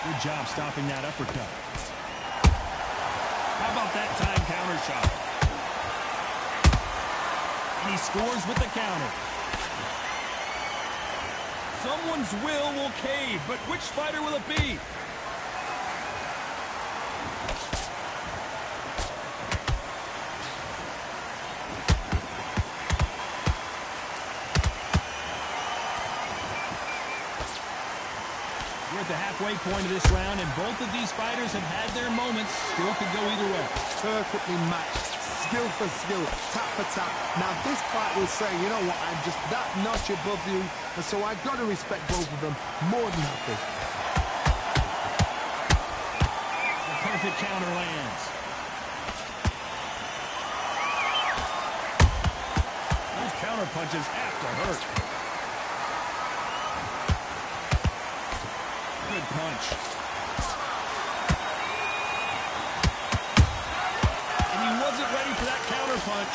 Good job stopping that uppercut. How about that time counter shot? And he scores with the counter. Someone's will cave, but which fighter will it be? We're at the halfway point of this round, and both of these fighters have had their moments. Still could go either way. Perfectly matched. Skill for skill. Tap for tap. Now, this fight will say, you know what, I'm just that notch above you, and so I've got to respect both of them more than happy. The perfect counter lands. Those counter punches have to hurt. Good punch. And he wasn't ready for that counter punch.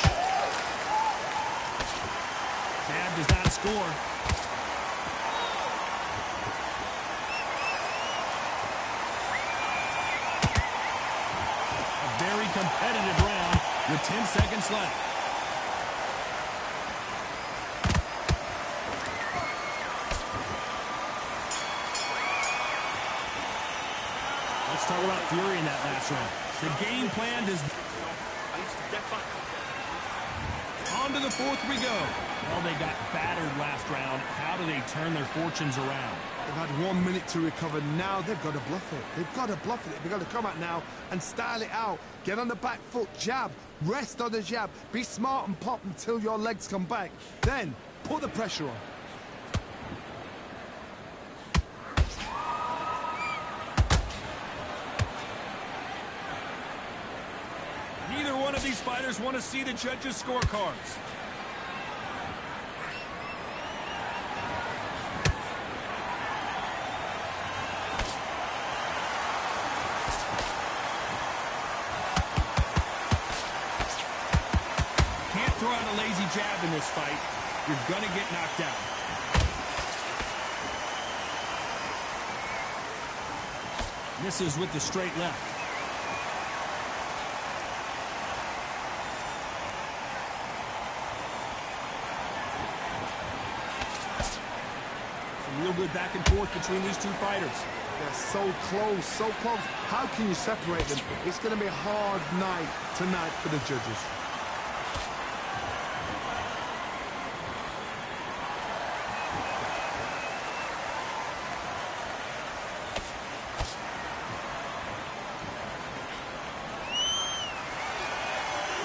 Jab does not score. A very competitive round with 10 seconds left. Let's talk about fury in that last round. The game plan does... On to the fourth we go. Well, they got battered last round. How do they turn their fortunes around? They've had 1 minute to recover. Now they've got to bluff it. They've got to bluff it. They've got to come out now and style it out. Get on the back foot, jab, rest on the jab. Be smart and pop until your legs come back. Then put the pressure on. Neither one of these fighters want to see the judges' scorecards. Can't throw out a lazy jab in this fight. You're gonna get knocked out. Misses with the straight left. Real good back and forth between these two fighters. They're so close, so close. How can you separate them? It's going to be a hard night tonight for the judges.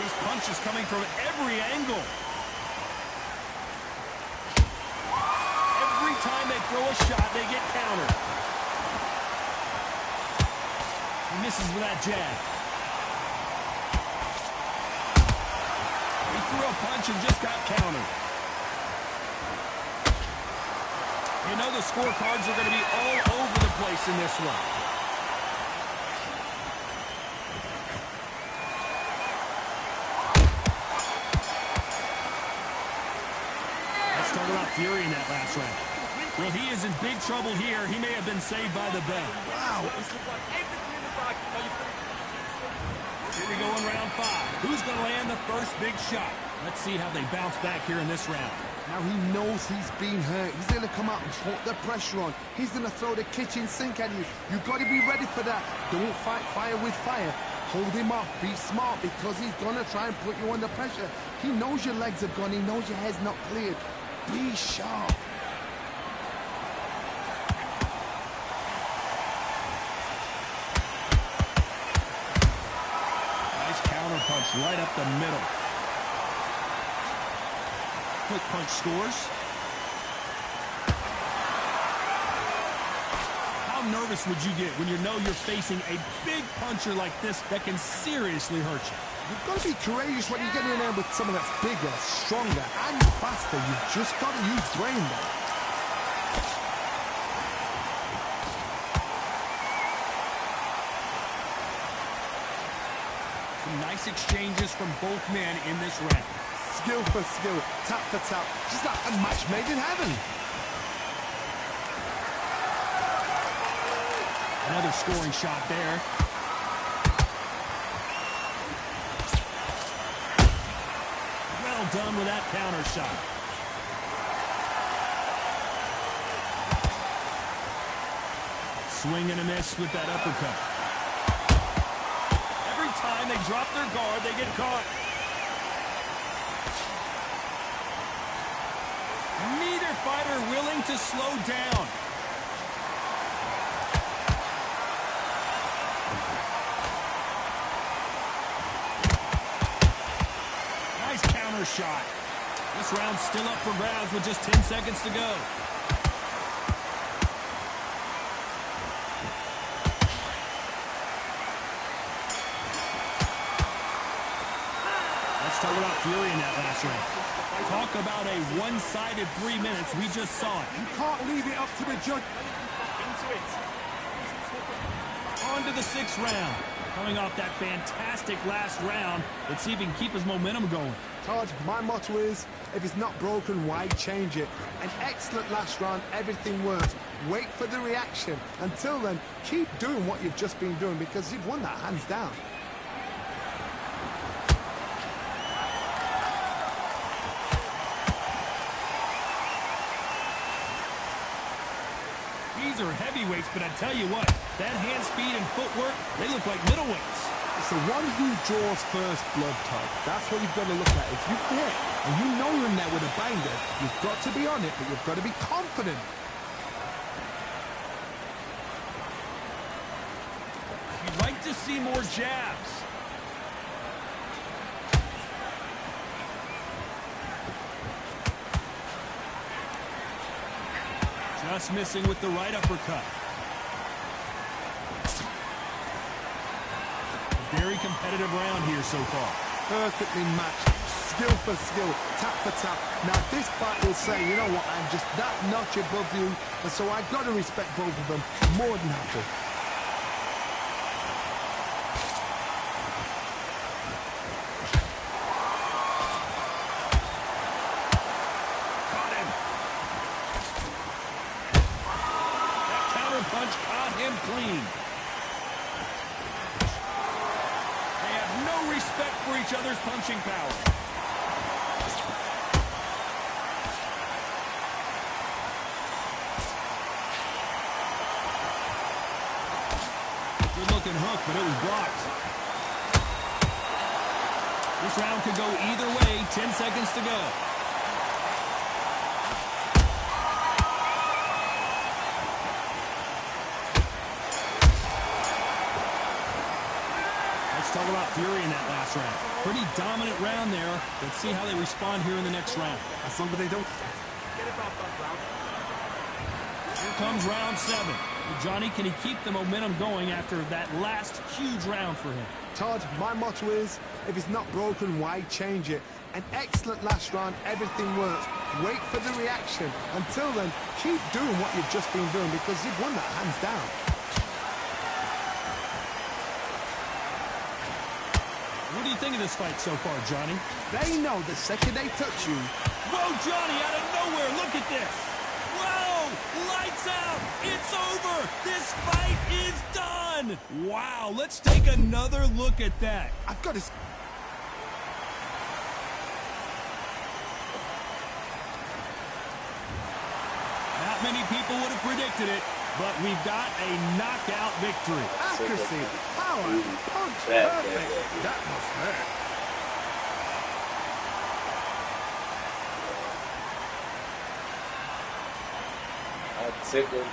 These punches coming from every angle. Time they throw a shot, they get countered. He misses with that jab. He threw a punch and just got countered. You know the scorecards are going to be all over the place in this one. Let's talk about Fury in that last round. Well, he is in big trouble here. He may have been saved by the bell. Wow. Here we go in round 5. Who's going to land the first big shot? Let's see how they bounce back here in this round. Now he knows he's been hurt. He's going to come out and put the pressure on. He's going to throw the kitchen sink at you. You've got to be ready for that. Don't fight fire with fire. Hold him off. Be smart because he's going to try and put you under pressure. He knows your legs have gone. He knows your head's not cleared. Be sharp. Nice counter punch right up the middle. Quick punch scores. How nervous would you get when you know you're facing a big puncher like this that can seriously hurt you? You've got to be courageous when you get in there with someone that's bigger, stronger, and faster. You've just got to use brain there. Some nice exchanges from both men in this round. Skill for skill, tap for tap, just like a match made in heaven. Another scoring shot there. Well done with that counter shot. Swing and a miss with that uppercut. Every time they drop their guard, they get caught. Neither fighter willing to slow down. Nice counter shot. This round's still up for grabs with just 10 seconds to go. Let's talk about Fury in that last round. Talk about a one-sided 3 minutes. We just saw it. You can't leave it up to the judge. On to the 6th round. Coming off that fantastic last round, let's see if he can keep his momentum going. Taj, my motto is, if it's not broken, why change it? An excellent last round, everything works. Wait for the reaction. Until then, keep doing what you've just been doing because you've won that hands down. These are heavyweights, but I tell you what, that hand speed and footwork, they look like middleweights. It's the one who draws first blood, Todd. That's what you've got to look at. If you hit and you know you're in there with a banger, you've got to be on it, but you've got to be confident. You'd like to see more jabs. Just missing with the right uppercut. A very competitive round here so far. Perfectly matched. Skill for skill. Tap for tap. Now this fight will say, you know what, I'm just that notch above you, and so I've got to respect both of them more than happy. Punch caught him clean. They have no respect for each other's punching power. Good looking hook, but it was blocked. This round could go either way. 10 seconds to go. Talk about Fury in that last round. Pretty dominant round there. Let's see how they respond here in the next round. As long as they don't... Here comes round 7. Johnny, can he keep the momentum going after that last huge round for him? Todd, my motto is, if it's not broken, why change it? An excellent last round, everything works. Wait for the reaction. Until then, keep doing what you've just been doing because you've won that hands down. What do you think of this fight so far, Johnny? They know the second they touch you. Whoa, Johnny, out of nowhere, look at this. Whoa, lights out, it's over. This fight is done. Wow, let's take another look at that. I've got to... Not many people would have predicted it, but we've got a knockout victory. Accuracy, power, punch, perfect. That must hurt. I took it.